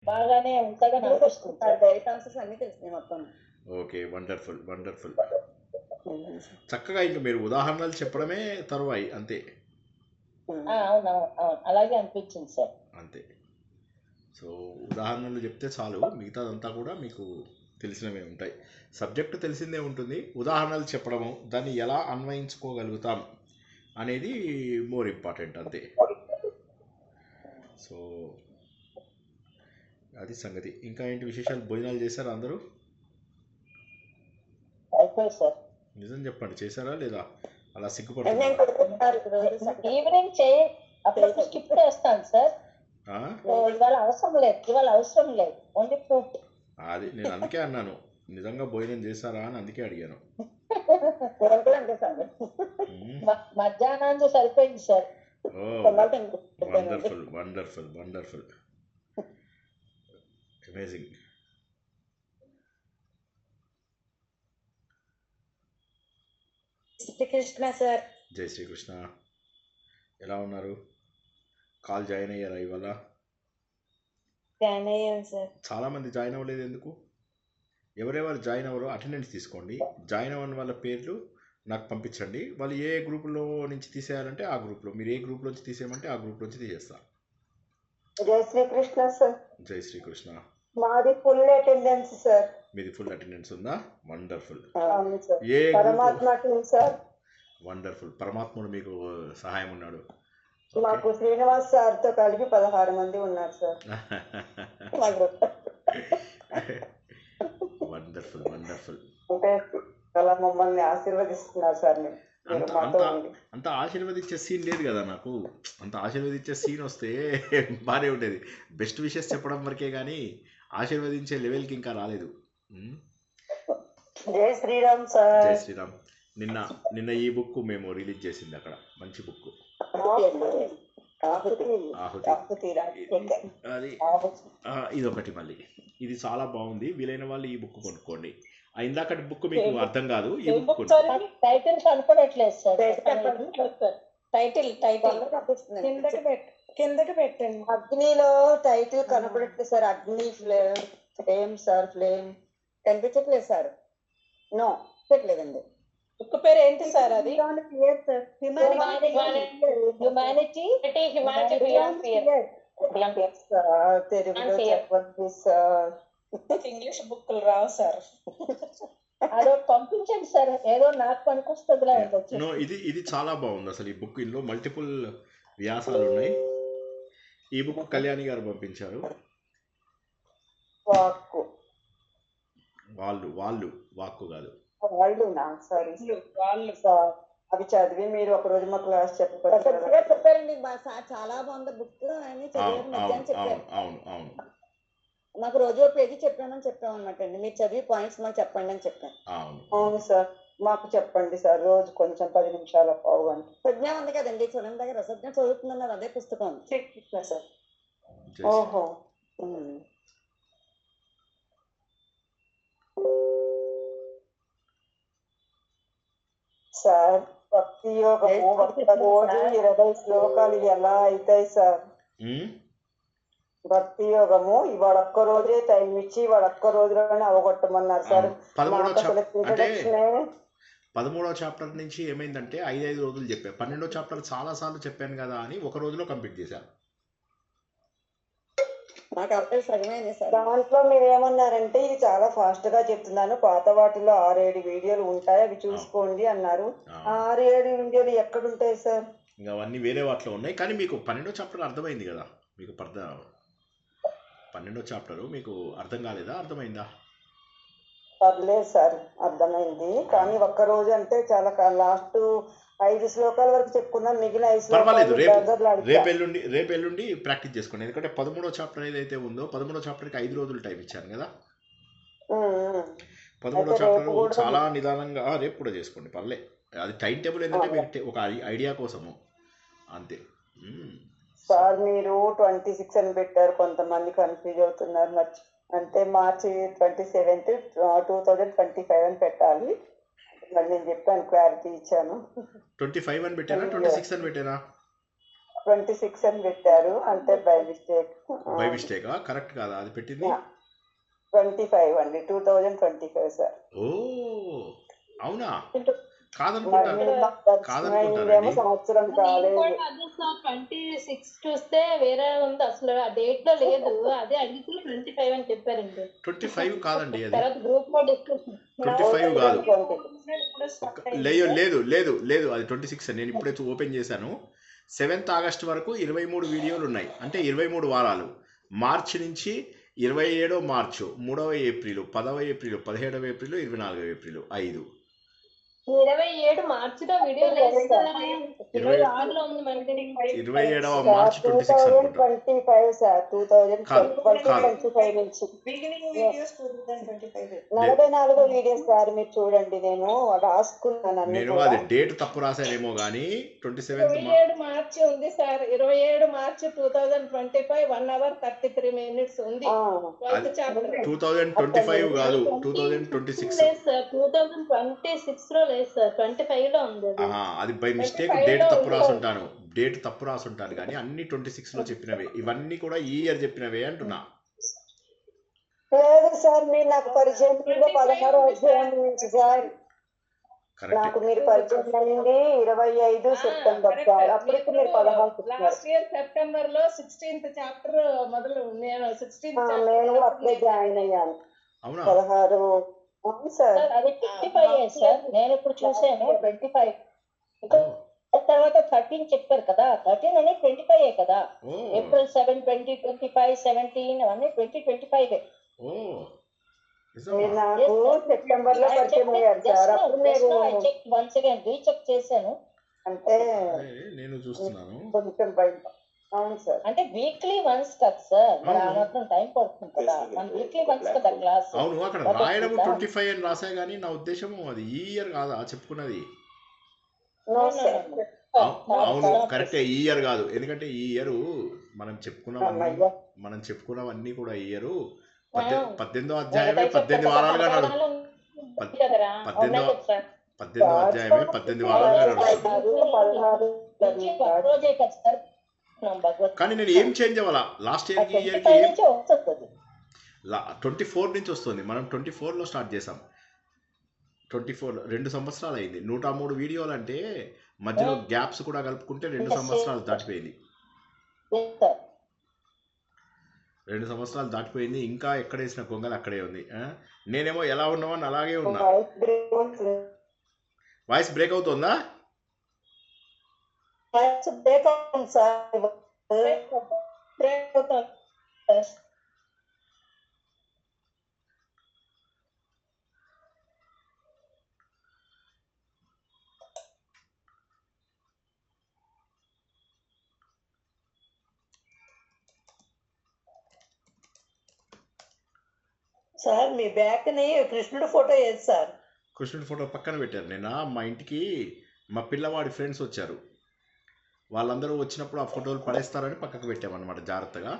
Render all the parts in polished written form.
బాగానే ఉంటుందని అనిపిస్తుంది సార్. డైరెక్ట్ ఆన్సర్స్ అన్నీ తెలిసినాయి మొత్తం. Okay, wonderful wonderful. చక్కగా ఇంక మీరు ఉదాహరణలు చెప్పడమే తరువాయి అంతే. అవును అలాగే అనిపించింది సార్. అంతే. సో ఉదాహరణలు చెప్తే చాలు, మిగతాదంతా కూడా మీకు తెలిసినవే ఉంటాయి. సబ్జెక్టు తెలిసిందే ఉంటుంది, ఉదాహరణలు చెప్పడము, దాన్ని ఎలా అన్వయించుకోగలుగుతాం అనేది మోర్ ఇంపార్టెంట్ అంతే. సో అది సంగతి. ఇంకా ఏంటి విశేషాలు? భోజనాలు చేశారా అందరూ? అయిపోయి సార్. నిజం చెప్పండి, చేశారా లేదా? అలా సిగ్గుపడుతున్నారు. ఈవినింగ్ అప్పుడు స్కిప్ చేస్తాను సార్. ఇవాళ అవసరం లేదు ఓన్లీ ఫ్రూట్. అది నేను అందుకే అన్నాను, నిజంగా భోజనం చేశారా అని అందుకే అడిగాను. మధ్యాహ్నం సరిపోయింది sir. Wonderful wonderful wonderful, amazing. Srikrishna sir. జై శ్రీకృష్ణ. ఎలా ఉన్నారు? కాల్ జాయిన్ అయ్యారా ఇవాళ? జాయిన్ అయ్యాను సార్. చాలామంది జాయిన్ అవ్వలేదు ఎందుకు? ఎవరెవరు జాయిన్ అవ్వరో అటెండెన్స్ తీసుకోండి. జాయిన్ అవ్వని వాళ్ళ పేర్లు నాకు పంపించండి. వాళ్ళు ఏ గ్రూపులో నుంచి తీసేయాలంటే ఆ గ్రూప్లో, మీరు ఏ గ్రూప్లోంచి తీసేయమంటే ఆ గ్రూప్లోంచి తీసేస్తాను. జై శ్రీకృష్ణ సార్. జై శ్రీకృష్ణ. మాది ఫుల్ అటెండెన్స్ సార్. మీది ఫుల్ అటెండెన్స్ ఉందా? వండర్ఫుల్. ఏ పరమాత్మ టీం సార్? వండర్ఫుల్. పరమాత్ముడు మీకు సహాయం ఉన్నాడు. మాకు శ్రీనివాస్ సార్తో కలిపి 16 మంది ఉన్నారు సార్. Wonderful wonderful. అంటే అలా మమ్మల్ని ఆశీర్వదిస్తున్నారు సార్. అంత ఆశీర్వదించే సీన్ లేదు కదా నాకు. అంత ఆశీర్వదించే సీన్ వస్తే బాగానే ఉండేది. బెస్ట్ విషెస్ చెప్పడం వరకే కానీ ఆశీర్వదించే లెవెల్కి ఇంకా రాలేదు. జై శ్రీరామ్ సార్. జై శ్రీరామ్. నిన్న ఈ బుక్ మేము రిలీజ్ చేసింది అక్కడ, మంచి బుక్, ఆహుతి. అది ఇదొకటి, మళ్ళీ ఇది చాలా బాగుంది. వీలైన వాళ్ళు ఈ బుక్ కొనుక్కోండి. ఇందాకటి బుక్ మీకు అర్థం కాదు, ఈ బుక్ టైటిల్ కనపడట్లేదు సార్. టైటిల్ కిందకి పెట్టండి. అగ్నిలో టైటిల్ కనపడట్లేదు సార్. అగ్ని ఫ్లేమ్ సార్. ఫ్లేమ్ కనిపించట్లేదు సార్. నో పెట్టలేదండి. బుక్ పేరు ఏంటి సార్? అది తెలుగులో చెప్పండి సార్. ఇంగ్లీష్ బుక్లు రావు సార్. అదో పంపించండి సార్, ఏదో నాకు పనికొస్తుంది. ఇది చాలా బాగుంది అసలు ఈ బుక్. ఇందులో మల్టిపుల్ వ్యాసాలు ఉన్నాయి. ఈ బుక్ కళ్యాణి గారు పంపించారు. వాక్కు వాక్కు కాదు, సారీ వాళ్ళు సార్. అవి చదివి మీరు ఒక రోజు మా క్లాస్ చెప్పారండి. చాలా బాగుంది బుక్ అని చెప్పారు. అవును. నాకు రోజు పేజీ చెప్పామని చెప్పామన్నమాట అండి. మీరు చదివి పాయింట్స్ మాకు చెప్పండి అని చెప్పాను. అవును సార్, మాకు చెప్పండి సార్. రోజు కొంచెం 10 నిమిషాల పావు గంట. ప్రజ్ఞ ఉంది కదండి, చూడండి దగ్గర రసజ్ఞ చదువుతున్నారు. అదే పుస్తకం సార్. ఓహో. సార్ భక్తి యోగము ఒక్క రోజు 20 శ్లోకాలు ఎలా అవుతాయి సార్? భక్తి యోగము ఇవాళ ఒక్క రోజే టైం ఇచ్చి ఇవాళ ఒక్క రోజులోనే అవగొట్టమన్నారు సార్. 13వ చాప్టర్ నుంచి ఏమైందంటే 5 రోజులు చెప్పా. 12వ చాప్టర్ చాలా సార్లు చెప్పాను కదా అని ఒక రోజులో కంప్లీట్ చేశాను. దాంట్లో మీరు ఏమన్నారంటే ఇది చాలా ఫాస్ట్ గా చెప్తున్నాను, పాత వాటిలో 6-7 వీడియోలు ఉంటాయి, అవి చూసుకోండి అన్నారు. 6-7 వీడియోలు ఎక్కడుంటాయి సార్? ఇంకా అవన్నీ వేరే వాటిలో ఉన్నాయి. కానీ మీకు 12వ చాప్టర్ అర్థమైంది కదా? మీకు 12వ చాప్టర్ మీకు అర్థం కాలేదా? అర్థమైందా? పర్లేదు సార్, అర్థమైంది. కానీ ఒక్క రోజు అంటే చాలా లాస్ట్ 5 శ్లోకాల వరకు చెప్పుకున్నాం. మిగిలిన 5 పర్వాలేదు, రేపు ఎల్లుండి ప్రాక్టీస్ చేసుకోండి. ఎందుకంటే 13వ చాప్టర్ ఏదైతే ఉందో 13వ చాప్టర్కి 5 రోజులు టైం ఇచ్చాను కదా. 13వ చాప్టర్ చాలా నిదానంగా రేపు కూడా చేసుకోండి, పర్లే. అది టైం టేబుల్ ఏంటంటే మీకు ఒక ఐడియా కోసము అంతే. సార్ మీరు 26 అని పెట్టారు, కొంతమంది కన్ఫ్యూజ్ అవుతున్నారు. అంటే మార్చి 27, 2025 అని పెట్టాలి. నేను చెప్పాను, క్లారిటీ ఇచ్చాను. 25 అని పెట్టారా, 26 అని పెట్టారా? 26 అని పెట్టారు అంటే బై మిస్టేకా కరెక్ట్ కాదా అది పెట్టింది 25 అండి 2025 సార్. ఓ అవునా కాదనుకుంటాను సంవత్సరం కాలేదు. 26 చూస్తే వేరే ఉంది అసలు ఆ డేట్ లో లేదు. అదే అడిగితే 25 అని చెప్పారండి. 25 కాదండి అది తర్వాత గ్రూప్ లో డిస్కషన్ 25 కాదు లేదు లేదు లేదు అది 26 నేను ఇప్పుడే ఓపెన్ చేశాను. 7th ఆగస్ట్ వరకు 23 వీడియోలు ఉన్నాయి. అంటే 23 వారాలు. మార్చి నుంచి 27 మార్చు, 3 ఏప్రిల్, 10 ఏప్రిల్, 17 ఏప్రిల్, 24 ఏప్రిల్ 5. 27 మార్చిలో వీడియో లేదు సార్. 26లో ఉంది మనకి. 27వ మార్చ్ 26 అనుకుంటా. 2025 సార్ 2025 నుంచి బిగినింగ్ వీడియోస్ 2025 44 వీడియోస్ సార్ మీరు చూడండి. నేను రాసుకున్నాను నేను అది డేట్ తప్పు రాశానేమో గానీ 27 మార్చి ఉంది సార్. 27 మార్చి 2025 1:33 ఉంది. 2025 కాదు 2026 లేదు సార్ 2026 లో లేదు సార్ 25 లో ఉంది. అది బై మిస్టేక్ డేట్ తప్పు రాసుంటాను. డేట్ తప్పు రాసుంటాను కానీ అన్ని 26 లో చెప్పినవే. ఇవన్నీ కూడా ఈ ఇయర్ చెప్పినవే అంటున్నా. లేదు సార్ మీరు నాకు పరిచయం 16వ అధ్యాయం నుంచి సార్. నాకు మీరు పరిచయం అయింది 25 సెప్టెంబర్ సార్. అప్పటికి మీరు 16 లాస్ట్ ఇయర్ సెప్టెంబర్ లో 16th చాప్టర్ మొదలు నేను 16th నేను అప్పుడే జాయిన్ అయ్యాను. 16 అవును సార్. అది 25 సార్. నేను ఇప్పుడు చూసాను 25 తర్వాత 13 చెప్పారు కదా. 13 అనేది 25 కదా. April 7, 2025, 17 అవన్నీ 2025. మీరు నాకు సెప్టెంబర్ లో పరిచయం అయ్యారు సార్. అప్పుడు మీరు వన్స్ అగైన్ రీచెక్ చేశాను. అంటే నేను చూస్తున్నాను కొంచెం బయట. అవును సార్. అంటే వీక్లీ వన్స్ కదా సార్. మరి ఆ మాత్రం టైం పడుతుంది కదా. మన వీక్లీ వన్స్ కదా క్లాస్. అవును అక్కడ రాయడం 25 అని రాసా గానీ నా ఉద్దేశం అది ఈ ఇయర్ కాదా చెప్పుకున్నది. అవును కరెక్టే ఈ ఇయర్ కాదు. ఎందుకంటే ఈ ఇయర్ మనం చెప్పుకున్నవన్నీ కూడా ఈ ఇయర్ 18వ అధ్యాయమే 18 వారాలుగా 18వ అధ్యాయమే 18 వారాలుగా నడుస్తుంది. కానీ నేను ఏం చేంజ్ అవ్వాలా లాస్ట్ ఇయర్కి ఈ ఇయర్కి 24 నుంచి వస్తుంది. మనం 24లో స్టార్ట్ చేసాం. 24 2 సంవత్సరాలు అయింది. 103 వీడియోలు అంటే మధ్యలో గ్యాప్స్ కూడా కలుపుకుంటే 2 సంవత్సరాలు దాటిపోయింది. 2 సంవత్సరాలు దాటిపోయింది. ఇంకా ఎక్కడ వేసిన గొంగలు అక్కడే ఉంది. నేనేమో ఎలా ఉన్నామని అలాగే ఉన్నా. వాయిస్ బ్రేక్ అవుతుందా? సార్ మీ బ్యాక్ ని కృష్ణుడు ఫోటో వేసి సార్. కృష్ణుడి ఫోటో పక్కన పెట్టారు. నేను మా ఇంటికి మా పిల్లవాడి ఫ్రెండ్స్ వచ్చారు. వాళ్ళందరూ వచ్చినప్పుడు ఆ ఫోటోలు పడేస్తారని పక్కకు పెట్టామన్నమాట జాగ్రత్తగా.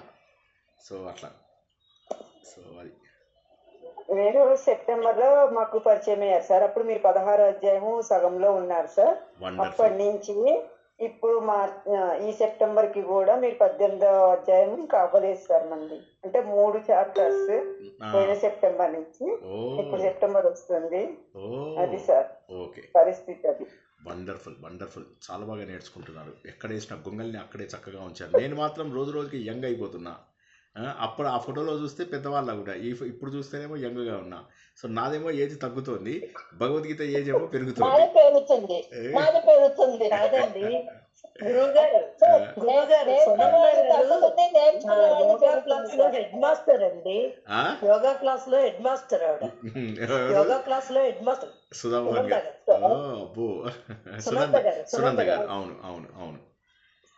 సో అట్లా. సో అది నేను సెప్టెంబర్ లో మాకు పరిచయం అయ్యారు సార్. అప్పుడు మీరు 16వ అధ్యాయము సగంలో ఉన్నారు సార్. అప్పటి నుంచి ఇప్పుడు ఈ సెప్టెంబర్ కి కూడా మీరు 18వ అధ్యాయం కాపలేస్తారు మంది. అంటే 3 చాప్టర్స్ పోయిన సెప్టెంబర్ నుంచి ఇప్పుడు సెప్టెంబర్ వస్తుంది. అది సార్ పరిస్థితి. అది వండర్ఫుల్ చాలా బాగా నేర్చుకుంటున్నారు. ఎక్కడ వేసిన గొంగల్ని అక్కడే చక్కగా ఉంచారు. నేను మాత్రం రోజు రోజుకి యంగ్ అయిపోతున్నా. అప్పుడు ఆ ఫోటోలో చూస్తే పెద్దవాళ్ళ కూడా ఇప్పుడు చూస్తేనేమో యంగ్గా ఉన్నా. సో నాదేమో ఏజ్ తగ్గుతోంది, భగవద్గీత ఏజ్ ఏమో పెరుగుతుంది. హెడ్ మాస్టర్ అండి. యోగా క్లాస్ లో హెడ్ మాస్టర్ ఆవిడ. యోగా క్లాస్ లో హెడ్ మాస్టర్ సునంద గారు. అవును అవును అవును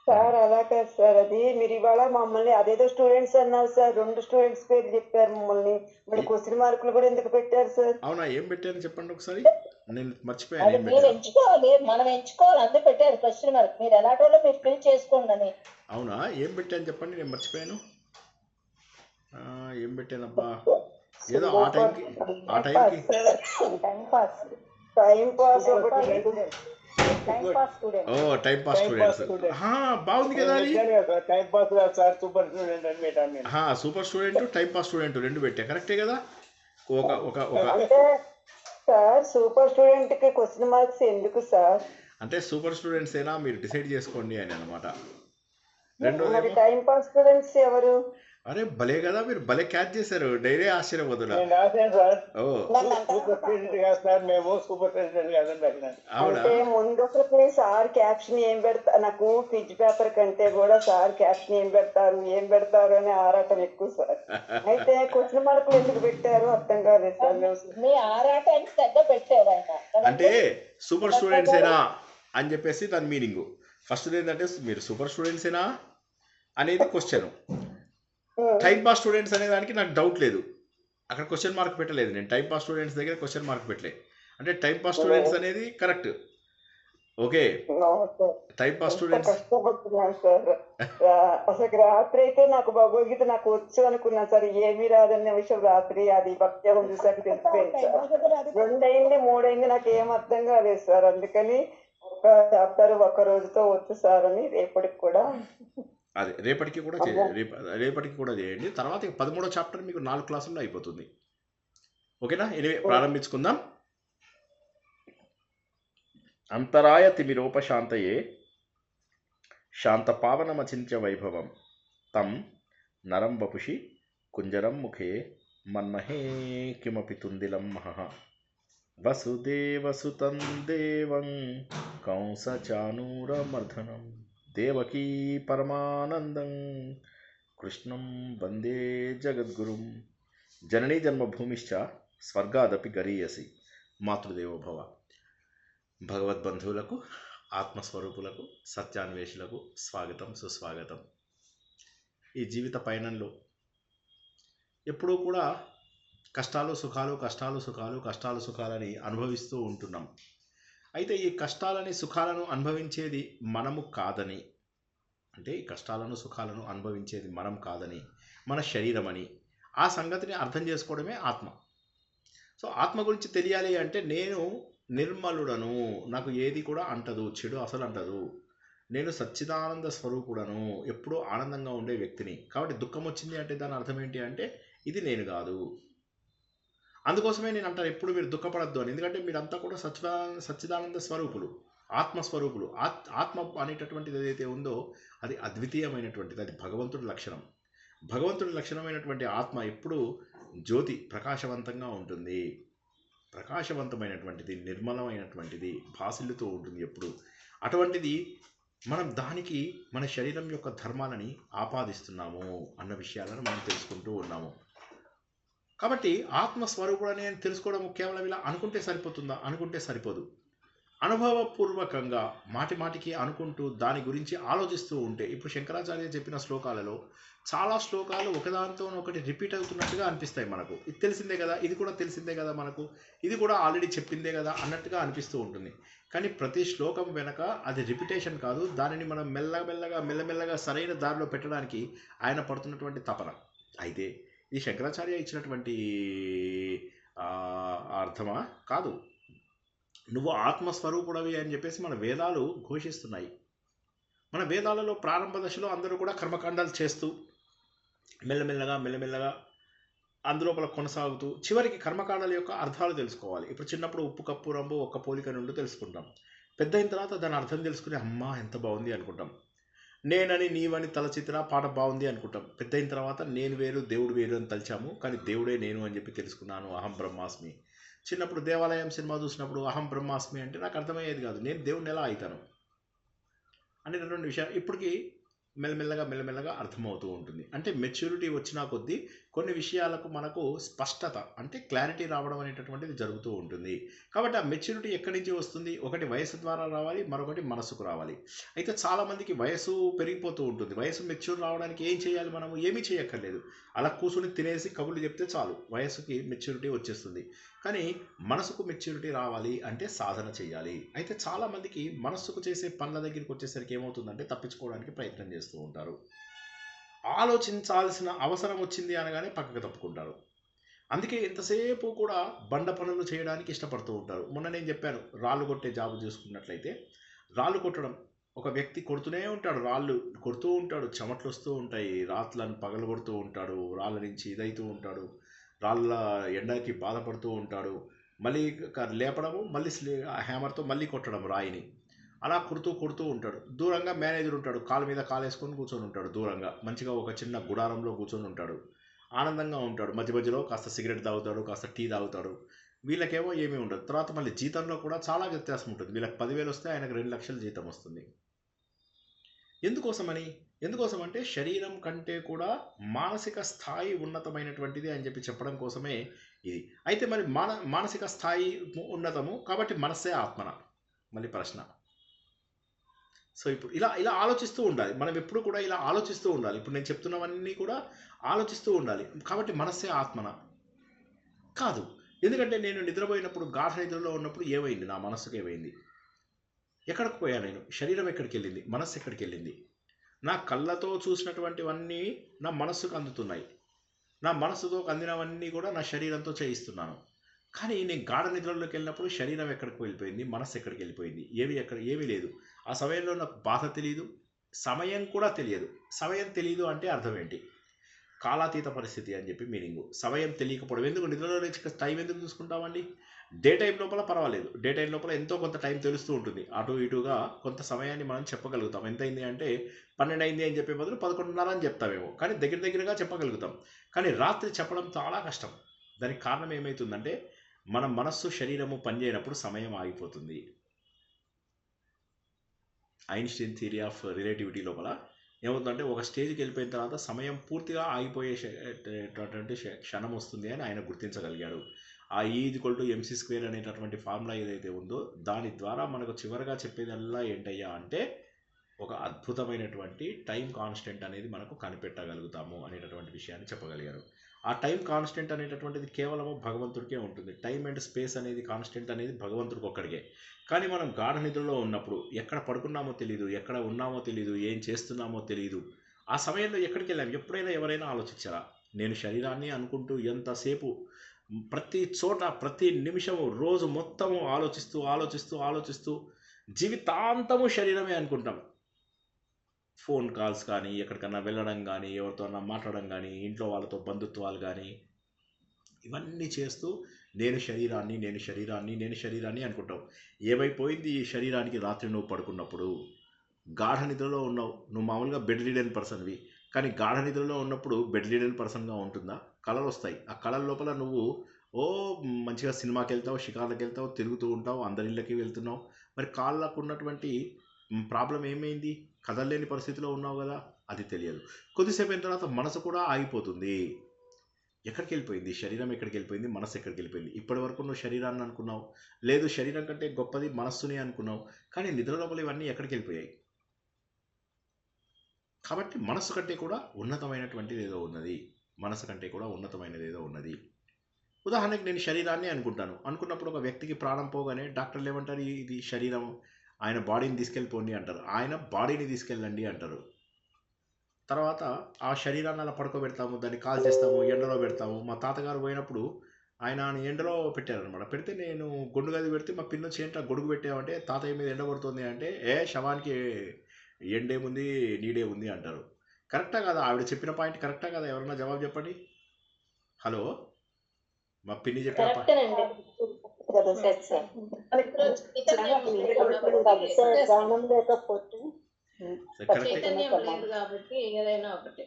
సార్. అలా కాదు సార్. అది మీరు ఇవాళ మమ్మల్ని అదేదో స్టూడెంట్స్ అన్నారు సార్. 2 స్టూడెంట్స్ పేరు చెప్పారు మమ్మల్ని. మరి క్వశ్చన్ మార్కులు కూడా ఎందుకు పెట్టారు సార్? అవునా ఏం పెట్టారు చెప్పండి ఒకసారి. నేను మర్చిపోయాను. మనం ఎంచుకోవాలి అందుకు పెట్టారు క్వశ్చన్ మార్క్. మీరు ఎలాంటి వాళ్ళు మీరు ఫిల్ చేసుకోండి అని. అవునా ఏం పెట్టాను చెప్పండి. నేను మర్చిపోయాను. ఏం పెట్టానబ్బా. ఏదో ఆ టైంకి టైం పాస్ ఒకటి టైం పాస్ స్టూడెంట్. ఓ టైం పాస్ స్టూడెంట్స్, బాగుంది కదా అది. Time pass sir, super student అని పెట్టాను. Super student, time pass student రెండు పెట్టా, కరెక్టే కదా. ఒక ఒక ఒక అంటే సార్ సూపర్ స్టూడెంట్ కి క్వశ్చన్ మార్క్స్ ఎందుకు సార్? అంటే సూపర్ స్టూడెంట్స్ అయినా మీరు డిసైడ్ చేసుకోండి అని అనమాట. మరి రెండోది టైం పాస్ స్టూడెంట్స్ ఎవరు? అరే భలే కదా, మీరు భలే క్యాచ్ చేశారు, డైరీ ఆశ్చర్యపోతున్నా. నేను రాశాను సార్, ఓ సూపర్ స్టూడెంట్ కాదు సార్, మేము సూపర్ స్టూడెంట్ కాదని రాసినాను. అవునా, అంటే ముందు సార్ క్యాప్షన్ ఏం పెడతా, నాకు క్విజ్ పేపర్ కంటే కూడా సార్ క్యాప్షన్ ఏం పెడతారు అని ఆరాటం ఎక్కువ సార్. అయితే క్వశ్చన్ మార్కులు ఎందుకు పెట్టారు అర్థం కాలేదు సార్. మీ ఆరాటానికి తగ్గ పెట్టారు ఆయన. అంటే సూపర్ స్టూడెంట్స్ ఏనా అని చెప్పేసి దాని మీనింగ్. ఫస్ట్ ఏంటంటే మీరు సూపర్ స్టూడెంట్స్ ఏనా అనేది క్వశ్చన్. టైం పాస్ స్టూడెంట్స్ అనే దానికి నాకు డౌట్ లేదు, అక్కడ క్వశ్చన్ మార్క్ పెట్టలేదు. నేను టైం పాస్ స్టూడెంట్స్ దగ్గర క్వశ్చన్ మార్క్ పెట్టలేదు. అంటే టైం పాస్ స్టూడెంట్స్ అనేది correct. Okay, time pass students. కష్టపడుతున్నాను సార్. అసలు రాత్రి అయితే నాకు భగవద్గీత నాకు వచ్చు అనుకున్నాను సార్, ఏమీ రాదన్న విషయం రాత్రి అది భక్త్యాగం చూసాక తెలిసిపోయింది సార్. 2 అయింది 3 అయింది నాకు ఏం అర్థం కాలేదు సార్. అందుకని ఒక చాప్టర్ ఒక రోజుతో వచ్చు సార్ అని రేపటికి కూడా అదే రేపటికి కూడా చేయండి, రేపటికి కూడా చేయండి. తర్వాత 13వ చాప్టర్ మీకు 4 క్లాసుల్లో అయిపోతుంది. ఓకేనా, ఎనివే ప్రారంభించుకుందాం. అంతరాయ తిమిరోపశాంతయే శాంత పావనమచింత్య వైభవం తం నరం వపుషి కుంజరం ముఖే మన్మహే కిమపి తుందిలం మహః వసుదేవసుతం దేవం కంసచానూరమర్దనం దేవకీ పరమానందం కృష్ణం వందే జగద్గురుం జననీ జన్మభూమిశ్చ స్వర్గాదపి గరీయసి మాతృదేవో భవ. భగవద్బంధువులకు, ఆత్మస్వరూపులకు, సత్యాన్వేషులకు స్వాగతం, సుస్వాగతం. ఈ జీవిత పయనంలో ఎప్పుడూ కూడా కష్టాలు సుఖాలు, కష్టాలు సుఖాలు, కష్టాలు సుఖాలని అనుభవిస్తూ ఉంటున్నాం. అయితే ఈ కష్టాలని సుఖాలను అనుభవించేది మనము కాదని, అంటే ఈ కష్టాలను సుఖాలను అనుభవించేది మనం కాదని, మన శరీరం అని, ఆ సంగతిని అర్థం చేసుకోవడమే ఆత్మ. సో ఆత్మ గురించి తెలియాలి అంటే నేను నిర్మలుడను, నాకు ఏది కూడా అంటదు, చెడు అసలు అంటదు, నేను సచ్చిదానంద స్వరూపుడను, ఎప్పుడూ ఆనందంగా ఉండే వ్యక్తిని. కాబట్టి దుఃఖం వచ్చింది అంటే దాని అర్థం ఏంటి అంటే ఇది నేను కాదు. అందుకోసమే నేను అంటాను ఎప్పుడు మీరు దుఃఖపడద్దు అని. ఎందుకంటే మీరంతా కూడా సచ్చిదానంద స్వరూపులు, ఆత్మస్వరూపులు. ఆత్మ అనేటటువంటిది ఏదైతే ఉందో అది అద్వితీయమైనటువంటిది, అది భగవంతుడి లక్షణం. భగవంతుడి లక్షణమైనటువంటి ఆత్మ ఎప్పుడూ జ్యోతి, ప్రకాశవంతంగా ఉంటుంది, ప్రకాశవంతమైనటువంటిది, నిర్మలమైనటువంటిది, భాసిల్లుతూ ఉంటుంది ఎప్పుడు. అటువంటిది మనం దానికి మన శరీరం యొక్క ధర్మాలని ఆపాదిస్తున్నాము అన్న విషయాలను మనం తెలుసుకుంటూ ఉన్నాము. కాబట్టి ఆత్మస్వరూపుడని తెలుసుకోవడం కేవలం ఇలా అనుకుంటే సరిపోతుందా? అనుకుంటే సరిపోదు. అనుభవపూర్వకంగా మాటి మాటికి అనుకుంటూ దాని గురించి ఆలోచిస్తూ ఉంటే, ఇప్పుడు శంకరాచార్య చెప్పిన శ్లోకాలలో చాలా శ్లోకాలు ఒకదానితో ఒకటి రిపీట్ అవుతున్నట్టుగా అనిపిస్తాయి మనకు. ఇది తెలిసిందే కదా, ఇది కూడా తెలిసిందే కదా, మనకు ఇది కూడా ఆల్రెడీ చెప్పిందే కదా అన్నట్టుగా అనిపిస్తూ ఉంటుంది. కానీ ప్రతి శ్లోకం వెనక అది రిపిటేషన్ కాదు, దానిని మనం మెల్లమెల్లగా సరైన దారిలో పెట్టడానికి ఆయన పడుతున్నటువంటి తపన. అయితే ఇది శంకరాచార్య ఇచ్చినటువంటి అర్థమా? కాదు. నువ్వు ఆత్మస్వరూపుడవి అని చెప్పేసి మన వేదాలు ఘోషిస్తున్నాయి. మన వేదాలలో ప్రారంభ దశలో అందరూ కూడా కర్మకాండాలు చేస్తూ మెల్లమెల్లగా అందులోపల కొనసాగుతూ చివరికి కర్మకాండాల యొక్క అర్థాలు తెలుసుకోవాలి. ఇప్పుడు చిన్నప్పుడు ఉప్పు కప్పు రంబు ఒక్క పోలిక నుండి తెలుసుకుంటాం. పెద్ద అయిన తర్వాత దాని అర్థం తెలుసుకుని అమ్మా ఎంత బాగుంది అనుకుంటాం. నేనని నీవని తలచిత్ర పాట బాగుంది అనుకుంటాం. పెద్ద అయిన తర్వాత నేను వేరు దేవుడు వేరు అని తలిచాము, కానీ దేవుడే నేను అని చెప్పి తెలుసుకున్నాను, అహం బ్రహ్మాస్మి. చిన్నప్పుడు దేవాలయం సినిమా చూసినప్పుడు అహం బ్రహ్మాస్మి అంటే నాకు అర్థమయ్యేది కాదు, నేను దేవుడిని ఎలా అవుతాను అనేటటువంటి విషయాలు ఇప్పటికీ మెల్లమెల్లగా అర్థమవుతూ ఉంటుంది. అంటే మెచ్యూరిటీ వచ్చినా కొద్దీ కొన్ని విషయాలకు మనకు స్పష్టత అంటే క్లారిటీ రావడం అనేటటువంటిది జరుగుతూ ఉంటుంది. కాబట్టి ఆ మెచ్యూరిటీ ఎక్కడి నుంచి వస్తుంది? ఒకటి వయసు ద్వారా రావాలి, మరొకటి మనసుకు రావాలి. అయితే చాలామందికి వయసు పెరిగిపోతూ ఉంటుంది. వయసు మెచ్యూర్ రావడానికి ఏం చేయాలి? మనము ఏమీ చేయక్కర్లేదు, అలా కూర్చుని తినేసి కబుర్లు చెప్తే చాలు, వయసుకి మెచ్యూరిటీ వచ్చేస్తుంది. కానీ మనసుకు మెచ్యూరిటీ రావాలి అంటే సాధన చేయాలి. అయితే చాలామందికి మనస్సుకు చేసే పనుల దగ్గరికి వచ్చేసరికి ఏమవుతుందంటే తప్పించుకోవడానికి ప్రయత్నం చేస్తూ ఉంటారు. ఆలోచించాల్సిన అవసరం వచ్చింది అనగానే పక్కకు తప్పుకుంటారు. అందుకే ఎంతసేపు కూడా బండ పనులు చేయడానికి ఇష్టపడుతూ ఉంటారు. మొన్న నేను చెప్పాను, రాళ్ళు కొట్టే జాబు చూసుకున్నట్లయితే రాళ్ళు కొట్టడం, ఒక వ్యక్తి కొడుతూనే ఉంటాడు, రాళ్ళు కొడుతూ ఉంటాడు, చెమట్లు వస్తూ ఉంటాయి, రాత్రులను పగలు కొడుతూ ఉంటాడు, రాళ్ళ నుంచి ఇదవుతూ ఉంటాడు, రాళ్ళ ఎండకి బాధపడుతూ ఉంటాడు, మళ్ళీ లేపడము, మళ్ళీ హ్యామర్తో మళ్ళీ కొట్టడం రాయిని, అలా కొడుతూ ఉంటాడు. దూరంగా మేనేజర్ ఉంటాడు, కాలు మీద కాలు వేసుకొని కూర్చొని ఉంటాడు, దూరంగా మంచిగా ఒక చిన్న గుడారంలో కూర్చొని ఉంటాడు, ఆనందంగా ఉంటాడు. మధ్య మధ్యలో కాస్త సిగరెట్ తాగుతాడు, కాస్త టీ తాగుతాడు. వీళ్ళకేమో ఏమీ ఉండదు. తర్వాత మళ్ళీ జీతంలో కూడా చాలా వ్యత్యాసం ఉంటుంది. వీళ్ళకి 10,000 వస్తే ఆయనకు 2 లక్షల జీతం వస్తుంది. ఎందుకోసం అంటే శరీరం కంటే కూడా మానసిక స్థాయి ఉన్నతమైనటువంటిది అని చెప్పడం కోసమే ఇది. అయితే మరి మానసిక స్థాయి ఉన్నతము కాబట్టి మనస్సే ఆత్మన, మళ్ళీ ప్రశ్న. సో ఇప్పుడు ఇలా ఆలోచిస్తూ ఉండాలి. మనం ఎప్పుడు కూడా ఇలా ఆలోచిస్తూ ఉండాలి. ఇప్పుడు నేను చెప్తున్నవన్నీ కూడా ఆలోచిస్తూ ఉండాలి. కాబట్టి మనస్సే ఆత్మన కాదు. ఎందుకంటే నేను నిద్రపోయినప్పుడు, గాఢ నిద్రలో ఉన్నప్పుడు ఏమైంది? నా మనస్సుకు ఏమైంది? ఎక్కడికి పోయా నేను? శరీరం ఎక్కడికి వెళ్ళింది? మనస్సు ఎక్కడికి వెళ్ళింది? నా కళ్ళతో చూసినటువంటివన్నీ నా మనస్సుకు అందుతున్నాయి. నా మనస్సుతో అందినవన్నీ కూడా నా శరీరంతో చేయిస్తున్నాను. కానీ నేను గాఢ నిద్రలోకి వెళ్ళినప్పుడు శరీరం ఎక్కడికి వెళ్ళిపోయింది? మనస్సు ఎక్కడికి వెళ్ళిపోయింది? ఏమీ లేదు. ఆ సమయంలో నాకు బాధ తెలియదు, సమయం కూడా తెలియదు. సమయం తెలియదు అంటే అర్థం ఏంటి? కాలాతీత పరిస్థితి అని చెప్పి మీనింగ్. సమయం తెలియకపోవడం. ఎందుకు నిద్రలో టైం ఎందుకు చూసుకుంటామండి? డే టైం లోపల పర్వాలేదు, డే టైం లోపల ఎంతో కొంత టైం తెలుస్తూ ఉంటుంది. అటు ఇటుగా కొంత సమయాన్ని మనం చెప్పగలుగుతాం. ఎంత అయింది అంటే 12 అయింది అని చెప్పే బదులు 11:30 అని చెప్తామేమో, కానీ దగ్గరగా చెప్పగలుగుతాం. కానీ రాత్రి చెప్పడం చాలా కష్టం. దానికి కారణం ఏమవుతుందంటే మన మనస్సు, శరీరము పనిచేయనప్పుడు సమయం ఆగిపోతుంది. ఐన్స్టీన్ థియరీ ఆఫ్ రిలేటివిటీ లోపల ఏమవుతుందంటే ఒక స్టేజ్కి వెళ్ళిపోయిన తర్వాత సమయం పూర్తిగా ఆగిపోయే క్షణం వస్తుంది అని ఆయన గుర్తించగలిగాడు. ఆ E=mc² అనేటటువంటి ఫార్ములా ఏదైతే ఉందో దాని ద్వారా మనకు చివరిగా చెప్పేదల్లా ఏంటయ్యా అంటే ఒక అద్భుతమైనటువంటి టైం కాన్స్టెంట్ అనేది మనకు కనిపెట్టగలుగుతాము అనేటటువంటి విషయాన్ని చెప్పగలిగారు. ఆ టైం కాన్స్టెంట్ అనేటటువంటిది కేవలము భగవంతుడికే ఉంటుంది. టైం అండ్ స్పేస్ అనేది కాన్స్టెంట్ అనేది భగవంతుడికి ఒక్కడికే. కానీ మనం గాఢ నిద్రలో ఉన్నప్పుడు ఎక్కడ పడుకున్నామో తెలియదు, ఎక్కడ ఉన్నామో తెలియదు, ఏం చేస్తున్నామో తెలియదు. ఆ సమయంలో ఎక్కడికి వెళ్ళాము? ఎప్పుడైనా ఎవరైనా ఆలోచించారా? నేను శరీరాన్ని అనుకుంటూ ఎంతసేపు ప్రతి చోట ప్రతి నిమిషము రోజు మొత్తము ఆలోచిస్తూ జీవితాంతము శరీరమే అనుకుంటాం. ఫోన్ కాల్స్ కానీ, ఎక్కడికన్నా వెళ్ళడం కానీ, ఎవరితో అన్నా మాట్లాడడం కానీ, ఇంట్లో వాళ్ళతో బంధుత్వాలు కానీ, ఇవన్నీ చేస్తూ నేను శరీరాన్ని అనుకుంటావు. ఏమైపోయింది ఈ శరీరానికి? రాత్రి నువ్వు పడుకున్నప్పుడు గాఢ నిద్రలో ఉన్నావు. నువ్వు మామూలుగా బెడ్ రిడెన్ పర్సన్వి, కానీ గాఢ నిద్రలో ఉన్నప్పుడు బెడ్ రిడెన్ పర్సన్గా ఉంటుందా? కళలు వస్తాయి. ఆ కళల లోపల నువ్వు మంచిగా సినిమాకి వెళ్తావు, షికార్లకు వెళ్తావు, తిరుగుతూ ఉంటావు, అందరి ఇళ్ళకి వెళ్తున్నావు. మరి కాళ్ళకు ఉన్నటువంటి ప్రాబ్లం ఏమైంది? కదలలేని పరిస్థితిలో ఉన్నావు కదా, అది తెలియదు. కొద్దిసేపు అయిన తర్వాత మనసు కూడా ఆగిపోతుంది. ఎక్కడికి వెళ్ళిపోయింది? శరీరం ఎక్కడికి వెళ్ళిపోయింది? మనసు ఎక్కడికి వెళ్ళిపోయింది? ఇప్పటి వరకు నువ్వు శరీరాన్ని అనుకున్నావు, లేదు శరీరం కంటే గొప్పది మనస్సుని అనుకున్నావు, కానీ నిద్ర లోపల ఇవన్నీ ఎక్కడికి వెళ్ళిపోయాయి? కాబట్టి మనస్సు కంటే కూడా ఉన్నతమైనటువంటిది ఏదో ఉన్నది. మనసు కంటే కూడా ఉన్నతమైనది ఏదో ఉన్నది. ఉదాహరణకి నేను శరీరాన్ని అనుకున్నప్పుడు ఒక వ్యక్తికి ప్రాణం పోగానే డాక్టర్లు ఏమంటారు? ఇది శరీరం, ఆయన బాడీని తీసుకెళ్ళిపోండి అంటారు. ఆయన బాడీని తీసుకెళ్ళండి అంటారు. తర్వాత ఆ శరీరాన్ని అలా పడుకోబెడతాము, దాన్ని కాల్ చేస్తాము, ఎండలో పెడతాము. మా తాతగారు పోయినప్పుడు ఆయన ఎండలో పెట్టారనమాట. పెడితే నేను గొడుగు గది పెడితే మా పిన్న చేంట గొడుగు పెట్టామంటే తాతయ్య మీద ఎండ పడుతుంది అంటే శవానికి ఎండేముంది నీడే ఉంది అంటారు. కరెక్టా కదా? ఆవిడ చెప్పిన పాయింట్ కరెక్టా కదా? ఎవరన్నా జవాబు చెప్పండి. హలో, మా పిన్ని చెప్పిన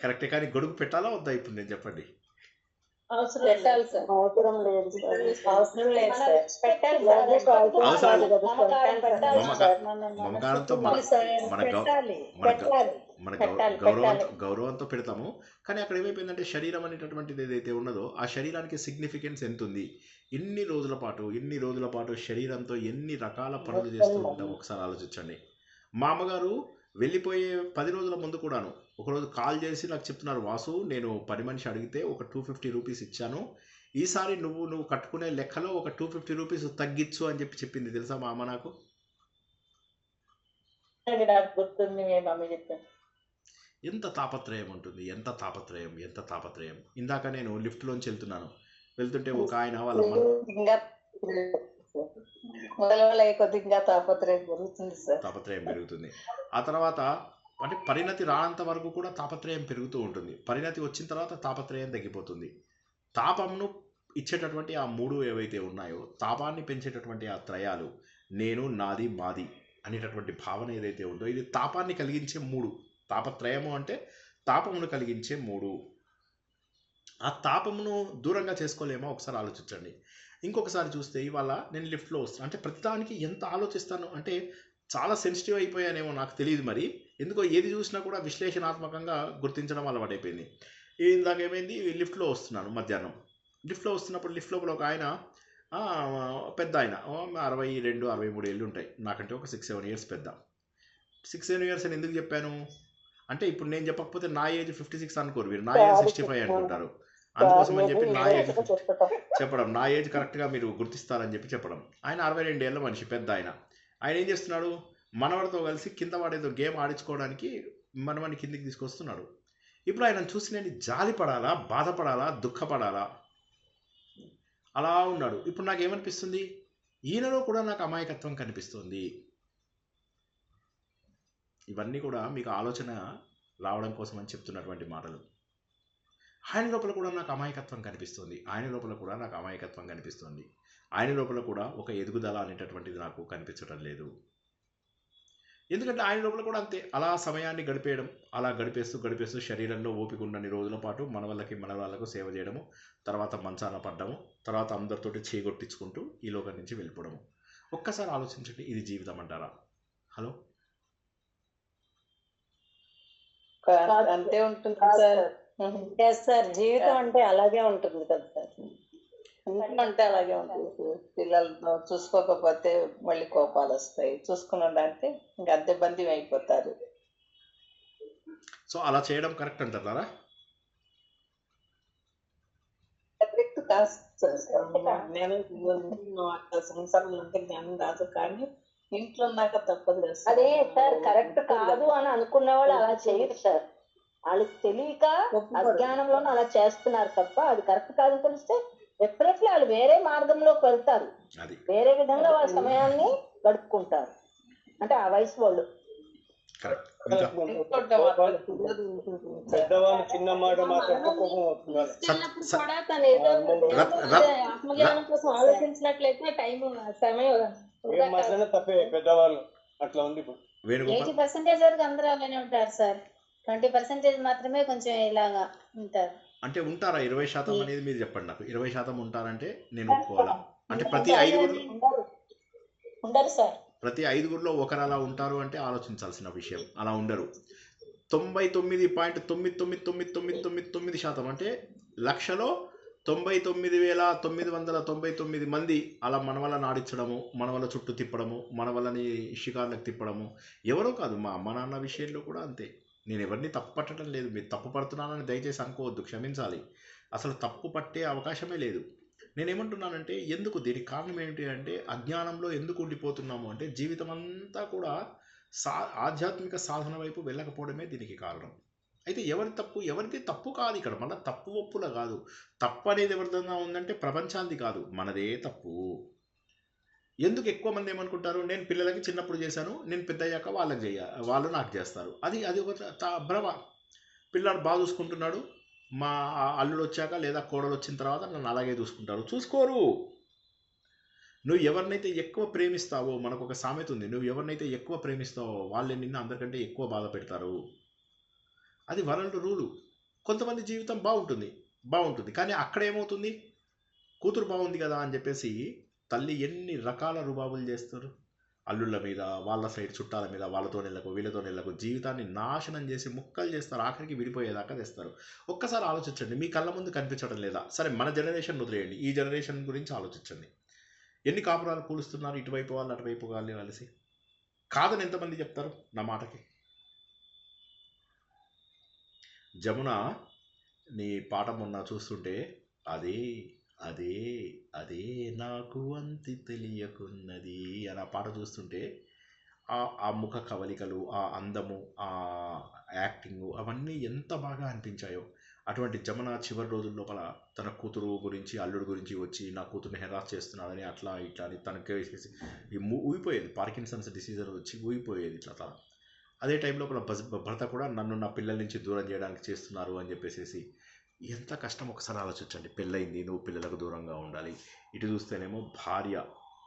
కరెక్టే, కానీ గొడుగు పెట్టాలా వద్దా ఇప్పుడు? నేను చెప్పండి. మమకారంతో మన గౌరవంతో పెడతాము. కానీ అక్కడ ఏమైపోయిందంటే శరీరం అనేటటువంటిది ఏదైతే ఉన్నదో ఆ శరీరానికి సిగ్నిఫికెన్స్ ఎంత ఉంది? ఇన్ని రోజుల పాటు శరీరంతో ఎన్ని రకాల పనులు చేస్తూ ఉంటాం ఒకసారి ఆలోచించండి. మా అమ్మగారు వెళ్ళిపోయే 10 రోజుల ముందు కూడాను ఒకరోజు కాల్ చేసి నాకు చెప్తున్నారు, వాసు నేను పని మనిషి అడిగితే ఒక 250 రూపీస్ ఇచ్చాను, ఈసారి నువ్వు కట్టుకునే లెక్కలో ఒక 250 రూపీస్ తగ్గించు అని చెప్పింది. తెలుసా మా అమ్మ నాకు? ఎంత తాపత్రయం ఉంటుంది, ఎంత తాపత్రయం. ఇందాక నేను లిఫ్ట్లోంచి వెళ్తున్నాను, వెళ్తుంటే ఒక ఆయన వాళ్ళ ఇంకా మొదల కొద్దిగా తాపత్రయం జరుగుతుంది సార్. తాపత్రయం పెరుగుతుంది. ఆ తర్వాత అంటే పరిణతి రానంత వరకు కూడా తాపత్రయం పెరుగుతూ ఉంటుంది. పరిణతి వచ్చిన తర్వాత తాపత్రయం తగ్గిపోతుంది. తాపంను ఇచ్చేటటువంటి ఆ 3 ఏవైతే ఉన్నాయో, తాపాన్ని పెంచేటటువంటి ఆ త్రయాలు నేను, నాది, మాది అనేటటువంటి భావన ఏదైతే ఉందో ఇది తాపాన్ని కలిగించే 3. తాపత్రయము అంటే తాపమును కలిగించే 3. ఆ తాపమును దూరంగా చేసుకోలేమో ఒకసారి ఆలోచించండి. ఇంకొకసారి చూస్తే ఇవాళ నేను లిఫ్ట్లో వస్తాను అంటే ప్రతిదానికి ఎంత ఆలోచిస్తాను అంటే చాలా సెన్సిటివ్ అయిపోయానేమో నాకు తెలియదు మరి. ఎందుకో ఏది చూసినా కూడా విశ్లేషణాత్మకంగా గుర్తించడం అలవాటైపోయింది. ఇందాక ఏమైంది, లిఫ్ట్లో వస్తున్నాను మధ్యాహ్నం. లిఫ్ట్లో వస్తున్నప్పుడు లిఫ్ట్ లోపల ఒక ఆయన పెద్ద ఆయన 62, 63 ఏళ్ళు ఉంటాయి. నాకంటే ఒక 6-7 ఇయర్స్ పెద్ద. 6-7 ఇయర్స్ అని ఎందుకు చెప్పాను అంటే ఇప్పుడు నేను చెప్పకపోతే నా ఏజ్ 56 అనుకోరు, మీరు నా ఏజ్ 65 అనుకుంటారు. అందుకోసం అని చెప్పి నా ఏజ్ చెప్పడం, నా ఏజ్ కరెక్ట్గా మీరు గుర్తిస్తారని చెప్పి చెప్పడం. ఆయన 62 ఏళ్ళ మనిషి, పెద్ద ఆయన. ఆయన ఏం చేస్తున్నాడు, మనవడితో కలిసి కింద వాడేదో గేమ్ ఆడించుకోవడానికి మనవని కిందికి తీసుకొస్తున్నాడు. ఇప్పుడు ఆయన చూసి నేను జాలిపడాలా, బాధపడాలా, దుఃఖపడాలా, అలా ఉన్నాడు. ఇప్పుడు నాకు ఏమనిపిస్తుంది, ఈయనలో కూడా నాకు అమాయకత్వం కనిపిస్తుంది. ఇవన్నీ కూడా మీకు ఆలోచన రావడం కోసం అని చెప్తున్నటువంటి మాటలు. ఆయన లోపల కూడా నాకు అమాయకత్వం కనిపిస్తుంది, ఆయన లోపల కూడా నాకు అమాయకత్వం కనిపిస్తుంది, ఆయన లోపల కూడా ఒక ఎదుగుదల అనేటటువంటిది నాకు కనిపించడం లేదు. ఎందుకంటే ఆయన లోపల కూడా అంతే, అలా సమయాన్ని గడిపేయడం, అలా గడిపేస్తూ శరీరంలో ఓపిక ఉన్నన్ని రోజుల పాటు మన వాళ్ళకు సేవ చేయడము, తర్వాత మంచాన పడ్డము, తర్వాత అందరితోటి చేగొట్టించుకుంటూ ఈ లోకం నుంచి వెళ్ళిపోవడము. ఒక్కసారి ఆలోచించండి, ఇది జీవితం అంటారా? హలో, అంతే ఉంటుంది సార్. జీవితం అంటే అలాగే ఉంటుంది కదా సార్. అంటే అలాగే ఉంటుంది. పిల్లలతో చూసుకోకపోతే మళ్ళీ కోపాలు వస్తాయి, చూసుకున్నాడంటే ఇంకా అద్దె బందీ అయిపోతారు. సో అలా చేయడం కరెక్ట్ అంటారా? కరెక్ట్ కాదు సార్. నేను సంవత్సరాలు ఉంటే జ్ఞానం రాదు, కానీ ఇంట్లో ఉన్నాక తప్పదు కదా సార్. అదే సార్, కరెక్ట్ కాదు అని అనుకున్న వాళ్ళు అలా చేయరు సార్. వాళ్ళకి తెలియక అజ్ఞానంలోనూ అలా చేస్తున్నారు తప్ప అది కరెక్ట్ కాదని తెలిస్తే డెఫినెట్లీ వాళ్ళు వేరే మార్గంలోకి వెళ్తారు, వేరే విధంగా వాళ్ళ సమయాన్ని గడుపుకుంటారు. అంటే ఆ వయసు వాళ్ళు పెద్దవాళ్ళు చిన్న మాట ఆత్మజ్ఞానం కోసం ఆలోచించినట్లయితే సమయం తప్పే. పెద్దవాళ్ళు అట్లా ఉంది. 80% వరకు అందరూ అలానే ఉంటారు సార్. 20% మాత్రమే కొంచెం ఇలాగా ఉంటారు. అంటే ఉంటారా 20% అనేది మీరు చెప్పండి నాకు. 20% ఉంటారంటే నేను ఒప్పుకోవాలా? అంటే ప్రతి 5 ఉండరు సార్. ప్రతి 5 ఒకరు అలా ఉంటారు అంటే ఆలోచించాల్సిన విషయం. అలా ఉండరు. 99.99999% అంటే లక్షలో 99,999 మంది అలా మన వల్ల నాడించడము, మన వల్ల చుట్టూ తిప్పడము, మన వల్లని షికార్లకు తిప్పడము. ఎవరో కాదు, మా అమ్మ నాన్న విషయంలో కూడా అంతే. నేను ఎవరిని తప్పు పట్టడం లేదు, మీరు తప్పు పడుతున్నానని దయచేసి అనుకోవద్దు, క్షమించాలి. అసలు తప్పు పట్టే అవకాశమే లేదు. నేనేమంటున్నానంటే ఎందుకు, దీనికి కారణం ఏమిటి అంటే అజ్ఞానంలో ఎందుకు ఉండిపోతున్నాము అంటే జీవితం అంతా కూడా ఆధ్యాత్మిక సాధన వైపు వెళ్ళకపోవడమే దీనికి కారణం. అయితే ఎవరిది తప్పు కాదు ఇక్కడ, మళ్ళీ తప్పు ఒప్పుల కాదు. తప్పు అనేది ఎవరిదన్నా ఉందంటే ప్రపంచానికి కాదు, మనదే తప్పు. ఎందుకు ఎక్కువ మంది ఏమనుకుంటారు, నేను పిల్లలకి చిన్నప్పుడు చేశాను, నేను పెద్ద అయ్యాక వాళ్ళు నాకు చేస్తారు. అది ఒక భ్రమ. పిల్లాడు బాగా చూసుకుంటున్నాడు, మా అల్లుడు వచ్చాక లేదా కోడలు వచ్చిన తర్వాత నన్ను అలాగే చూసుకుంటారు. చూసుకోరు. నువ్వు ఎవరినైతే ఎక్కువ ప్రేమిస్తావో, మనకు ఒక సామెత ఉంది, నువ్వు ఎవరినైతే ఎక్కువ ప్రేమిస్తావో వాళ్ళే నిన్ను అందరికంటే ఎక్కువ బాధ పెడతారు. అది వరల్డ్ రూలు. కొంతమంది జీవితం బాగుంటుంది కానీ అక్కడ ఏమవుతుంది, కూతురు బాగుంది కదా అని చెప్పేసి తల్లి ఎన్ని రకాల రుబాబులు చేస్తారు. అల్లుళ్ళ మీద, వాళ్ళ సైడ్ చుట్టాల మీద, వాళ్ళతో నెలకు వీళ్ళతో నెలకు జీవితాన్ని నాశనం చేసి ముక్కలు చేస్తారు, ఆఖరికి విడిపోయేదాకా తెస్తారు. ఒక్కసారి ఆలోచించండి, మీ కళ్ళ ముందు కనిపించడం లేదా? సరే మన జనరేషన్ వదిలేయండి, ఈ జనరేషన్ గురించి ఆలోచించండి. ఎన్ని కాపురాలు కూలుస్తున్నారు, ఇటువైపు వాళ్ళు అటువైపు వాళ్ళు కలిసి. కాదని ఎంతమంది చెప్తారు నా మాటకి? జమున నీ పాట మొన్న చూస్తుంటే అదే అదే అదే నాకు అంతి తెలియకున్నది అని ఆ పాట చూస్తుంటే ఆ ముఖ కవలికలు, ఆ అందము, ఆ యాక్టింగు అవన్నీ ఎంత బాగా అనిపించాయో. అటువంటి జమున చివరి రోజుల లోపల తన కూతురు గురించి అల్లుడు గురించి వచ్చి నా కూతురుని హెరాస్ చేస్తున్నాడని అట్లా ఇట్లా అని తనకే వేసేసి ఊగిపోయేది. పార్కిన్సన్స్ డిసీజ్ వచ్చి ఊగిపోయేది ఇట్లా తన. అదే టైం లోపల భర్త కూడా నన్ను నా పిల్లల నుంచి దూరం చేయడానికి చేస్తున్నారు అని చెప్పేసి ఎంత కష్టం ఒకసారి ఆలోచించండి. పెళ్ళయింది, నువ్వు పిల్లలకు దూరంగా ఉండాలి. ఇటు చూస్తేనేమో భార్య,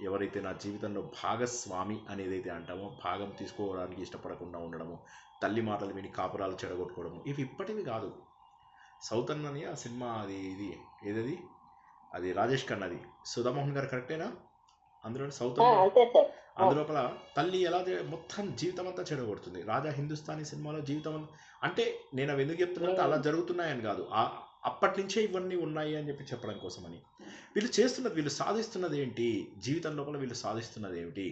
ఎవరైతే నా జీవితంలో భాగస్వామి అనేదైతే అంటామో, భాగం తీసుకోవడానికి ఇష్టపడకుండా ఉండడము, తల్లి మాటలు విని కాపురాలు చెడగొట్టుకోవడము, ఇవి ఇప్పటివి కాదు. సౌత్ అన్నని ఆ సినిమా అది ఏదది, అది రాజేష్ ఖన్నాది, సుధామోహన్ గారు కరెక్టేనా అందులో? సౌత్ అందులోపల తల్లి ఎలా మొత్తం జీవితం అంతా చెడగొడుతుంది. రాజా హిందుస్థానీ సినిమాలో జీవితం అంటే నేను అవి ఎందుకు చెప్తున్నట్టు అలా జరుగుతున్నాయని కాదు, అప్పటి నుంచే ఇవన్నీ ఉన్నాయి అని చెప్పడం కోసమని. వీళ్ళు చేస్తున్నది, వీళ్ళు సాధిస్తున్నది ఏంటి జీవితం లోపల, వీళ్ళు సాధిస్తున్నది ఏమిటి?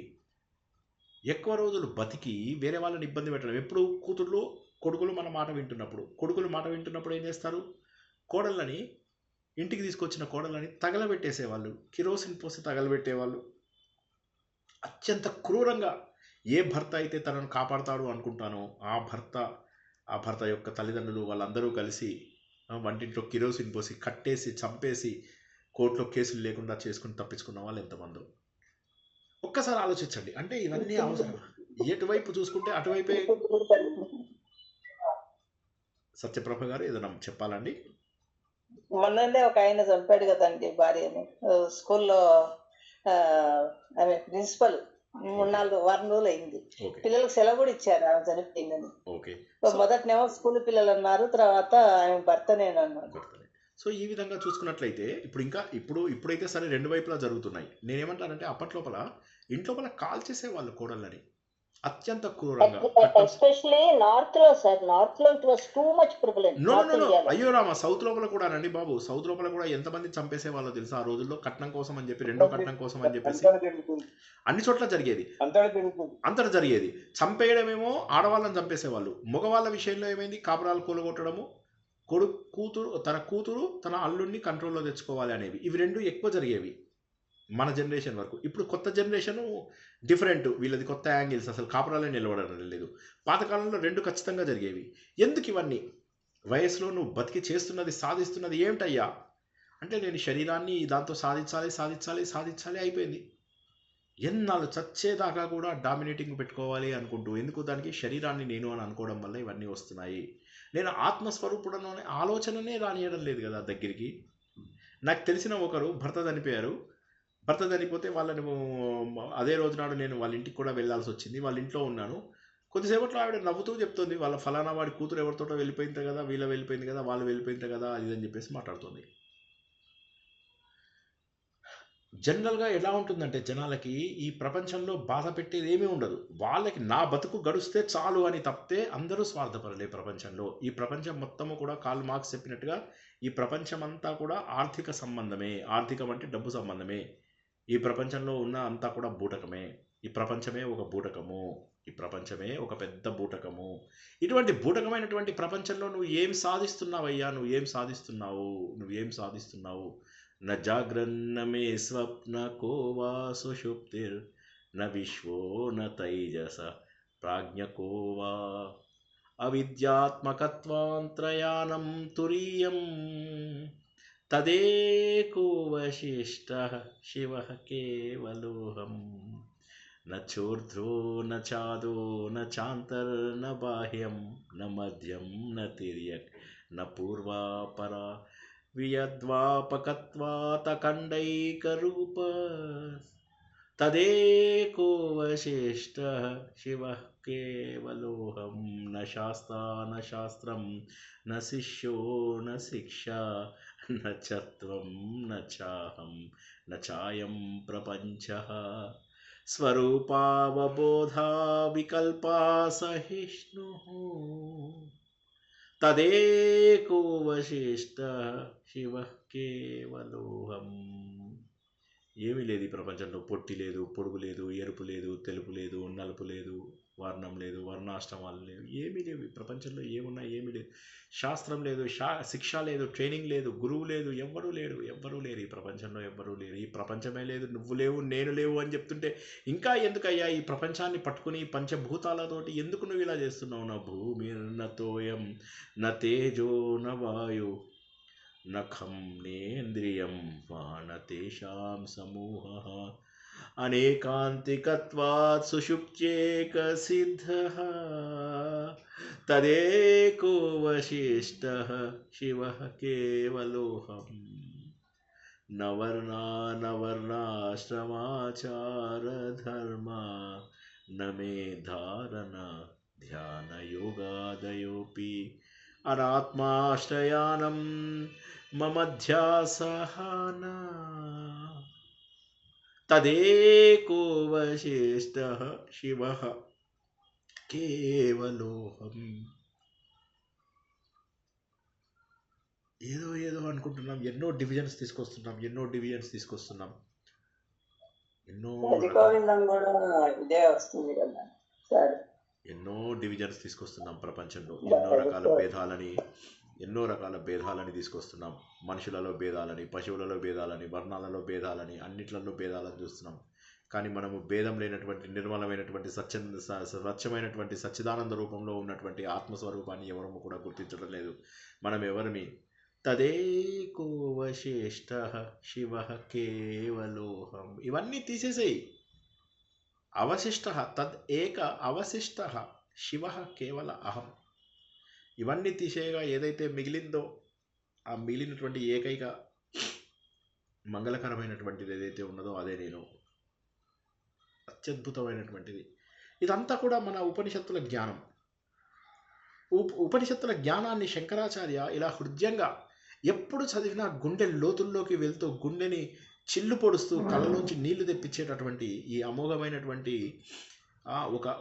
ఎక్కువ రోజులు బతికి వేరే వాళ్ళని ఇబ్బంది పెట్టడం. ఎప్పుడు కొడుకులు మన మాట వింటున్నప్పుడు, కొడుకులు మాట వింటున్నప్పుడు ఏం చేస్తారు, కోడళ్ళని, ఇంటికి తీసుకొచ్చిన కోడళ్ళని తగలబెట్టేసేవాళ్ళు, కిరోసిన్ పోసి తగలబెట్టేవాళ్ళు. అత్యంత క్రూరంగా ఏ భర్త అయితే తనను కాపాడతాడు అనుకుంటానో ఆ భర్త యొక్క తల్లిదండ్రులు వాళ్ళందరూ కలిసి వంటింట్లో కిరోసిన్ పోసి కట్టేసి చంపేసి కోర్టులో కేసులు లేకుండా చేసుకుని తప్పించుకున్న వాళ్ళు ఎంతమందో ఒక్కసారి ఆలోచించండి. అంటే ఇవన్నీ అవసరం. ఎటువైపు చూసుకుంటే అటువైపే. సత్యప్రభ గారు ఏదైనా చెప్పాలండి? మొన్ననే ఒక ఆయన చంపాడు కదండి భార్యని స్కూల్లో. ఆమె ప్రిన్సిపల్ 3-4 వారం రోజులు అయింది. పిల్లలకు సెలవు కూడా ఇచ్చారు ఆమె చనిపోయిందని. మొదటనేమో స్కూల్ పిల్లలు అన్నారు, తర్వాత ఆమె భర్తనేను అన్నారు. సో ఈ విధంగా చూసుకున్నట్లయితే ఇప్పుడైతే సరే రెండు వైపులా జరుగుతున్నాయి. నేనేమంటానంటే అప్పట్లోపల ఇంట్లోపల కాల్ చేసేవాళ్ళు కోడళ్ళని అత్యంత క్రూరంగా. ఎస్పెషల్లీ నార్త్ లో సార్, నార్త్ లో it was too much prevalent. అయ్యో రామ, సౌత్ లోపల కూడా నండి బాబు, సౌత్ లోపల కూడా ఎంతమంది చంపేసే వాళ్ళో తెలుసా ఆ రోజుల్లో? కట్నం కోసం అని చెప్పి, రెండో కట్నం కోసం అని చెప్పేసి అన్ని చోట్ల జరిగేది, అంతటా జరిగేది. చంపేయడమేమో ఆడవాళ్ళని చంపేసేవాళ్ళు. మగవాళ్ళ విషయంలో ఏమైంది, కాపురాలు కూలగొట్టడము, తన కూతురు తన అల్లుడిని కంట్రోల్లో తెచ్చుకోవాలి అనేవి, ఇవి రెండు ఎక్కువ జరిగేవి మన జనరేషన్ వరకు. ఇప్పుడు కొత్త జనరేషన్ డిఫరెంట్, వీళ్ళది కొత్త యాంగిల్స్, అసలు కాపురాలే నిలబడడం లేదు. పాతకాలంలో రెండు ఖచ్చితంగా జరిగేవి. ఎందుకు ఇవన్నీ? వయసులో నువ్వు బతికి చేస్తున్నది, సాధిస్తున్నది ఏమిటయ్యా అంటే, నేను శరీరాన్ని దాంతో సాధించాలి అయిపోయింది. ఎన్నాళ్ళు చచ్చేదాకా కూడా డామినేటింగ్ పెట్టుకోవాలి అనుకుంటూ, ఎందుకు దానికి శరీరాన్ని నేను అని అనుకోవడం వల్ల ఇవన్నీ వస్తున్నాయి. నేను ఆత్మస్వరూపుడను అనే ఆలోచననే రానియడం లేదు కదా దగ్గరికి. నాకు తెలిసిన ఒకరు భర్త చనిపోతే వాళ్ళని అదే రోజు నాడు నేను వాళ్ళ ఇంటికి కూడా వెళ్ళాల్సి వచ్చింది. వాళ్ళ ఇంట్లో ఉన్నాను. కొద్దిసేపట్లో ఆవిడ నవ్వుతూ చెప్తుంది, వాళ్ళ ఫలానా వాడి కూతురు ఎవరితోటో వెళ్ళిపోయింది కదా, వీళ్ళు వెళ్ళిపోయింది కదా, వాళ్ళు వెళ్ళిపోయింది కదా, అది అని చెప్పేసి మాట్లాడుతుంది. జనరల్గా ఎలా ఉంటుందంటే, జనాలకి ఈ ప్రపంచంలో బాధ పెట్టేది ఏమీ ఉండదు. వాళ్ళకి నా బతుకు గడుస్తే చాలు అని తప్పితే అందరూ స్వార్థపరులే ప్రపంచంలో. ఈ ప్రపంచం మొత్తము కూడా కార్ల్ మార్క్స్ చెప్పినట్టుగా ఈ ప్రపంచం అంతా కూడా ఆర్థిక సంబంధమే. ఆర్థికం అంటే డబ్బు సంబంధమే. ఈ ప్రపంచంలో ఉన్న అంతా కూడా బూటకమే. ఈ ప్రపంచమే ఒక బూటకము. ఈ ప్రపంచమే ఒక పెద్ద బూటకము. ఇటువంటి బూటకమైనటువంటి ప్రపంచంలో నువ్వు ఏం సాధిస్తున్నావయ్యా? నువ్వేం సాధిస్తున్నావు? న జాగ్రన్న మే స్వప్న కో వా సుషుప్తిర్ న విశ్వో న తైజస ప్రాజ్ఞకో వా అవిద్యాత్మకత్వాంత్రయానం తురీయం తదేకో వశిష్టః శివః కేవలోహం న చోర్ధ్వో న చాదో న చాంతర్న బాహ్యం న మధ్యం న తిర్యక్ న పూర్వాపరా వియద్వాపకత్వాతఖండైకరూప తదేకో వశిష్టః శివః కేవలోహం న శాస్తా న శాస్త్రం న శిష్యో న శిక్షా న చత్వం న చాహం న చాయం ప్రపంచః స్వరూపావబోధా వికల్పా సహిష్ణుః తదేకో వశిష్టః శివః కేవలోహం. ఏమీ లేదు ఈ ప్రపంచంలో. పొట్టి లేదు, పొడుగు లేదు, ఎరుపు లేదు, తెలుపు లేదు, నలుపు లేదు, వర్ణం లేదు, వర్ణాశ్రమాలు లేవు, ఏమీ లేవు. ఈ ప్రపంచంలో ఏమున్నా ఏమీ లేదు. శాస్త్రం లేదు, శిక్ష లేదు, ట్రైనింగ్ లేదు, గురువు లేదు, ఎవ్వరూ లేరు ఈ ప్రపంచంలో, ఎవ్వరూ లేరు. ఈ ప్రపంచమే లేదు, నువ్వు లేవు, నేను లేవు అని చెప్తుంటే ఇంకా ఎందుకయ్యా ఈ ప్రపంచాన్ని పట్టుకుని పంచభూతాలతోటి ఎందుకు నువ్వు ఇలా చేస్తున్నావు? నా భూమి నతోయం న తేజో న వాయు నఖం నేంద్రియం వానతేషాం సమూహ అనేకాంతికత్వాత్ సుషుప్త్యేకసిద్ధః తదేకో వశిష్ఠః శివః కేవలోహం నవర్ణా నవర్ణాశ్రమాచారధర్మ నమే ధారణ ధ్యానయోగాదయోపి అనాత్మాశ్రయానం మమ ధ్యాసహానా తదేకో వశిష్ఠః శివః కేవలోహం. ఏదో అనుకుంటున్నాం, ఎన్నో డివిజన్స్ తీసుకొస్తున్నాం, గోవిందం కూడా ఇదే వస్తుంది కదా సార్. ఎన్నో డివిజన్స్ తీసుకొస్తున్నాం ప్రపంచంలో, ఎన్నో రకాల భేదాలని తీసుకొస్తున్నాం. మనుషులలో భేదాలని, పశువులలో భేదాలని, వర్ణాలలో భేదాలని, అన్నిట్లలో భేదాలను చూస్తున్నాం. కానీ మనము భేదం లేనటువంటి నిర్మలమైనటువంటి స్వచ్ఛమైనటువంటి సచ్చిదానంద రూపంలో ఉన్నటువంటి ఆత్మస్వరూపాన్ని ఎవరము కూడా గుర్తించడం లేదు. మనం ఎవరిని? తదేకో వశిష్ఠః శివః కేవలోహం. ఇవన్నీ తీసేసేయి. అవశిష్టః తద్ ఏక అవశిష్టః శివః కేవల అహం. ఇవన్నీ తీసేయగా ఏదైతే మిగిలిందో ఆ మిగిలినటువంటి ఏకైక మంగళకరమైనటువంటిది ఏదైతే ఉన్నదో అదే నేను. అత్యద్భుతమైనటువంటిది. ఇదంతా కూడా మన ఉపనిషత్తుల జ్ఞానం. ఉపనిషత్తుల జ్ఞానాన్ని శంకరాచార్య ఇలా హృదయంగా ఎప్పుడు చదివినా గుండె లోతుల్లోకి వెళ్తూ గుండెని చిల్లు పొడుస్తూ కళ్ళలోంచి నీళ్లు తెప్పించేటటువంటి ఈ అమోఘమైనటువంటి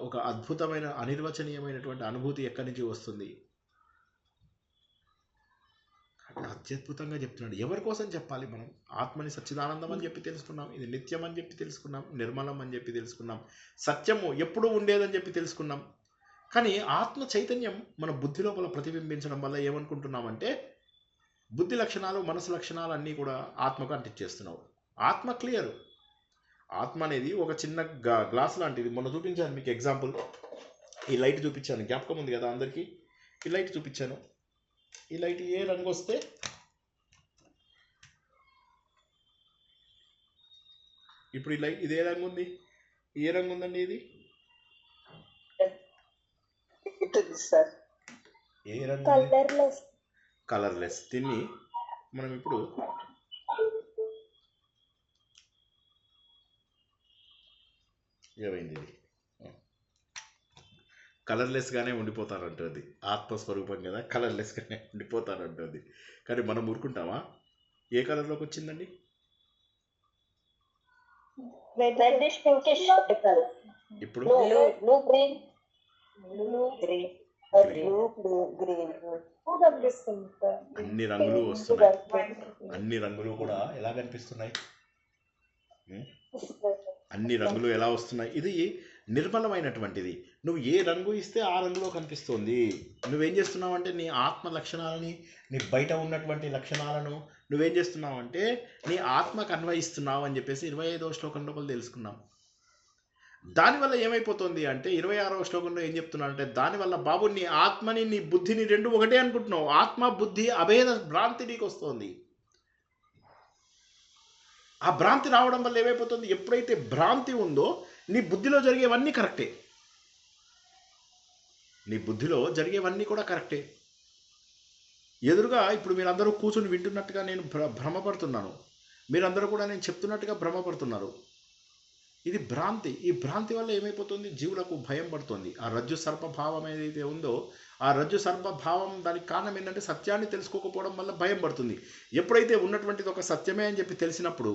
ఒక అద్భుతమైన అనిర్వచనీయమైనటువంటి అనుభూతి ఎక్కడి నుంచి వస్తుంది? అత్యద్భుతంగా చెప్తున్నాడు. ఎవరి కోసం చెప్పాలి? మనం ఆత్మని సచ్చిదానందం అని చెప్పి తెలుసుకున్నాం, ఇది నిత్యం అని చెప్పి తెలుసుకున్నాం, నిర్మలం అని చెప్పి తెలుసుకున్నాం, సత్యము ఎప్పుడూ ఉండేదని చెప్పి తెలుసుకున్నాం. కానీ ఆత్మ చైతన్యం మన బుద్ధి లోపల ప్రతిబింబించడం వల్ల ఏమనుకుంటున్నామంటే బుద్ధి లక్షణాలు, మనసు లక్షణాలు అన్నీ కూడా ఆత్మకు అంటించేస్తున్నావు. ఆత్మ క్లియర్. ఆత్మ అనేది ఒక చిన్న గ్లాస్ లాంటిది. మొన్న చూపించాను మీకు ఎగ్జాంపుల్. ఈ లైట్ చూపించాను, జ్ఞాపకం ఉంది కదా అందరికీ? ఈ లైట్ చూపించాను. ఈ లైట్ ఏ రంగు వస్తే ఇప్పుడు ఈ లైట్ ఇది ఏ రంగు ఉంది? ఏ రంగు ఉందండి ఇది? ఏ రంగు? కలర్లెస్. దీన్ని మనం ఇప్పుడు ఏమైంది? ఇది కలర్లెస్గానే ఉండిపోతారంటుంది. ఆత్మస్వరూపం కదా, కలర్లెస్గానే ఉండిపోతారంటుంది. కానీ మనం ఊరుకుంటామా? ఏ కలర్లోకి వచ్చిందండి? ఇప్పుడు అన్ని రంగులు వస్తున్నాయి. అన్ని రంగులు కూడా ఎలా కనిపిస్తున్నాయి? అన్ని రంగులు ఎలా వస్తున్నాయి? ఇది నిర్మలమైనటువంటిది. నువ్వు ఏ రంగు ఇస్తే ఆ రంగులో కనిపిస్తుంది. నువ్వేం చేస్తున్నావు అంటే నీ ఆత్మ లక్షణాలని, నీ బయట ఉన్నటువంటి లక్షణాలను నువ్వేం చేస్తున్నావు అంటే నీ ఆత్మకు అన్వయిస్తున్నావు అని చెప్పేసి 25వ శ్లోకం లోపల తెలుసుకున్నాం. దానివల్ల ఏమైపోతుంది అంటే 26వ శ్లోకంలో ఏం చెప్తున్నావు అంటే దానివల్ల బాబు నీ ఆత్మని, నీ బుద్ధిని రెండు ఒకటే అనుకుంటున్నావు. ఆత్మ బుద్ధి అభేద భ్రాంతి నీకు వస్తుంది. ఆ భ్రాంతి రావడం వల్ల ఏమైపోతుంది? ఎప్పుడైతే భ్రాంతి ఉందో నీ బుద్ధిలో జరిగేవన్నీ కరెక్టే. నీ బుద్ధిలో జరిగేవన్నీ కూడా కరెక్టే. ఎదురుగా ఇప్పుడు మీరందరూ కూర్చొని వింటున్నట్టుగా నేను భ్రమపడుతున్నాను, మీరందరూ కూడా నేను చెప్తున్నట్టుగా భ్రమపడుతున్నారు. ఇది భ్రాంతి. ఈ భ్రాంతి వల్ల ఏమైపోతుంది? జీవులకు భయం పడుతుంది. ఆ రజ్జు సర్పభావం ఏదైతే ఉందో ఆ రజ్జు సర్పభావం దానికి కారణం ఏంటంటే సత్యాన్ని తెలుసుకోకపోవడం వల్ల భయం పడుతుంది. ఎప్పుడైతే ఉన్నటువంటిది ఒక సత్యమే అని చెప్పి తెలిసినప్పుడు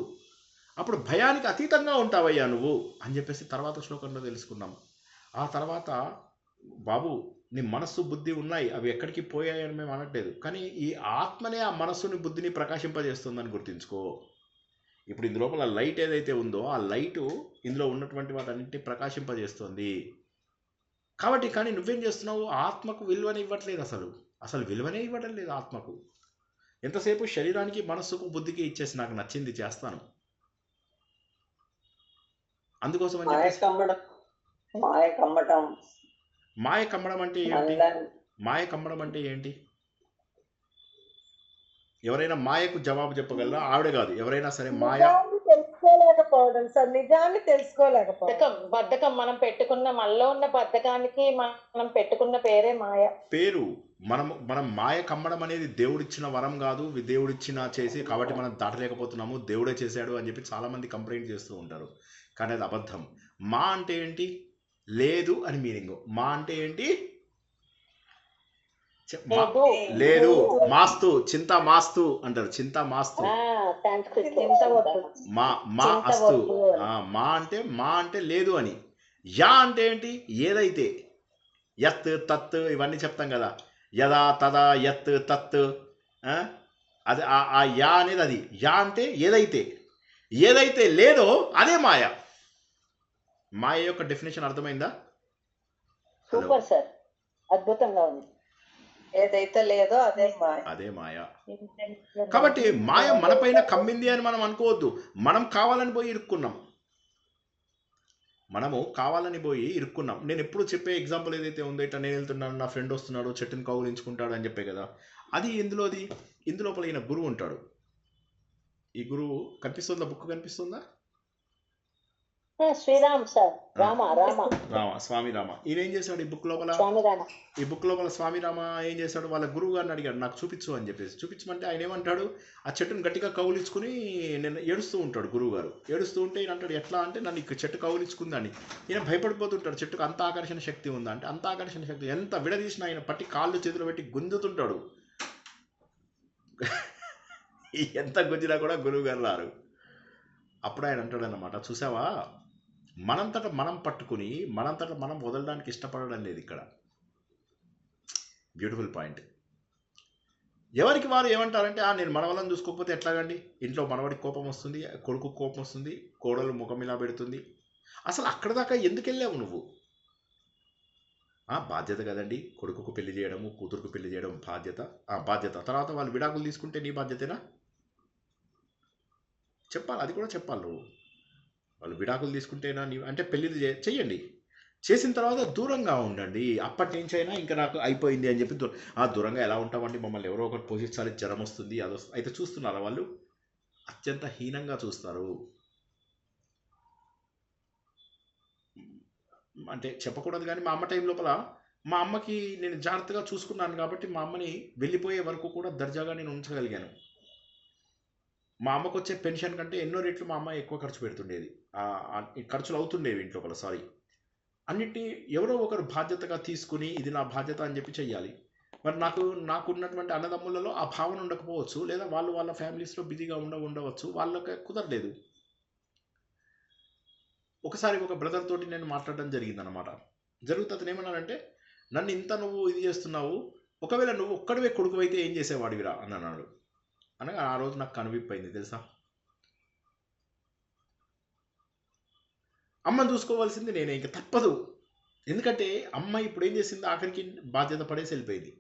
అప్పుడు భయానికి అతీతంగా ఉంటావయ్యా నువ్వు అని చెప్పేసి తర్వాత శ్లోకంలో తెలుసుకున్నాం. ఆ తర్వాత బాబు నీ మనస్సు బుద్ధి ఉన్నాయి, అవి ఎక్కడికి పోయాయని మేము అనట్లేదు, కానీ ఈ ఆత్మనే ఆ మనస్సుని బుద్ధిని ప్రకాశింపజేస్తుందని గుర్తుంచుకో. ఇప్పుడు ఇందు లోపల లైట్ ఏదైతే ఉందో ఆ లైటు ఇందులో ఉన్నటువంటి వాటన్నింటినీ ప్రకాశింపజేస్తుంది. కాబట్టి కానీ నువ్వేం చేస్తున్నావు, ఆత్మకు విలువని ఇవ్వట్లేదు, అసలు విలువనే ఇవ్వడం లేదు ఆత్మకు. ఎంతసేపు శరీరానికి మనస్సుకు బుద్ధికి ఇచ్చేసి నాకు నచ్చింది చేస్తాను. అందుకోసం అని చెప్పేసి మాయ కమ్మటం అంటే ఏంటి? మాయ కమ్మడం అంటే ఏంటి? ఎవరైనా మాయకు జవాబు చెప్పగలరా? ఆవిడ కాదు, ఎవరైనా సరే. మాయ తెలుసుకోలేకపోవడం సార్, నిజాన్ని తెలుసుకోలేకపోవడం. బద్ధకం మనం పెట్టుకున్న మనలో ఉన్న బద్ధకానికి మనం పెట్టుకున్న పేరే మాయ. పేరు మనం మాయ కమ్మడం అనేది దేవుడిచ్చిన వరం కాదు, దేవుడిచ్చిన చేసి కాబట్టి మనం దాటలేకపోతున్నాము, దేవుడే చేశాడు అని చెప్పి చాలా మంది కంప్లైంట్ చేస్తూ ఉంటారు. కానీ అది అబద్ధం. మా అంటే ఏంటి? లేదు అని మీనింగ్. మా అంటే ఏంటి? లేదు. మాస్తు, చింత మాస్తు అంటారు. చింత మాస్తు, మా అస్తు. మా అంటే లేదు అని. యా అంటే ఏంటి? ఏదైతే. యత్ తత్ ఇవన్నీ చెప్తాం కదా, యదా తదా యత్ తత్. అది ఆ యా అనేది అది. యా అంటే ఏదైతే లేదో అదే మాయ. మాయ యొక్క డెఫినేషన్ అర్థమైందా? సూపర్ సార్, అద్భుతంగా ఉంది. ఏదైతే లేదో అదే మాయ. కాబట్టి మాయ మన పైన కమ్మింది అని మనం అనుకోవద్దు. మనం కావాలని పోయి ఇరుక్కున్నాం. నేను ఎప్పుడు చెప్పే ఎగ్జాంపుల్ ఏదైతే ఉందో, ఇట్లా నేను వెళ్తున్నాను, నా ఫ్రెండ్ వస్తున్నాడు, చెట్టుని కౌగులించుకుంటాడు అని చెప్పే కదా, అది ఇందులోపల ఈయన గురువు ఉంటాడు. ఈ గురువు కనిపిస్తుందా? బుక్ కనిపిస్తుందా? శ్రీరామ్ సార్, స్వామి రామ. ఈయన ఏం చేశాడు ఈ బుక్ లోపల? స్వామి రామ ఏం చేశాడు? వాళ్ళ గురువు గారిని అడిగాడు, నాకు చూపించు అని చెప్పేసి. చూపించమంటే ఆయన ఏమంటాడు? ఆ చెట్టును గట్టిగా కౌలించుకుని నేను ఏడుస్తూ ఉంటాడు. గురువు గారు ఏడుస్తూ ఉంటే ఈయన అంటాడు, ఎట్లా అంటే నన్ను ఇక్కడ చెట్టు కౌలించుకుందని. ఈయన భయపడిపోతుంటాడు. చెట్టుకు అంత ఆకర్షణ శక్తి ఉందా అంటే అంత ఆకర్షణ శక్తి. ఎంత విడదీసినా ఆయన పట్టి కాళ్ళు చేతులు పెట్టి గుంజుతుంటాడు. ఎంత గుంజినా కూడా గురువు గారు రారు. అప్పుడు ఆయన అంటాడు అన్నమాట, చూసావా, మనంతట మనం పట్టుకుని మనంతట మనం వదలడానికి ఇష్టపడడం లేదు ఇక్కడ. Beautiful point. ఎవరికి వారు ఏమంటారంటే, నేను మనవలను చూసుకోకపోతే ఎట్లాగండి, ఇంట్లో మనవడికి కోపం వస్తుంది, కొడుకు కోపం వస్తుంది, కోడలు ముఖం ఇలా పెడుతుంది. అసలు అక్కడ దాకా ఎందుకు వెళ్ళావు నువ్వు? బాధ్యత కదండి, కొడుకుకు పెళ్లి చేయడము, కూతురుకు పెళ్లి చేయడం బాధ్యత. తర్వాత వాళ్ళు విడాకులు తీసుకుంటే నీ బాధ్యతేనా? చెప్పాలి, అది కూడా చెప్పాలి నువ్వు. వాళ్ళు విడాకులు తీసుకుంటేనా అంటే పెళ్ళిళ్ళు చెయ్యండి, చేసిన తర్వాత దూరంగా ఉండండి. అప్పటి నుంచి అయినా ఇంకా నాకు అయిపోయింది అని చెప్పి దూరంగా ఎలా ఉంటామండి, మమ్మల్ని ఎవరో ఒకటి పోషించాలి, జ్వరం వస్తుంది, అయితే చూస్తున్నారా వాళ్ళు? అత్యంత హీనంగా చూస్తారు. అంటే చెప్పకూడదు కానీ మా అమ్మ టైం లోపల మా అమ్మకి నేను జాగ్రత్తగా చూసుకున్నాను కాబట్టి మా అమ్మని వెళ్ళిపోయే వరకు కూడా దర్జాగా నేను ఉంచగలిగాను. మా అమ్మకు వచ్చే పెన్షన్ కంటే ఎన్నో రెట్లు మా అమ్మ ఎక్కువ ఖర్చు పెడుతుండేది. ఖర్చులు అవుతుండేవి ఇంట్లో ఒకలా. అన్నిటినీ ఎవరో ఒకరు బాధ్యతగా తీసుకుని ఇది నా బాధ్యత అని చెప్పి చెయ్యాలి. మరి నాకున్నటువంటి అన్నదమ్ములలో ఆ భావన ఉండకపోవచ్చు, లేదా వాళ్ళ ఫ్యామిలీస్లో బిజీగా ఉండవచ్చు, వాళ్ళకి కుదరలేదు. ఒకసారి ఒక బ్రదర్ తోటి నేను మాట్లాడడం జరిగిందనమాట. జరిగితే అతను ఏమన్నానంటే, నన్ను ఇంత నువ్వు ఇది చేస్తున్నావు, ఒకవేళ నువ్వు ఒక్కడివే కొడుకు అయితే ఏం చేసేవాడివిరా అని అన్నాడు. అనగా ఆ రోజు నాకు కనువిప్పైంది తెలుసా. అమ్మని చూసుకోవాల్సింది నేనే, ఇంకా తప్పదు. ఎందుకంటే అమ్మ ఇప్పుడు ఏం చేసింది, ఆఖరికి బాధ్యత పడేసి వెళ్ళిపోయింది.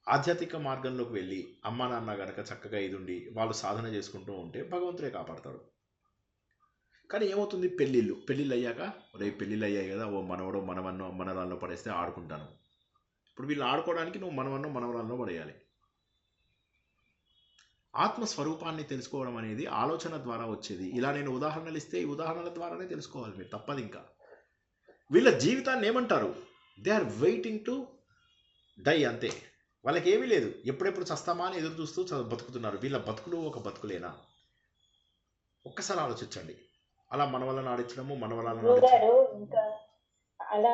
ఆధ్యాత్మిక మార్గంలోకి వెళ్ళి అమ్మ నాన్న గనక చక్కగా ఇదుండి వాళ్ళు సాధన చేసుకుంటూ ఉంటే భగవంతుడే కాపాడతాడు. కానీ ఏమవుతుంది, పెళ్ళిళ్ళు అయ్యాక రేపు పెళ్ళిళ్ళు అయ్యాయి కదా, ఓ మనవడో మనవన్నో మనరాల్లో పడేస్తే ఆడుకుంటాను. ఇప్పుడు వీళ్ళు ఆడుకోవడానికి నువ్వు మనవన్నో మనవరాల్లో పడేయాలి. ఆత్మస్వరూపాన్ని తెలుసుకోవడం అనేది ఆలోచన ద్వారా వచ్చేది. ఇలా నేను ఉదాహరణలు ఇస్తే ఈ ఉదాహరణల ద్వారానే తెలుసుకోవాలి మీరు, తప్పదు. ఇంకా వీళ్ళ జీవితాన్ని ఏమంటారు, they are waiting to die, అంతే. వాళ్ళకి ఏమీ లేదు, ఎప్పుడెప్పుడు చస్తామా అని ఎదురు చూస్తూ బతుకుతున్నారు. వీళ్ళ బతుకులు ఒక బతుకులేనా? ఒక్కసారి ఆలోచించండి. అలా మనవలను ఆడించడము, మనవరాలను ఇంకా అలా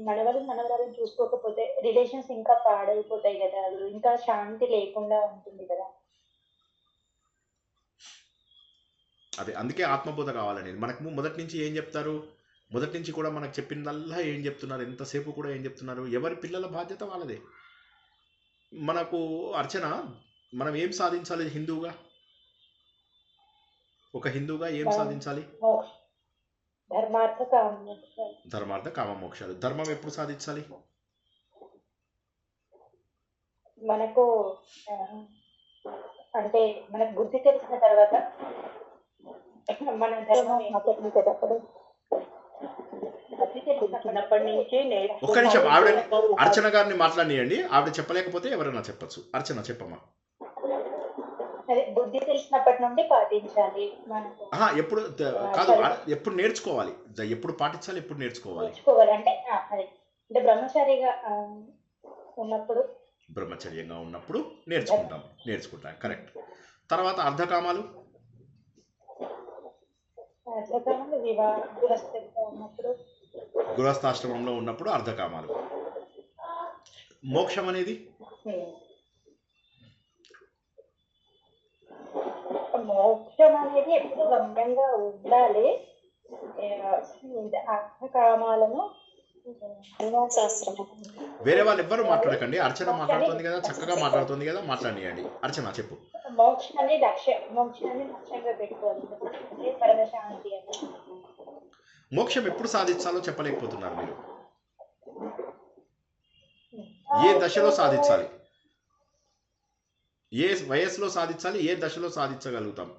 మనవరాలను చూసుకోకపోతే రిలేషన్స్ ఇంకా పాడైపోతాయి కదా, ఇంకా శాంతి లేకుండా ఉంటుంది కదా. అదే అందుకే ఆత్మబోధ కావాలనేది. మనకు మొదటి నుంచి ఏం చెప్తారు, మొదటి నుంచి కూడా మనకు చెప్పిందల్లా ఏం చెప్తున్నారు, ఎంతసేపు కూడా ఏం చెప్తున్నారు, ఎవరి పిల్లల బాధ్యత వాళ్ళదే. మనకు అర్చన, మనం ఏం సాధించాలి హిందువుగా? ఒక హిందువుగా ఏం సాధించాలి? ధర్మార్థ కామమోక్షాలు. ధర్మార్థ కామ మోక్షాలు. ధర్మం ఎప్పుడు సాధించాలి? మనకు అంటే మనకు బుద్ధి తెలిసిన తర్వాత మన ధర్మం బుద్ధి తెలిసినప్పటి నుంచి ఒక్క నిమిషం ఆవిడ అర్చన గారిని మాట్లాడియండి. ఆవిడ చెప్పలేకపోతే ఎవరైనా చెప్పచ్చు. అర్చన చెప్పమ్మా. అదే బుద్ధి తెలిసినప్పటి నుండి పాటించాలి మనకు. ఎప్పుడు కాదు, ఎప్పుడు నేర్చుకోవాలి? ఎప్పుడు పాటించాలి, ఎప్పుడు నేర్చుకోవాలి? అంటే అదే అంటే బ్రహ్మచారిగా ఉన్నప్పుడు, బ్రహ్మచర్యంగా ఉన్నప్పుడు నేర్చుకుంటాం. కరెక్ట్. తర్వాత అర్ధకామాలు. గృహస్థాశ్రమంలో ఉన్నప్పుడు అర్ధకామాలు. మోక్షం అనేది మోక్షం అనేది ఎప్పుడు గమ్యంగా ఉండాలి. అర్థకామాలను వేరే వాళ్ళు ఎవ్వరు మాట్లాడకండి. అర్చన మాట్లాడుతుంది కదా, చక్కగా మాట్లాడుతుంది కదా, మాట్లాడియండి. అర్చన చెప్పు. మోక్షాన్ని లక్ష్యంగా పెట్టుకోవాలి. పరమశాంతి అని. మోక్షం ఎప్పుడు సాధించాలో చెప్పలేకపోతున్నారు మీరు. ఏ దశలో సాధించాలి? ఏ వయస్సులో సాధించాలి? ఏ దశలో సాధించగలుగుతాం?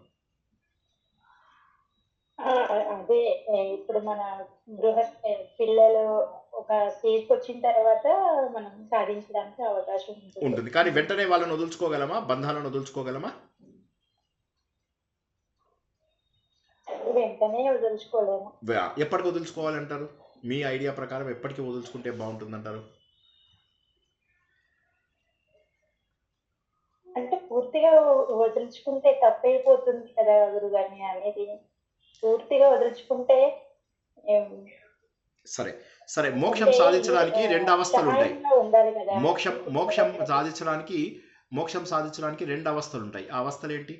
అదే ఇప్పుడు మన పిల్లలు ఒక స్టేజ్కి వచ్చిన తర్వాత మనం సాధించడానికి అవకాశం ఉంటుంది. కానీ వెంటనే వాళ్ళని వదులుచుకోగలమా? బంధాలను వదులుచుకోగలమా? వెంటనే వదులుచుకోలేము. ఎప్పటికి వదులుచుకోవాలంటారు? మీ ఐడియా ప్రకారం ఎప్పటికి వదులుచుకుంటే బాగుంటుందంటారు? అంటే పూర్తిగా వదులుచుకుంటే తప్పైపోతుంది కదా గురుగారిని అనేది. పూర్తిగా వదులుచుకుంటే సరే మోక్షం సాధించడానికి రెండు అవస్థలు ఉంటాయి. మోక్షం సాధించడానికి రెండు అవస్థలు ఉంటాయి. ఆ అవస్థలు ఏంటి?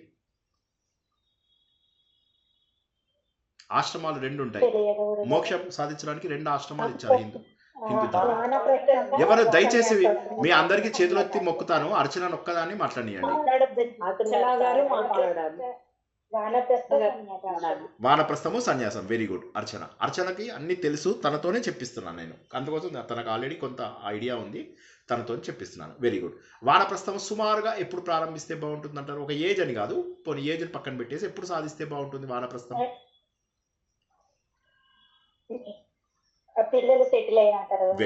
ఆశ్రమాలు రెండు ఉంటాయి. మోక్షం సాధించడానికి రెండు ఆశ్రమాలు ఇచ్చారు హిందూ ఎవరు దయచేసి మీ అందరికీ చేతులెత్తి మొక్కుతాను. అర్చన ఒక్కదాన్ని మాట్లాడియండి. వానప్రస్థము సన్యాసం. Very good. అర్చనకి అన్ని తెలుసు, తనతోనే చెప్పిస్తున్నాను నేను. అందుకోసం తనకు ఆల్రెడీ కొంత ఐడియా ఉంది, తనతో చెప్పిస్తున్నాను. Very good. వానప్రస్థము సుమారుగా ఎప్పుడు ప్రారంభిస్తే బాగుంటుంది అంటారు? ఒక ఏజ్ అని కాదు, పోనీ ఏజ్ పక్కన పెట్టేసి ఎప్పుడు సాధిస్తే బాగుంటుంది వానప్రస్థం? పిల్లలు సెటిల్ అయిన తర్వాత.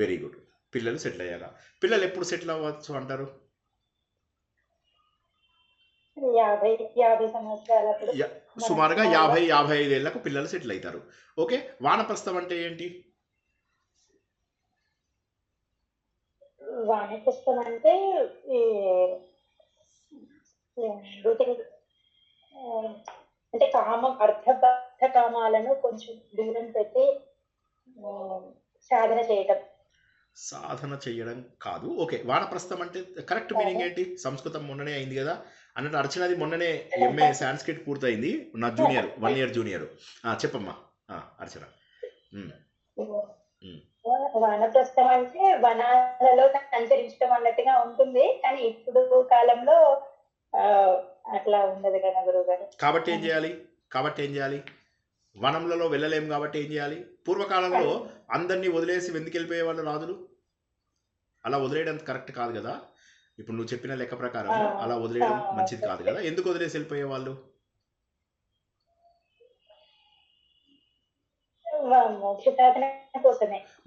Very good. పిల్లలు సెటిల్ అయ్యాక. పిల్లలు ఎప్పుడు సెటిల్ అవ్వచ్చు అంటారు? 50 సంవత్సరాలకు. సుమారుగా 50-55 ఏళ్లకు పిల్లలు సెటిల్ అవుతారు. ఓకే. వానప్రస్థం అంటే ఏంటి? వానప్రస్థం అంటే అంటే అర్థ కామాలను కొంచెం దూరం పెట్టి సాధన చేయడం కాదు. ఓకే. వానప్రస్థం అంటే కరెక్ట్ మీనింగ్ ఏంటి? సంస్కృతం మొన్ననే అయింది కదా అన్నట్టు. అర్చనది మొన్ననే ఎంఏ సాంస్క్రిట్ పూర్తయింది. నా జూనియర్, 1 year జూనియర్. చెప్పమ్మా అర్చన. వానప్రస్థం అంటే వనాలలో సంచరించడం అన్నట్టుగా ఉంటుంది, కానీ ఇప్పుడు కాలంలో అట్లా ఉండదు కదా గురువు గారు. కాబట్టి ఏం చేయాలి? వనంలో వెళ్ళలేము కాబట్టి ఏం చేయాలి? పూర్వకాలంలో అందరినీ వదిలేసి ఎందుకు వెళ్ళిపోయే వాళ్ళు రాజులు? అలా వదిలేయడం కరెక్ట్ కాదు కదా. ఇప్పుడు నువ్వు చెప్పిన లెక్క ప్రకారం అలా వదిలేయడం మంచిది కాదు కదా. ఎందుకు వదిలేసి వెళ్ళిపోయే వాళ్ళు?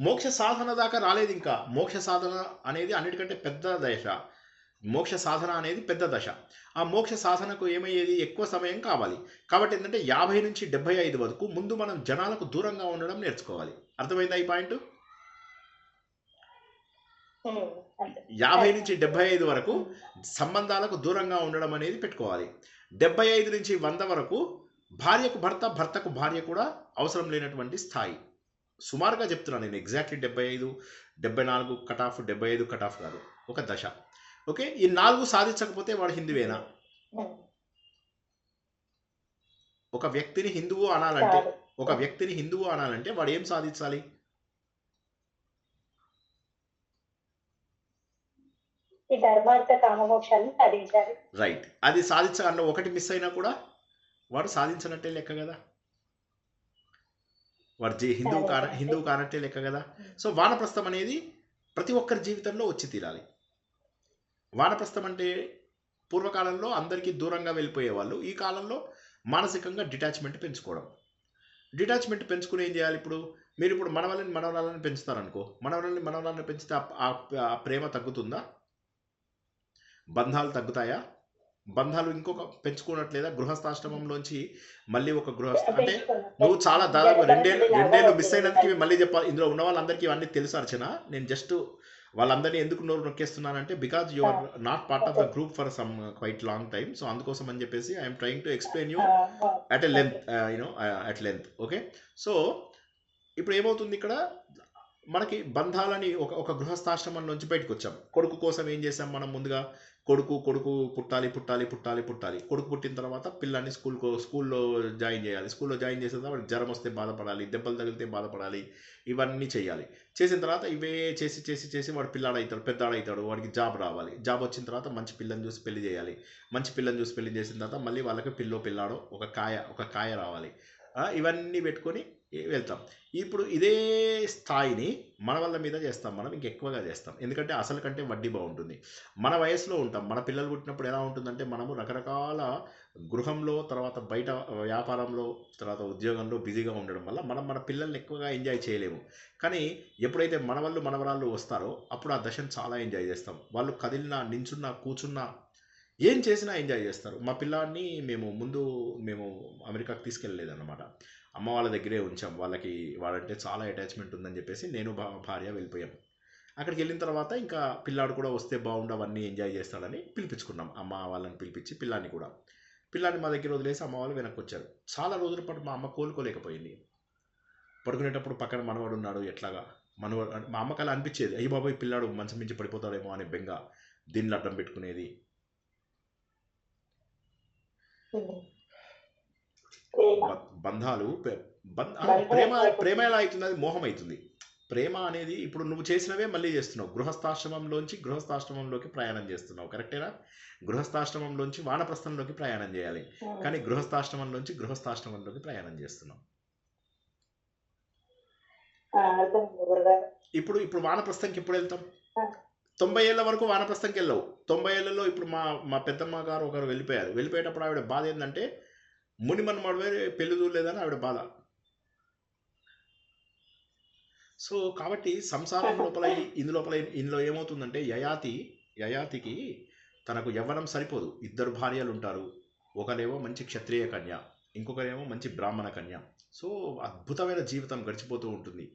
మోక్ష సాధన దాకా రాలేదు ఇంకా. మోక్ష సాధన అనేది అన్నిటికంటే పెద్ద దశ. మోక్ష సాధన అనేది పెద్ద దశ. ఆ మోక్ష సాధనకు ఏమయ్యేది? ఎక్కువ సమయం కావాలి. కాబట్టి ఏంటంటే 50 నుంచి 75 వరకు ముందు మనం జనాలకు దూరంగా ఉండడం నేర్చుకోవాలి. అర్థమైందా ఈ పాయింట్? 50 నుంచి 75 వరకు సంబంధాలకు దూరంగా ఉండడం అనేది పెట్టుకోవాలి. 75 నుంచి 100 వరకు భార్యకు భర్త, భర్తకు భార్య కూడా అవసరం లేనటువంటి స్థాయి. సుమారుగా చెప్తున్నాను నేను. Exactly 75, 74 cut off, 75 cut off కాదు, ఒక దశ. ఓకే. ఈ 4 సాధించకపోతే వాడు హిందువేనా? ఒక వ్యక్తిని హిందువు అనాలంటే వాడు ఏం సాధించాలి? రైట్. అది సాధించాలన్న ఒకటి మిస్ అయినా కూడా వాడు సాధించినట్టే లెక్క కదా. వాడు హిందువు కానట్టే లెక్క కదా. సో వానప్రస్థం అనేది ప్రతి ఒక్కరి జీవితంలో వచ్చి తీరాలి. వానప్రస్థం అంటే పూర్వకాలంలో అందరికీ దూరంగా వెళ్ళిపోయేవాళ్ళు. ఈ కాలంలో మానసికంగా డిటాచ్మెంట్ పెంచుకోవడం. డిటాచ్మెంట్ పెంచుకుని ఏం చేయాలి? మీరు ఇప్పుడు మనవరాలని పెంచుతారనుకో, మనవరాలని పెంచితే ఆ ప్రేమ తగ్గుతుందా? బంధాలు తగ్గుతాయా? బంధాలు ఇంకొక పెంచుకున్నట్లేదా? గృహస్థాశ్రమంలోంచి మళ్ళీ ఒక అంటే నువ్వు చాలా దాదాపు రెండేళ్ళు మిస్ అయినందుకు మళ్ళీ చెప్పాలి. ఇందులో ఉన్న వాళ్ళందరికీ ఇవన్నీ తెలుసు అర్చన. నేను జస్ట్ వాళ్ళందరినీ ఎందుకు నోరు నొక్కేస్తున్నానంటే because you are not part of the group for some quite long time. So అందుకోసం అని చెప్పేసి I'm trying to explain you at a length, at length. Okay. So ఇప్పుడు ఏమవుతుంది, ఇక్కడ మనకి బంధాలని ఒక గృహస్థాశ్రమం నుంచి బయటకు వచ్చాం. కొడుకు కోసం ఏం చేసాం మనం? ముందుగా కొడుకు పుట్టాలి. కొడుకు పుట్టిన తర్వాత పిల్లాన్ని స్కూల్లో జాయిన్ చేయాలి. స్కూల్లో జాయిన్ చేసిన తర్వాత వాడికి జ్వరం వస్తే బాధపడాలి, దెబ్బలు తగిలితే బాధపడాలి, ఇవన్నీ చేయాలి. చేసిన తర్వాత ఇవే చేసి వాడు పిల్లాడవుతాడు, పెద్దాడవుతాడు, వాడికి జాబ్ రావాలి. జాబ్ వచ్చిన తర్వాత మంచి పిల్లని చూసి పెళ్లి చేయాలి. మంచి పిల్లని చూసి పెళ్లి చేసిన తర్వాత మళ్ళీ వాళ్ళకి పిల్లాడో ఒక కాయ రావాలి. ఇవన్నీ పెట్టుకొని వెళ్తాం. ఇప్పుడు ఇదే స్థాయిని మన వాళ్ళ మీద చేస్తాం, మనం ఇంకెక్కువగా చేస్తాం. ఎందుకంటే అసలు కంటే వడ్డీ బాగుంటుంది. మన వయసులో ఉంటాం. మన పిల్లలు పుట్టినప్పుడు ఎలా ఉంటుందంటే మనము రకరకాల గృహంలో, తర్వాత బయట వ్యాపారంలో, తర్వాత ఉద్యోగంలో బిజీగా ఉండడం వల్ల మన పిల్లల్ని ఎక్కువగా ఎంజాయ్ చేయలేము. కానీ ఎప్పుడైతే మనవరాళ్ళు వస్తారో అప్పుడు ఆ దశను చాలా ఎంజాయ్ చేస్తాం. వాళ్ళు కదిలినా, నించున్నా, కూర్చున్నా, ఏం చేసినా ఎంజాయ్ చేస్తారు. మా పిల్లాడిని మేము అమెరికాకి తీసుకెళ్ళలేదన్నమాట. అమ్మ వాళ్ళ దగ్గరే ఉంచాం. వాడంటే చాలా అటాచ్మెంట్ ఉందని చెప్పేసి నేను భార్య వెళ్ళిపోయాం. అక్కడికి వెళ్ళిన తర్వాత ఇంకా పిల్లాడు కూడా వస్తే బాగుండు, అవన్నీ ఎంజాయ్ చేస్తాడని పిలిపించుకున్నాం. అమ్మ వాళ్ళని పిలిపించి పిల్లాన్ని మా దగ్గర వదిలేసి అమ్మ వాళ్ళు వెనక్కి వచ్చారు. చాలా రోజుల పాటు మా అమ్మ కోలుకోలేకపోయింది. పడుకునేటప్పుడు పక్కన మనవాడు ఉన్నాడు, ఎట్లాగా మనవాడు. మా అమ్మకి అలా అనిపించేది, అయ్యి బాబాయ్ పిల్లాడు మంచం మించి పడిపోతాడేమో అనే బెంగ, దీన్ని అడ్డం పెట్టుకునేది. బంధాలు ప్రేమ ఎలా అవుతుంది? అది మోహం అవుతుంది. ప్రేమ అనేది ఇప్పుడు నువ్వు చేసినవే మళ్ళీ చేస్తున్నావు. గృహస్థాశ్రమంలోకి ప్రయాణం చేస్తున్నావు, కరెక్టేనా? గృహస్థాశ్రమంలోంచి వానప్రస్థంలోకి ప్రయాణం చేయాలి, కానీ గృహస్థాశ్రమంలోకి ప్రయాణం చేస్తున్నావు. ఇప్పుడు వానప్రస్థంకి ఎప్పుడు వెళ్తాం? 90 ఏళ్ళ వరకు వానప్రస్థంకి వెళ్ళవు. 90 ఏళ్ళలో ఇప్పుడు మా పెద్దమ్మ గారు ఒకరు వెళ్ళిపోయేటప్పుడు ఆవిడ బాధ ఏంటంటే మునిమన్మడువే పెళ్లి చూడలేదని ఆవిడ బాధ. సో కాబట్టి సంసారం లోపల ఇందులో ఏమవుతుందంటే యయాతికి తనకు యవ్వనం సరిపోదు. 2 భార్యలు ఉంటారు. ఒకరేమో మంచి క్షత్రియ కన్య, ఇంకొకరేమో మంచి బ్రాహ్మణ కన్య. సో అద్భుతమైన జీవితం గడిచిపోతూ ఉంటుంది.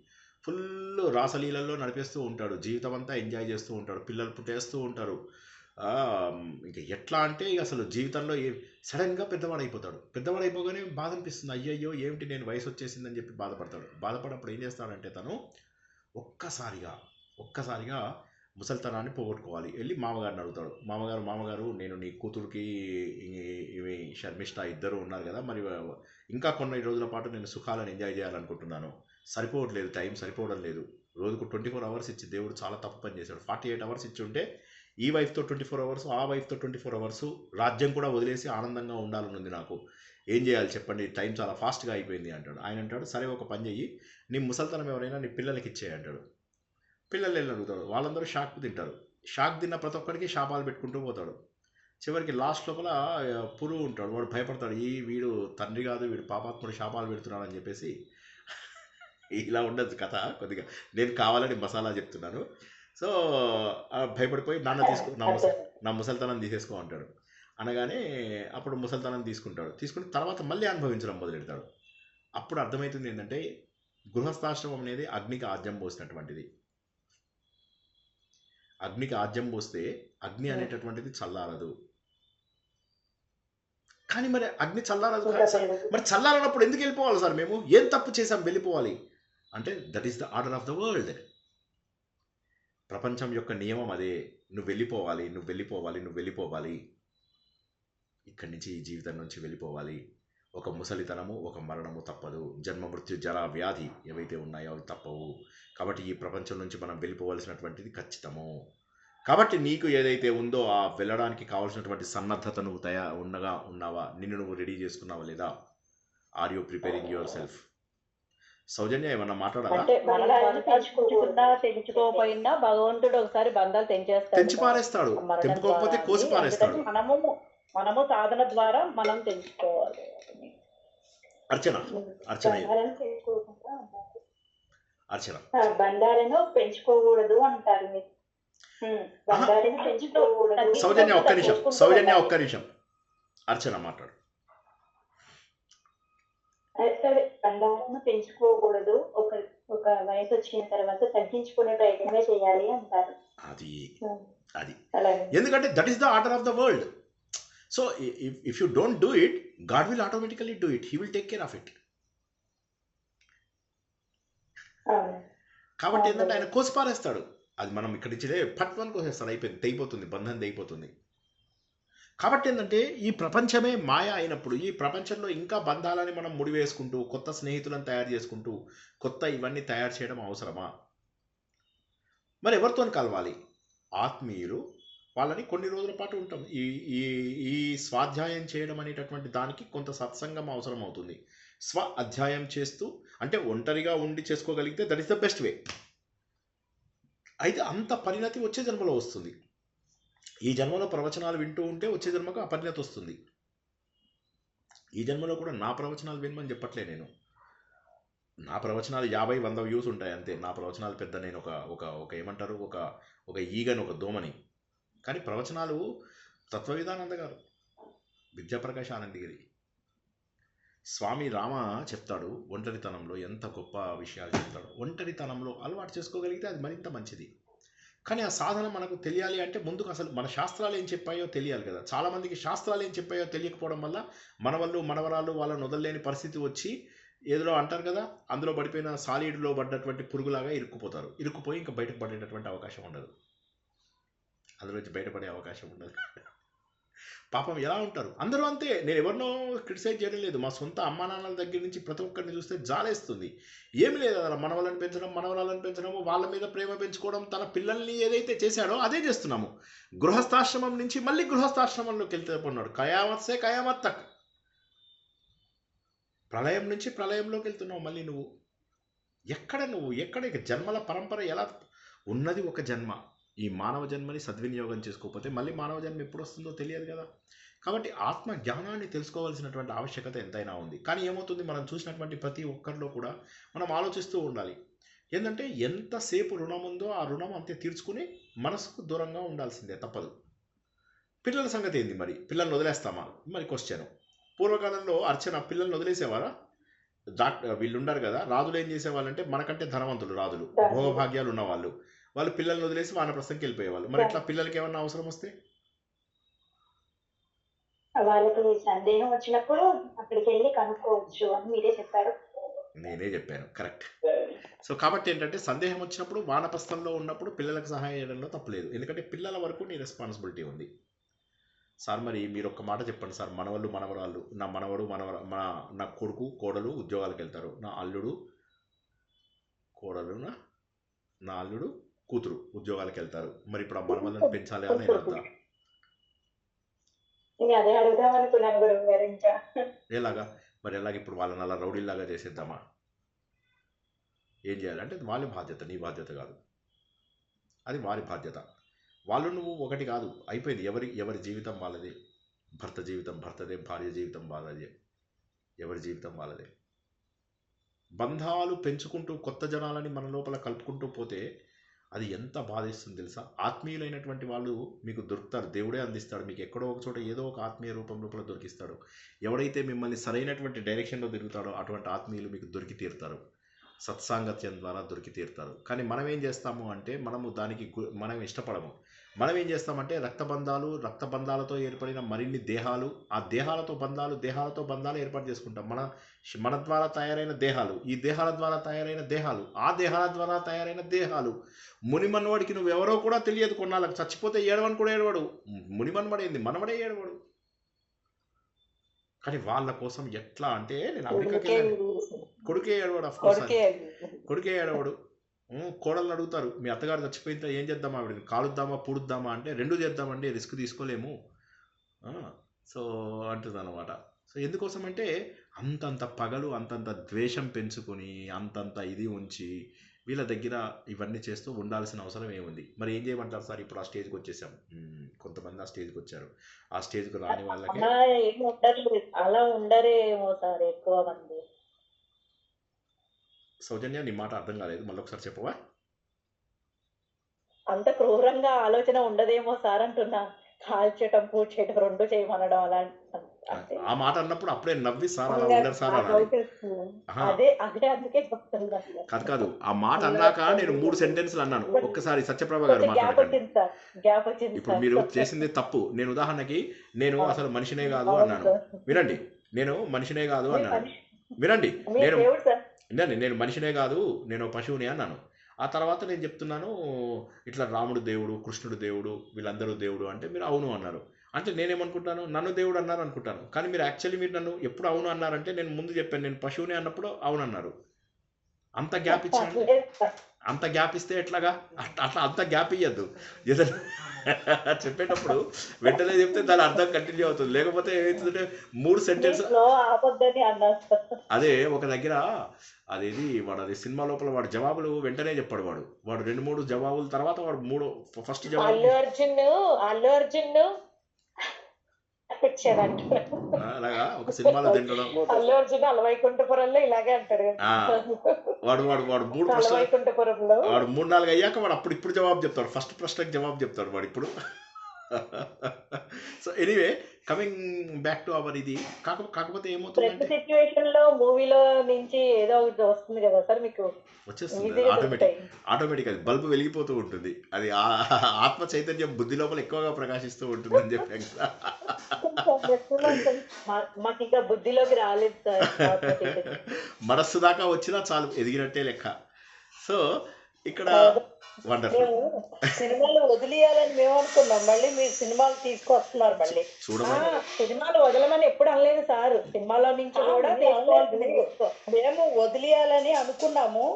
ఫుల్ రాసలీలలో నడిపేస్తూ ఉంటాడు, జీవితం అంతా ఎంజాయ్ చేస్తూ ఉంటాడు, పిల్లలు పుట్టేస్తూ ఉంటారు. ఇంకా ఎట్లా అంటే అసలు జీవితంలో సడన్గా పెద్దవాడైపోగానే బాధ అనిపిస్తుంది. అయ్యయ్యో ఏమిటి నేను వయసు వచ్చేసిందని చెప్పి బాధపడప్పుడు ఏం చేస్తాడంటే తను ఒక్కసారిగా ముసలితనాన్ని పోగొట్టుకోవాలి. వెళ్ళి మామగారిని అడుగుతాడు. మామగారు నేను నీ కూతురికి ఇవి శర్మిష్ఠ ఇద్దరు ఉన్నారు కదా, మరి ఇంకా కొన్ని రోజుల పాటు నేను సుఖాలను ఎంజాయ్ చేయాలనుకుంటున్నాను, సరిపోవట్లేదు, టైం సరిపోవడం లేదు. రోజుకు 24 అవర్స్ ఇచ్చి దేవుడు చాలా తప్పు పని చేశాడు. 48 అవర్స్ ఇచ్చి ఉంటే ఈ వైఫ్తో 24 అవర్స్, ఆ వైఫ్తో 24 అవర్స్, రాజ్యం కూడా వదిలేసి ఆనందంగా ఉండాలనుంది నాకు, ఏం చేయాలి చెప్పండి, టైం చాలా ఫాస్ట్గా అయిపోయింది అంటాడు. ఆయన అంటాడు, సరే ఒక పని చెయ్యి, నీ ముసలితనం ఎవరైనా నీ పిల్లలకి ఇచ్చేయి అంటాడు. పిల్లలు వెళ్ళి అడుగుతాడు. వాళ్ళందరూ షాక్ తింటారు. షాక్ తిన్న ప్రతి ఒక్కరికి శాపాలు పెట్టుకుంటూ పోతాడు. చివరికి లాస్ట్ లోపల పురుగు ఉంటాడు. వాడు భయపడతాడు, వీడు తండ్రి కాదు, వీడు పాపాత్ముడు, శాపాలు పెడుతున్నాడు అని చెప్పేసి. ఇలా ఉండదు కథ. కొద్దిగా నేను కావాలని మసాలా చెప్తున్నాను. సో భయపడిపోయి నా ముసలితనం తీసేసుకో అంటాడు. అనగానే అప్పుడు ముసలితనం తీసుకుని తర్వాత మళ్ళీ అనుభవించడం మొదలెడతాడు. అప్పుడు అర్థమవుతుంది ఏంటంటే గృహస్థాశ్రమం అనేది అగ్నికి ఆజ్యం పోసినటువంటిది. అగ్నికి ఆజ్యం పోస్తే అగ్ని అనేటటువంటిది చల్లారదు. కానీ మరి అగ్ని చల్లారదు, మరి చల్లారనప్పుడు ఎందుకు వెళ్ళిపోవాలి సార్? మేము ఏం తప్పు చేసాం వెళ్ళిపోవాలి అంటే that is the order of the world. ప్రపంచం యొక్క నియమం అదే. నువ్వు వెళ్ళిపోవాలి. ఇక్కడి నుంచి, ఈ జీవితం నుంచి వెళ్ళిపోవాలి. ఒక ముసలితనము, ఒక మరణము తప్పదు. జన్మ, మృత్యు, జర, వ్యాధి ఏవైతే ఉన్నాయో అవి తప్పవు. కాబట్టి ఈ ప్రపంచం నుంచి మనం వెళ్ళిపోవలసినటువంటిది ఖచ్చితము. కాబట్టి నీకు ఏదైతే ఉందో ఆ వెళ్ళడానికి కావాల్సినటువంటి సన్నద్ధత నువ్వు ఉన్నావా? నిన్ను నువ్వు రెడీ చేసుకున్నావా లేదా? Are you preparing yourself? Soujanya ఏమన్నా మాట్లాడాలా? అంటే బంధాలను పెంచుకున్నా తెంచుకోకపోయినా భగవంతుడు ఒకసారి బంధాలు తెంచేస్తాడు, తెంచి పారేస్తాడు, తెంపుకోకపోతే కోసి పారేస్తాడు. మనము సాధన ద్వారా మనం తెంచుకోవాలి. అర్చన అర్చన అర్చన బంధాలను పెంచుకోకూడదు అంటారు మీరు. సౌజన్య ఒక్క నిమిషం, సౌజన్య ఒక్క నిమిషం, అర్చన మాట్లాడు. బంధాలను పెంచుకోకూడదు, ఒక వయసు వచ్చిన తర్వాత తగ్గించుకునే ప్రయత్నమే చేయాలి అంటారు. అది అది ఎందుకంటే that is the order of the world. So if you don't do it, God will automatically do it, he will take care of it. కాబట్టి ఏంటంటే ఆయన కోసి పారేస్తాడు. అది మనం ఇక్కడ ఇచ్చితే పట్వని కోసేస్తాడు, అయిపోయింది, తెగిపోతుంది, బంధం తెగిపోతుంది. కాబట్టి ఏంటంటే ఈ ప్రపంచమే మాయ అయినప్పుడు ఈ ప్రపంచంలో ఇంకా బంధాలని మనం ముడివేసుకుంటూ కొత్త స్నేహితులను తయారు చేసుకుంటూ కొత్త ఇవన్నీ తయారు చేయడం అవసరమా? మరి ఎవరితో కలవాలి? ఆత్మీయులు, వాళ్ళని కొన్ని రోజుల పాటు ఉంటాం. ఈ ఈ ఈ స్వాధ్యాయం చేయడం అనేటటువంటి దానికి కొంత సత్సంగం అవసరం అవుతుంది. స్వ అధ్యాయం చేస్తూ, అంటే ఒంటరిగా ఉండి చేసుకోగలిగితే that is the best way. అయితే అంత పరిణతి వచ్చే జన్మలో వస్తుంది. ఈ జన్మలో ప్రవచనాలు వింటూ ఉంటే వచ్చే జన్మకు ఆ పరిణతి వస్తుంది. ఈ జన్మలో కూడా నా ప్రవచనాలు వినమని చెప్పట్లే నేను. నా ప్రవచనాలు 50-100 వ్యూస్ ఉంటాయి అంతే. నా ప్రవచనాలు పెద్ద నేను ఒక ఏమంటారు, ఒక ఈగని, ఒక దోమని. కానీ ప్రవచనాలు తత్వవిధానంద గారు, విద్యాప్రకాశ్ ఆనందగిరి, స్వామి రామ చెప్తాడు ఒంటరితనంలో ఎంత గొప్ప విషయాలు చెప్తాడు. ఒంటరితనంలో అలవాటు చేసుకోగలిగితే అది మరింత మంచిది. కానీ ఆ సాధన మనకు తెలియాలి అంటే ముందుకు అసలు మన శాస్త్రాలు ఏం చెప్పాయో తెలియాలి కదా. చాలామందికి శాస్త్రాలు ఏం చెప్పాయో తెలియకపోవడం వల్ల మనవళ్ళు మనవరాలు వాళ్ళని వదలలేని పరిస్థితి వచ్చి ఏదో అంటారు కదా, అందులో పడిపోయిన సాలీడ్లో పడ్డటువంటి పురుగులాగా ఇరుక్కుపోతారు. ఇరుక్కుపోయి ఇంకా బయటకు పడేటటువంటి అవకాశం ఉండదు, అందులోంచి బయటపడే అవకాశం ఉండదు. పాపం ఎలా ఉంటారు అందరూ అంతే. నేను ఎవరినో క్రిటిసైజ్ చేయడం లేదు. మా సొంత అమ్మా నాన్నల దగ్గర నుంచి ప్రతి ఒక్కరిని చూస్తే జాలేస్తుంది. ఏమి లేదు అలా మనవలను పెంచడం, మనవరాలను పెంచడము, వాళ్ళ మీద ప్రేమ పెంచుకోవడం, తన పిల్లల్ని ఏదైతే చేశాడో అదే చేస్తున్నాము. గృహస్థాశ్రమం నుంచి మళ్ళీ గృహస్థాశ్రమంలోకి వెళ్తున్నాడు. కయామత్ సే కయామత్ తక్, ప్రళయం నుంచి ప్రళయంలోకి వెళ్తున్నావు మళ్ళీ నువ్వు. ఎక్కడ ఇక జన్మల పరంపర ఎలా ఉన్నది? ఒక జన్మ. ఈ మానవ జన్మని సద్వినియోగం చేసుకోకపోతే మళ్ళీ మానవ జన్మ ఎప్పుడు వస్తుందో తెలియదు కదా. కాబట్టి ఆత్మ జ్ఞానాన్ని తెలుసుకోవాల్సినటువంటి ఆవశ్యకత ఎంతైనా ఉంది. కానీ ఏమవుతుంది, మనం చూసినటువంటి ప్రతి ఒక్కరిలో కూడా మనం ఆలోచిస్తూ ఉండాలి. ఏంటంటే ఎంతసేపు రుణం ఉందో ఆ రుణం అంతే తీర్చుకుని మనసుకు దూరంగా ఉండాల్సిందే, తప్పదు. పిల్లల సంగతి ఏంది మరి? పిల్లల్ని వదిలేస్తామా? మరి క్వశ్చన్. పూర్వకాలంలో అర్చన పిల్లల్ని వదిలేసేవారా? వీళ్ళు ఉండారు కదా, రాజులు ఏం చేసేవాళ్ళంటే మనకంటే ధనవంతులు రాజులు, భోగభాగ్యాలు ఉన్నవాళ్ళు, వాళ్ళు పిల్లల్ని వదిలేసి వానప్రస్థంకి వెళ్ళిపోయేవాళ్ళు. మరి ఇట్లా పిల్లలకి ఏమన్నా అవసరం వస్తే వాళ్ళకి సందేహం వచ్చినప్పుడు అక్కడికి వెళ్ళి కనుక్కోవచ్చు అని మీరే చెప్పారు. నేనే చెప్పాను, కరెక్ట్. సో కాబట్టి ఏంటంటే సందేహం వచ్చినప్పుడు వానప్రస్థంలో ఉన్నప్పుడు పిల్లలకు సహాయం చేయడంలో తప్పులేదు. ఎందుకంటే పిల్లల వరకు నీ రెస్పాన్సిబిలిటీ ఉంది. సార్ మరి మీరు ఒక్క మాట చెప్పండి సార్, మనవళ్ళు మనవరాళ్ళు, నా మనవడు నా కొడుకు కోడలు ఉద్యోగాలకు వెళ్తారు, నా అల్లుడు కోడలు నా అల్లుడు కూతురు ఉద్యోగాలకు వెళ్తారు. మరి ఇప్పుడు ఆ మనవళ్ళని పెంచాలి అని అదే అడుగుదాం అనుకున్నాను గురువు గారు. ఇంకా ఎలాగా ఇప్పుడు వాళ్ళని అలా రౌడీలాగా చేసేద్దామా? ఏం చేయాలంటే వాళ్ళ బాధ్యత, నీ బాధ్యత కాదు, అది వారి బాధ్యత. వాళ్ళు నువ్వు ఒకటి కాదు, అయిపోయింది. ఎవరి జీవితం వాళ్ళదే. భర్త జీవితం భర్తదే, భార్య జీవితం వాళ్ళదే, ఎవరి జీవితం వాళ్ళదే. బంధాలు పెంచుకుంటూ కొత్త జనాలని మన లోపల కలుపుకుంటూ పోతే అది ఎంత బాధిస్తుంది తెలుసా? ఆత్మీయులైనటువంటి వాళ్ళు మీకు దొరుకుతారు, దేవుడే అందిస్తాడు. మీకు ఎక్కడో ఒక చోట ఏదో ఒక ఆత్మీయ రూపం లోపల దొరికిస్తాడు. ఎవడైతే మిమ్మల్ని సరైనటువంటి డైరెక్షన్లో తిరుగుతాడో అటువంటి ఆత్మీయులు మీకు దొరికి తీరుతారు, సత్సాంగత్యం ద్వారా దొరికి తీరుతారు. కానీ మనం ఏం చేస్తాము అంటే మనం ఇష్టపడము. మనం ఏం చేస్తామంటే రక్తబంధాలతో ఏర్పడిన మరిన్ని దేహాలు, ఆ దేహాలతో బంధాలు ఏర్పాటు చేసుకుంటాం. మన ద్వారా తయారైన దేహాలు, ఈ దేహాల ద్వారా తయారైన దేహాలు, ఆ దేహాల ద్వారా తయారైన దేహాలు. మునిమన్వాడికి నువ్వెవరో కూడా తెలియదు. కొన్నాళ్ళకి చచ్చిపోతే ఏడవని కూడా ఏడవాడు. మునిమన్వాడేంది, మనవడే ఏడవాడు. కానీ వాళ్ళ కోసం ఎట్లా అంటే, నేను అమెరికాకి వెళ్ళాను, కొడుకే ఏడవాడు, అఫ్కోర్స్ కొడుకే ఏడవాడు. కోడలను అడుగుతారు, మీ అత్తగారు చచ్చిపోయితే ఏం చేద్దామా, ఆవిడని కాలుద్దామా పూడుద్దామా అంటే, రెండు చేద్దామండి, రిస్క్ తీసుకోలేము సో అంటుంది అనమాట. సో ఎందుకోసం అంటే అంతంత పగలు అంతంత ద్వేషం పెంచుకొని అంతంత ఇది ఉంచి వీళ్ళ దగ్గర ఇవన్నీ చేస్తూ ఉండాల్సిన అవసరం ఏముంది? మరి ఏం చేయమంటారు సార్? ఇప్పుడు ఆ స్టేజ్కి వచ్చేసాం, కొంతమంది ఆ స్టేజ్కి వచ్చారు, ఆ స్టేజ్కి రాని వాళ్ళకి అలా ఏమి ఉండరు, అలా ఉండరేమో సార్ ఎక్కువ మంది. సౌజన్య నీ మాట అర్థం కాలేదు, మళ్ళీ ఒకసారి చెప్పవా? అంత క్రూరంగా ఆలోచన ఉండదేమో సార్ అంటున్నా. కాల్చటం పూడ్చేయటం రెండు చేయమనడం అలా అంటే ఆ మాట అన్నప్పుడు అప్పుడే నవ్వి సార్ అలా ఉండరు సార్ అనాలి. ఆహా. అదే అదే అందుకే చెప్తున్నా సార్. కాదు కాదు, ఆ మాట అన్నాక నేను 3 సెంటెన్స్లు అన్నాను. ఒక్కసారి సత్యప్రభ గారు కొంచెం గ్యాప్ మాట్లాడండి. వచ్చింది సార్, గ్యాప్ వచ్చింది ఇప్పుడు సార్. మీరు చేసింది తప్పు. నేను ఉదాహరణకి నేను అసలు మనిషినే కాదు అవును అన్నాను. సార్. వినండి, నేను మనిషినే కాదు మీరు అన్నాను. మనిషి- వినండి, మీరు నేను దేవుడు సార్. వినండి, నేను మనిషినే కాదు, నేను పశువుని అన్నాను. ఆ తర్వాత నేను చెప్తున్నాను ఇట్లా రాముడు దేవుడు, కృష్ణుడు దేవుడు, వీళ్ళందరూ దేవుడు అంటే మీరు అవును అన్నారు. అంటే నేనేమనుకుంటాను, నన్ను దేవుడు అన్నారు అనుకుంటాను. కానీ మీరు యాక్చువల్లీ మీరు నన్ను ఎప్పుడు అవును అన్నారంటే నేను ముందు చెప్పాను నేను పశువుని అన్నప్పుడు అవును అన్నారు. అంత గ్యాప్ ఇచ్చాను. లేదు సార్. అంత గ్యాప్ ఇస్తే ఎట్లాగా? అట్లా అంత గ్యాప్ ఇవ్వద్దు. ఏదైనా చెప్పేటప్పుడు వెంటనే చెప్తే దాని అర్థం కంటిన్యూ అవుతుంది. లేకపోతే ఏమవుతుందంటే 3 సెంటెన్స్ మీలో ఆపొద్దని అన్నారు సార్. అదే ఒక దగ్గర అదేది వాడు అది సినిమా లోపల వాడు జవాబులు వెంటనే చెప్పాడు. వాడు 2-3 జవాబుల తర్వాత వాడు ఫస్ట్ జవాబు అల్లు అర్జున్ వచ్చాడంట. అలాగా ఒక సినిమాలో తింటడం. అల్లు అర్జున్ అలవైకుంఠపురంలో ఇలాగే అంటాడు కదా. ఆ, వాడు 3 ప్రశ్నలు అలవైకుంఠపురంలో వాడు 3-4 అయ్యాక వాడు ఇప్పుడు జవాబు చెప్తాడు. ఫస్ట్ ప్రశ్నకి జవాబు చెప్తాడు వాడు ఇప్పుడు. So anyway coming back to our ఇది కాకపోతే ప్రతి ఏమవుతుందంటే సిచ్యువేషన్ లో మూవీలో నుంచి ఏదో ఒకటి వస్తుంది కదా సార్ మీకు. వచ్చేస్తుంది ఈజీగా ఆటోమేటిక్ అది బల్బు వెలిగిపోతూ ఉంటుంది. అది ఆత్మ చైతన్యం బుద్ధి లోపల ఎక్కువగా ప్రకాశిస్తూ ఉంటుంది అని చెప్పాను కదా. మాకు ఇంకా బుద్ధిలోకి రాలేదు సార్. మనస్సు దాకా వచ్చినా చాలు, ఎదిగినట్టే లెక్క. సో ఇక్కడ వండర్ఫుల్. మేము సినిమాలు వదిలేయాలని మేము అనుకున్నాం, మళ్ళీ మీరు సినిమాలు తీసుకొస్తున్నారు మళ్ళీ. చూడమని సినిమాలు వదలమని ఎప్పుడు అనలేదు సార్. సినిమాలో నుంచి కూడా మేము వదిలేయాలని అనుకున్నాము,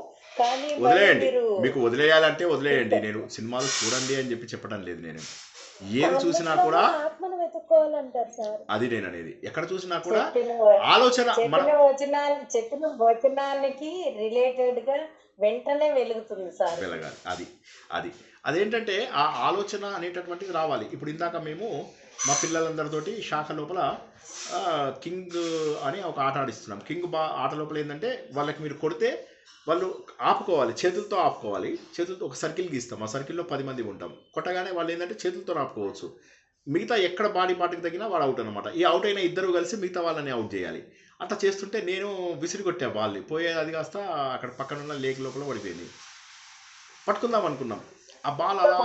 కానీ వదిలేయండి. మీకు వదిలేయాలంటే వదిలేయండి. నేను సినిమాలు చూడండి అని చెప్పి చెప్పడం లేదు. నేను ఏది చూసినా కూడా ఆత్మను వెతుక్కోవాలంటారు సార్. అది నేను అనేది. ఎక్కడ చూసినా కూడా చెప్పిన ఆలోచన చెప్పిన వచనానికి రిలేటెడ్ గా వెంటనే వెలుగుతుంది సార్. వెలగాలి. అదేంటంటే ఆ ఆలోచన అనేటటువంటిది రావాలి. ఇప్పుడు ఇందాక మేము మా పిల్లలందరితోటి శాఖ లోపల కింగ్ అని ఒక ఆట ఆడిస్తున్నాం. కింగ్ ఆట లోపల ఏంటంటే వాళ్ళకి మీరు కొడితే వాళ్ళు ఆపుకోవాలి, చేతులతో ఆపుకోవాలి. చేతులతో ఒక సర్కిల్ గీస్తాం, ఆ సర్కిల్లో 10 మంది ఉంటాం. కొట్టగానే వాళ్ళు ఏంటంటే చేతులతో ఆపుకోవచ్చు. మిగతా ఎక్కడ బాడీ పార్ట్కి తగినా వాడు అవుట్ అనమాట. ఈ అవుట్ అయిన ఇద్దరు కలిసి మిగతా వాళ్ళని అవుట్ చేయాలి. అట్లా చేస్తుంటే నేను విసిరి కొట్టా బాల్ని, పోయేది అది కాస్త అక్కడ పక్కన ఉన్న లేక్ లోపల పడిపోయింది. పట్టుకుందాం అనుకున్నాం, ఆ బాల్ అలా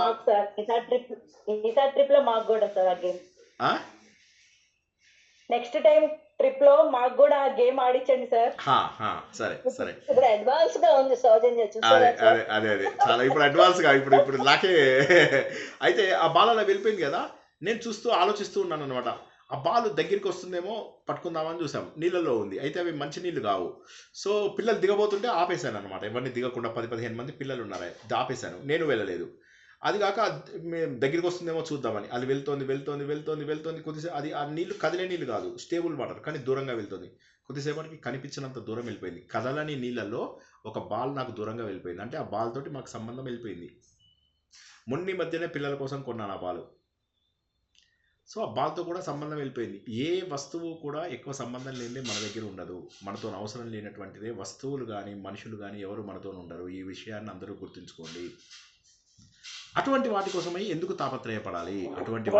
ఈసారి ట్రిప్ లో మాకు కూడా సార్ ఆ గేమ్. ఆ? నెక్స్ట్ టైం ట్రిప్ లో మాకు కూడా ఆ గేమ్ ఆడించండి సార్. సరే ఇప్పుడు అడ్వాన్స్ గా ఉంది సౌజన్య, అదే చాలా ఇప్పుడు అడ్వాన్స్ గా ఇప్పుడు నాకే అయితే ఆ బాల్ అలా వెళ్ళిపోయింది కదా. నేను ఆలోచిస్తూ ఉన్నాను అనమాట. ఆ బాల్ దగ్గరికి వస్తుందేమో పట్టుకుందామని చూసాం, నీళ్ళలో ఉంది. అయితే అవి మంచి నీళ్ళు కావు. సో పిల్లలు దిగబోతుంటే ఆపేశాను అనమాట. ఎవరిని దిగకుండా 10-15 మంది పిల్లలు ఉన్నారు, ఆపేశాను. నేను వెళ్ళలేదు. అది కాక మేము దగ్గరికి వస్తుందేమో చూద్దామని అది వెళ్తోంది కొద్దిసేపు. అది ఆ నీళ్లు కదిలే నీళ్ళు కాదు, స్టేబుల్ వాటర్, కానీ దూరంగా వెళ్తుంది. కొద్దిసేపటికి కనిపించినంత దూరం వెళ్ళిపోయింది. కదలని నీళ్ళల్లో ఒక బాల్ నాకు దూరంగా వెళ్ళిపోయింది. అంటే ఆ బాల్ తోటి మాకు సంబంధం వెళ్ళిపోయింది. మొన్న మధ్యనే పిల్లల కోసం కొన్నాను ఆ బాల్. సో ఆ బాల్తో కూడా సంబంధం వెళ్ళిపోయింది. ఏ వస్తువు కూడా ఎక్కువ సంబంధం లేనిదే మన దగ్గర ఉండదు. మనతో అవసరం లేనటువంటిదే వస్తువులు కానీ మనుషులు కానీ ఎవరు మనతో ఉండరు. ఈ విషయాన్ని అందరూ గుర్తుంచుకోండి. అటువంటి వాటి కోసమై ఎందుకు తాపత్రయపడాలి? అటువంటి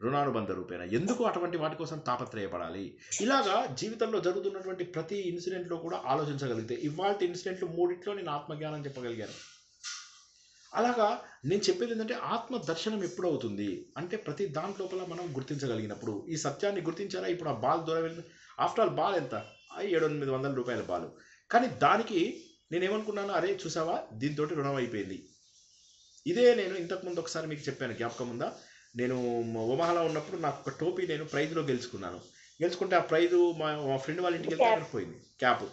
రుణానుబంధ రూపేణ ఎందుకు అటువంటి వాటి కోసం తాపత్రయపడాలి? ఇలాగా జీవితంలో జరుగుతున్నటువంటి ప్రతి ఇన్సిడెంట్లో కూడా ఆలోచించగలిగితే, ఇవాళ ఇన్సిడెంట్లు 3 నేను ఆత్మజ్ఞానం చెప్పగలిగాను. అలాగా నేను చెప్పేది ఏంటంటే ఆత్మ దర్శనం ఎప్పుడు అవుతుంది అంటే ప్రతి దాంట్లోపల మనం గుర్తించగలిగినప్పుడు. ఈ సత్యాన్ని గుర్తించారా? ఇప్పుడు ఆ బాల్ దూరం వెళ్ళింది. ఆఫ్టర్ ఆల్ బాల్ ఎంత? 700-800 రూపాయల బాలు. కానీ దానికి నేనేమనుకున్నాను, అరే చూసావా దీంతో రుణం అయిపోయింది. ఇదే నేను ఇంతకుముందు ఒకసారి మీకు చెప్పాను, జ్ఞాపకం ఉందా? నేను ఒమహాలో ఉన్నప్పుడు నాకు ఒక టోపీ నేను ప్రైజ్లో గెలుచుకుంటే ఆ ప్రైజు మా ఫ్రెండ్ వాళ్ళ ఇంటికి వెళ్తే అక్కడ పోయింది, క్యాప్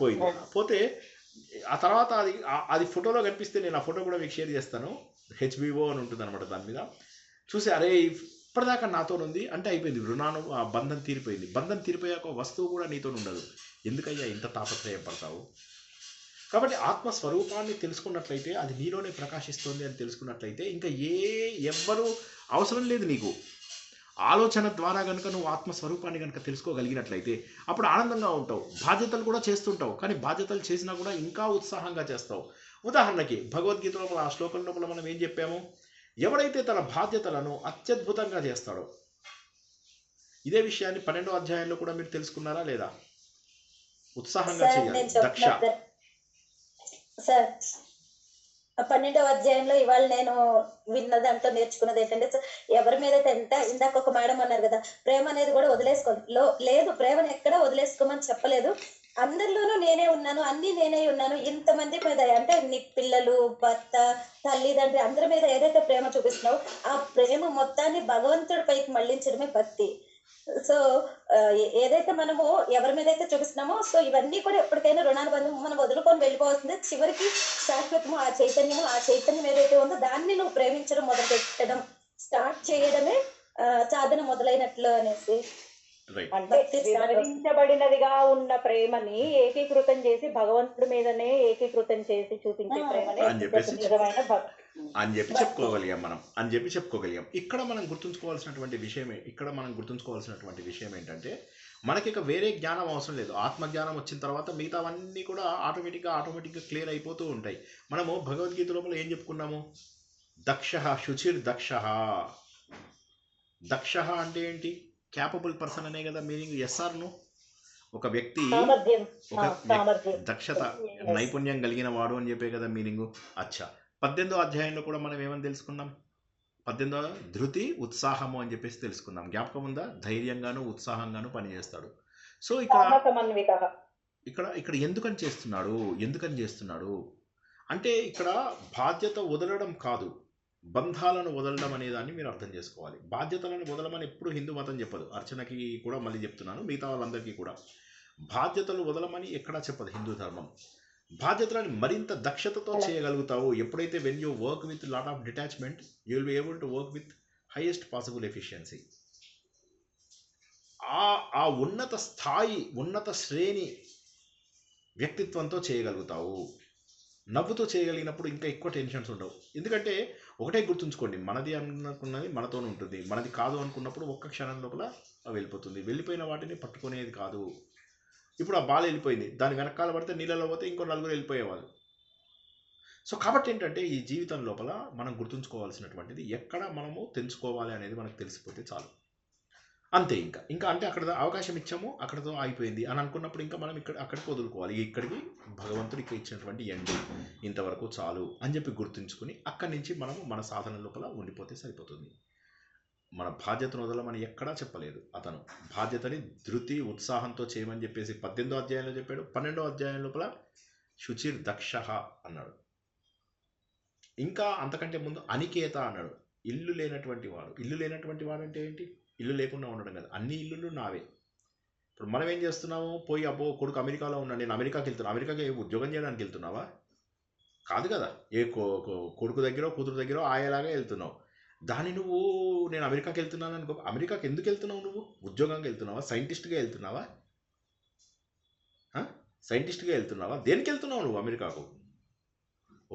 పోయింది. పోతే ఆ తర్వాత అది ఫోటోలో కనిపిస్తే నేను ఆ ఫోటో కూడా మీకు షేర్ చేస్తాను. హెచ్బిఓ అని ఉంటుంది అనమాట. దాని మీద చూసి అరే ఇప్పటిదాకా నాతో ఉంది అంటే అయిపోయింది, రుణాను ఆ బంధం తీరిపోయింది. బంధం తీరిపోయాక వస్తువు కూడా నీతో ఉండదు. ఎందుకయ్యా ఇంత తాపత్రయం పడతావు? కాబట్టి ఆత్మస్వరూపాన్ని తెలుసుకున్నట్లయితే అది నీలోనే ప్రకాశిస్తుంది అని తెలుసుకున్నట్లయితే ఇంకా ఎవ్వరూ అవసరం లేదు నీకు. ఆలోచన ద్వారా కనుక నువ్వు ఆత్మస్వరూపాన్ని కనుక తెలుసుకోగలిగినట్లయితే అప్పుడు ఆనందంగా ఉంటావు. బాధ్యతలు కూడా చేస్తుంటావు, కానీ బాధ్యతలు చేసినా కూడా ఇంకా ఉత్సాహంగా చేస్తావు. ఉదాహరణకి భగవద్గీత లోపల ఆ శ్లోకం లోపల మనం ఏం చెప్పాము? ఎవడైతే తన బాధ్యతలను అత్యద్భుతంగా చేస్తాడో, ఇదే విషయాన్ని 12వ అధ్యాయంలో కూడా మీరు తెలుసుకున్నారా లేదా? ఉత్సాహంగా చేయాలి. దక్ష సార్ 12వ అధ్యాయంలో ఇవాళ నేను విన్న దాంట్లో నేర్చుకున్నది ఏంటంటే ఎవరి మీద ఇందాక ఒక మేడం అన్నారు కదా, ప్రేమ అనేది కూడా లేదు, ప్రేమను ఎక్కడ వదిలేసుకోమని చెప్పలేదు. అందరిలోనూ నేనే ఉన్నాను, అన్ని నేనే ఉన్నాను. ఇంతమంది మీద అంటే నీ పిల్లలు, భర్త, తల్లిదండ్రి అందరి మీద ఏదైతే ప్రేమ చూపిస్తున్నావో ఆ ప్రేమ మొత్తాన్ని భగవంతుడి పైకి మళ్లించడమే భక్తి. సో ఏదైతే మనము ఎవరి మీద అయితే చూపిస్తున్నామో సో ఇవన్నీ కూడా ఎప్పటికైనా రుణానుబంధం మనం వదులుకొని వెళ్ళిపోతుంది. చివరికి శాశ్వతము ఆ చైతన్యం ఏదైతే ఉందో దాన్ని నువ్వు ప్రేమించడం మొదలు పెట్టడం స్టార్ట్ చేయడమే సాధన మొదలైనట్లు అనేసి. అంటే వివరించబడినదిగా ఉన్న ప్రేమని ఏకీకృతం చేసి భగవంతుడి మీదనే ఏకీకృతం చేసి చూపించే ప్రేమనే నిజమైన భక్తి అని చెప్పి చెప్పుకోగలిగాం. ఇక్కడ మనం గుర్తుంచుకోవాల్సినటువంటి విషయం ఏంటంటే మనకి ఇక వేరే జ్ఞానం అవసరం లేదు. ఆత్మజ్ఞానం వచ్చిన తర్వాత మిగతావన్నీ కూడా ఆటోమేటిక్గా క్లియర్ అయిపోతూ ఉంటాయి. మనము భగవద్గీత లోపల ఏం చెప్పుకున్నాము? దక్ష శుచిర్ దక్ష. దక్ష అంటే ఏంటి? క్యాపబుల్ పర్సన్ అనే కదా మీనింగ్. ఎస్ఆర్ను ఒక వ్యక్తి దక్షత నైపుణ్యం కలిగిన వాడు అని చెప్పే కదా మీనింగు. అచ్చా, 18వ అధ్యాయంలో కూడా మనం ఏమని తెలుసుకున్నాం? 18వ ధృతి ఉత్సాహము అని చెప్పేసి తెలుసుకున్నాం. జ్ఞాపకం ఉందా? ధైర్యంగాను ఉత్సాహంగాను పనిచేస్తాడు. సో ఇక్కడ ఎందుకని చేస్తున్నాడు అంటే ఇక్కడ బాధ్యత వదలడం కాదు, బంధాలను వదలడం అనే దాన్ని మీరు అర్థం చేసుకోవాలి. బాధ్యతలను వదలమని ఎప్పుడు హిందూ మతం చెప్పదు. అర్చనకి కూడా మళ్ళీ చెప్తున్నాను, మిగతా వాళ్ళందరికీ కూడా బాధ్యతలు వదలమని ఎక్కడా చెప్పదు హిందూ ధర్మం. బాధ్యతలను మరింత దక్షతతో చేయగలుగుతావు ఎప్పుడైతే when you work with lot of detachment you will be able to work with highest possible efficiency. ఆ ఉన్నత స్థాయి, ఉన్నత శ్రేణి వ్యక్తిత్వంతో చేయగలుగుతావు. నవ్వుతో చేయగలిగినప్పుడు ఇంకా ఎక్కువ టెన్షన్స్ ఉండవు. ఎందుకంటే ఒకటే గుర్తుంచుకోండి, మనది అనుకున్నది మనతోనే ఉంటుంది, మనది కాదు అనుకున్నప్పుడు ఒక్క క్షణం లోపల వెళ్ళిపోతుంది. వెళ్ళిపోయిన వాటిని పట్టుకునేది కాదు. ఇప్పుడు ఆ బాల్ వెళ్ళిపోయింది, దాని వెనకాల పడితే నీళ్ళలో పోతే ఇంకో నలుగురు వెళ్ళిపోయేవాళ్ళు. సో కాబట్టి ఏంటంటే ఈ జీవితం లోపల మనం గుర్తుంచుకోవాల్సినటువంటిది ఎక్కడ మనము తెలుసుకోవాలి అనేది మనకు తెలిసిపోతే చాలు, అంతే. ఇంకా అంటే అక్కడ అవకాశం ఇచ్చాము, అక్కడతో అయిపోయింది అని అనుకున్నప్పుడు ఇంకా మనం అక్కడికి వదులుకోవాలి. ఇక్కడికి భగవంతుడికి ఇచ్చినటువంటి ఎండు ఇంతవరకు చాలు అని చెప్పి గుర్తుంచుకుని అక్కడి నుంచి మనము మన సాధన లోపల ఉండిపోతే సరిపోతుంది. మన బాధ్యతను వదలమని ఎక్కడా చెప్పలేదు. అతను బాధ్యతని ధృతి ఉత్సాహంతో చేయమని చెప్పేసి 18వ అధ్యాయంలో చెప్పాడు. 12వ అధ్యాయం లోపల శుచిర్ దక్ష అన్నాడు. ఇంకా అంతకంటే ముందు అనికేత అన్నాడు, ఇల్లు లేనటువంటి వాడు. ఇల్లు లేనటువంటి వాడు అంటే ఏంటి? ఇల్లు లేకుండా ఉండడం కదా, అన్ని ఇల్లులు నావే. ఇప్పుడు మనం ఏం చేస్తున్నాము? పోయి అబ్బో కొడుకు అమెరికాలో ఉన్నాడు, నేను అమెరికాకి వెళ్తున్నాను. అమెరికాకి ఉద్యోగం చేయడానికి వెళ్తున్నావా? కాదు కదా. ఏ కొడుకు దగ్గర కూతురు దగ్గర ఆయేలాగా వెళ్తున్నావు. దాన్ని నువ్వు నేను అమెరికాకి వెళ్తున్నాను అనుకో. అమెరికాకి ఎందుకు వెళ్తున్నావు? నువ్వు ఉద్యోగంగా వెళ్తున్నావా? సైంటిస్ట్గా వెళ్తున్నావా? సైంటిస్ట్గా వెళ్తున్నావా? దేనికి వెళ్తున్నావు నువ్వు అమెరికాకు?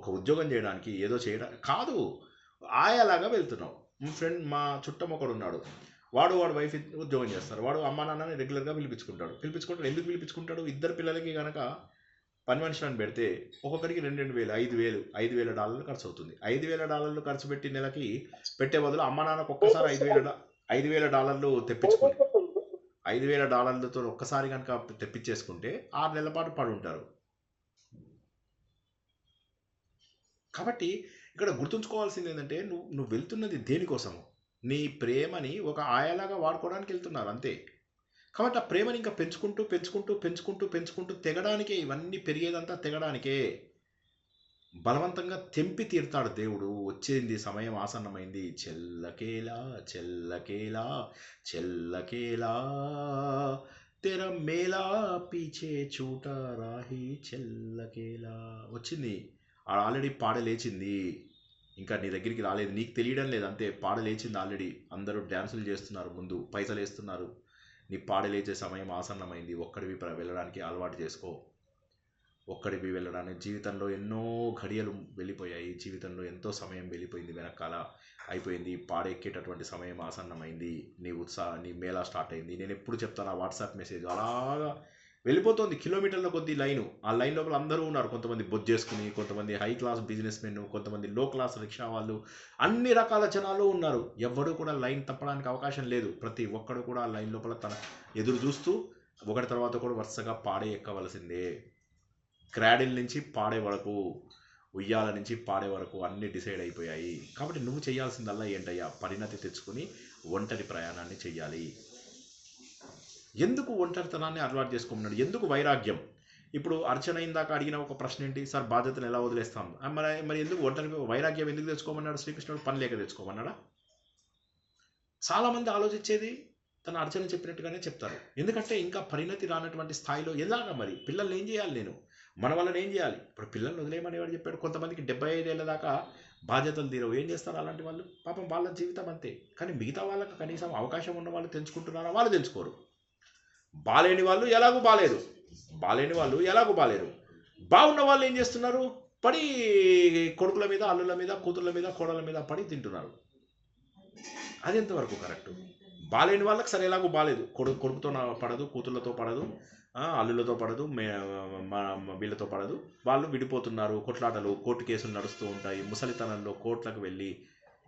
ఒక ఉద్యోగం చేయడానికి, ఏదో చేయడానికి కాదు, ఆయేలాగా వెళ్తున్నావు. మా చుట్టం ఒకడు ఉన్నాడు, వాడు వైఫ్ ఉద్యోగం చేస్తారు. వాడు అమ్మా నాన్నని రెగ్యులర్గా పిలిపించుకుంటాడు. ఎందుకు పిలిపించుకుంటాడు? ఇద్దరు పిల్లలకి కనుక పని మనుషులను పెడితే ఒక్కొక్కరికి 2,000 $5,000 ఖర్చు అవుతుంది. $5,000 ఖర్చు పెట్టి నెలకి పెట్టే బదులు అమ్మా నాన్నకు ఒక్కసారి $5,000 తెప్పించుకుంటే, $5,000తో ఒక్కసారి కనుక తెప్పించేసుకుంటే 6 నెలల పాటు పడి ఉంటారు. కాబట్టి ఇక్కడ గుర్తుంచుకోవాల్సింది ఏంటంటే నువ్వు వెళ్తున్నది దేనికోసము? నీ ప్రేమని ఒక ఆయాలాగా వాడుకోవడానికి వెళ్తున్నారు, అంతే. కాబట్టి ఆ ప్రేమని ఇంకా పెంచుకుంటూ తెగడానికే ఇవన్నీ పెరిగేదంతా, తెగడానికే. బలవంతంగా తెంపి తీరుతాడు దేవుడు. వచ్చింది సమయం, ఆసన్నమైంది. చెల్లకేలా చెల్లకేలా చెల్లకేలా తెర మేలా పీచే చూట రాహి చెల్లకేలా. వచ్చింది, ఆల్రెడీ పాడ లేచింది. ఇంకా నీ దగ్గరికి రాలేదు, నీకు తెలియడం లేదు అంతే. పాడ లేచింది ఆల్రెడీ, అందరూ డ్యాన్సులు చేస్తున్నారు, ముందు పైసలు వేస్తున్నారు. నీ పాడ లేచే సమయం ఆసన్నమైంది. ఒక్కడివి వెళ్ళడానికి అలవాటు చేసుకో. ఒక్కడివి వెళ్ళడానికి జీవితంలో ఎన్నో ఘడియలు వెళ్ళిపోయాయి, జీవితంలో ఎంతో సమయం వెళ్ళిపోయింది, వెనకాల అయిపోయింది. పాడెక్కేటటువంటి సమయం ఆసన్నమైంది. నీ మేళా స్టార్ట్ అయింది. నేను ఎప్పుడు చెప్తాను, ఆ వాట్సాప్ మెసేజ్ అలాగా వెళ్ళిపోతుంది కిలోమీటర్ల కొద్ది లైను. ఆ లైన్ లోపల అందరూ ఉన్నారు, కొంతమంది బొజ్జేసుకుని, కొంతమంది హై క్లాస్ బిజినెస్ మెన్, కొంతమంది లో క్లాస్ రిక్షా వాళ్ళు, అన్ని రకాల జనాలు ఉన్నారు. ఎవ్వడూ కూడా లైన్ తప్పడానికి అవకాశం లేదు. ప్రతి ఒక్కడు కూడా ఆ లైన్ లోపల తన ఎదురు చూస్తూ ఒకటి తర్వాత కూడా వరుసగా పాడే ఎక్కవలసిందే. క్రాడిల్ నుంచి పాడే వరకు, ఉయ్యాల నుంచి పాడే వరకు అన్నీ డిసైడ్ అయిపోయాయి. కాబట్టి నువ్వు చేయాల్సిందల్లా ఏంటయ్యా, పరిణతి తెచ్చుకుని ఒంటరి ప్రయాణాన్ని చెయ్యాలి. ఎందుకు ఒంటరితనాన్ని అలవాటు చేసుకోమన్నాడు? ఎందుకు వైరాగ్యం? ఇప్పుడు అర్చన ఇందాక అడిగిన ఒక ప్రశ్న ఏంటి, సార్ బాధ్యతను ఎలా వదిలేస్తాం? మరి ఎందుకు వైరాగ్యం ఎందుకు తెచ్చుకోమన్నాడు శ్రీకృష్ణుడు? పని లేక తెచ్చుకోమన్నాడా? చాలామంది ఆలోచించేది తన అర్చన చెప్పినట్టుగానే చెప్తారు. ఎందుకంటే ఇంకా పరిణతి రానటువంటి స్థాయిలో ఎలాగా మరి పిల్లల్ని ఏం చేయాలి, నేను మన వల్ల ఏం చేయాలి? ఇప్పుడు పిల్లల్ని వదిలేయమని ఎవరు చెప్పాడు? కొంతమందికి 75 ఏళ్ళ దాకా బాధ్యతలు తీరవు. ఏం చేస్తారు అలాంటి వాళ్ళు? పాపం వాళ్ళ జీవితం అంతే. కానీ మిగతా వాళ్ళకి కనీసం అవకాశం ఉన్న వాళ్ళు తెంచుకుంటున్నారా? వాళ్ళు తెంచుకోరు. బాలేని వాళ్ళు ఎలాగూ బాలేరు, బాగున్న వాళ్ళు ఏం చేస్తున్నారు? పడి కొడుకుల మీద, అల్లుల మీద, కూతుర్ల మీద, కోడల మీద పడి తింటున్నారు. అది ఎంతవరకు కరెక్ట్? బాలేని వాళ్ళకి సరే ఎలాగూ బాలేదు, కొడుకుతో పడదు, కూతుర్లతో పడదు, అల్లులతో పడదు, వీళ్ళతో పడదు, వాళ్ళు విడిపోతున్నారు, కొట్లాటలు, కోర్టు కేసులు నడుస్తూ ఉంటాయి, ముసలితనంలో కోర్టులకు వెళ్ళి,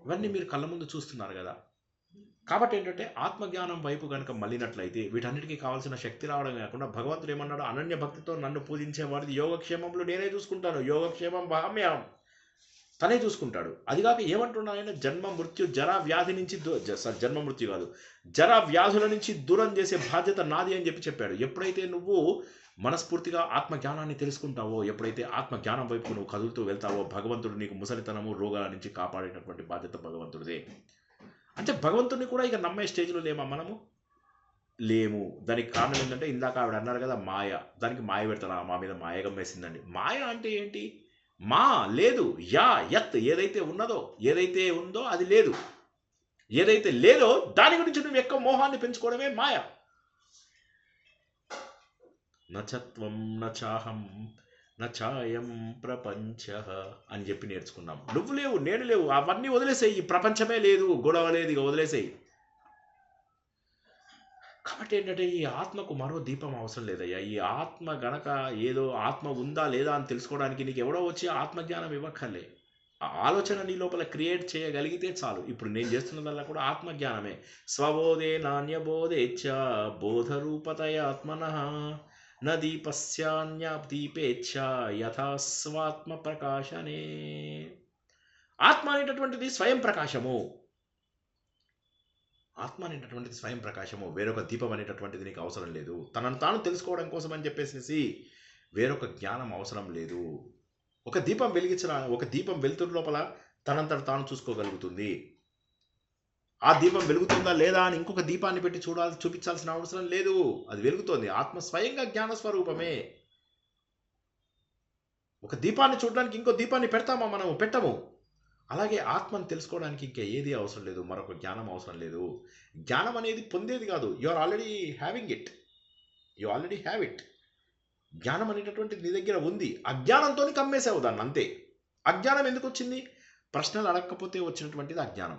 ఇవన్నీ మీరు కళ్ళ ముందు చూస్తున్నారు కదా. కాబట్టి ఏంటంటే ఆత్మజ్ఞానం వైపు కనుక మళ్ళినట్లయితే వీటన్నిటికీ కావాల్సిన శక్తి రావడం కాకుండా భగవంతుడు ఏమన్నాడు, అనన్య భక్తితో నన్ను పూజించేవాడిది యోగక్షేమంలో నేనే చూసుకుంటాను, యోగక్షేమం భామ్యం, తనే చూసుకుంటాడు. అదిగాక ఏమంటున్నా ఆయన, జన్మ మృత్యు జరా వ్యాధి నుంచి జన్మ మృత్యు కాదు, జరా వ్యాధుల నుంచి దూరం చేసే బాధ్యత నాది అని చెప్పాడు. ఎప్పుడైతే నువ్వు మనస్ఫూర్తిగా ఆత్మజ్ఞానాన్ని తెలుసుకుంటావో, ఎప్పుడైతే ఆత్మజ్ఞానం వైపు నువ్వు కదులుతూ వెళ్తావో, భగవంతుడు నీకు ముసలితనము, రోగాల నుంచి కాపాడేటటువంటి బాధ్యత భగవంతుడిదే. అంటే భగవంతుడిని కూడా ఇక నమ్మే స్టేజ్లో లేము. దానికి కారణం ఏంటంటే ఇందాక ఆవిడ అన్నారు కదా, మాయ. దానికి మాయ పెడతారా, మా మీద మాయ గమ్మేసిందండి. మాయ అంటే ఏంటి? మా లేదు, యా యత్, ఏదైతే ఉన్నదో, ఏదైతే ఉందో అది లేదు, ఏదైతే లేదో దాని గురించి నువ్వు ఎక్కువ మోహాన్ని పెంచుకోవడమే మాయ. నచత్వం నచాహం నచాయం ప్రపంచ అని చెప్పి నేర్చుకున్నాం. నువ్వు లేవు, నేను లేవు, అవన్నీ వదిలేసేయి. ఈ ప్రపంచమే లేదు, గొడవ లేదు, ఇక వదిలేసేయి. కాబట్టి ఏంటంటే ఈ ఆత్మకు మరో దీపం అవసరం లేదయ్యా. ఈ ఆత్మ గనక ఏదో ఆత్మ ఉందా లేదా అని తెలుసుకోవడానికి నీకు ఎవడో వచ్చి ఆత్మజ్ఞానం ఇవ్వక్కర్లే. ఆ ఆలోచన నీ లోపల క్రియేట్ చేయగలిగితే చాలు. ఇప్పుడు నేను చేస్తున్నదల్లా కూడా ఆత్మజ్ఞానమే. స్వబోధే నాణ్యబోధేచ్ఛ బోధరూపతయాత్మనః న దీపస్యాన్యదీపేచ్ఛ యథా స్వాత్మ ప్రకాశనే. ఆత్మ అనేటటువంటిది స్వయం ప్రకాశము. ఆత్మ అనేటటువంటిది స్వయం ప్రకాశము. వేరొక దీపం అనేటటువంటిది నీకు అవసరం లేదు. తనను తాను తెలుసుకోవడం కోసం అని చెప్పేసి వేరొక జ్ఞానం అవసరం లేదు. ఒక దీపం ఒక దీపం వెలుతురు లోపల తనంతట తాను చూసుకోగలుగుతుంది. ఆ దీపం వెలుగుతుందా లేదా అని ఇంకొక దీపాన్ని పెట్టి చూపించాల్సిన అవసరం లేదు. అది వెలుగుతోంది. ఆత్మ స్వయంగా జ్ఞాన స్వరూపమే. ఒక దీపాన్ని చూడడానికి ఇంకో దీపాన్ని పెడతామా? మనము పెట్టము. అలాగే ఆత్మను తెలుసుకోవడానికి ఇంకా ఏది అవసరం లేదు, మరొక జ్ఞానం అవసరం లేదు. జ్ఞానం అనేది పొందేది కాదు, you are already having it, you already have it. జ్ఞానం అనేటటువంటిది నీ దగ్గర ఉంది. అజ్ఞానంతో కమ్మేసావు దాన్ని, అంతే. అజ్ఞానం ఎందుకు వచ్చింది? ప్రశ్నలు అడగకపోతే వచ్చినటువంటిది అజ్ఞానం.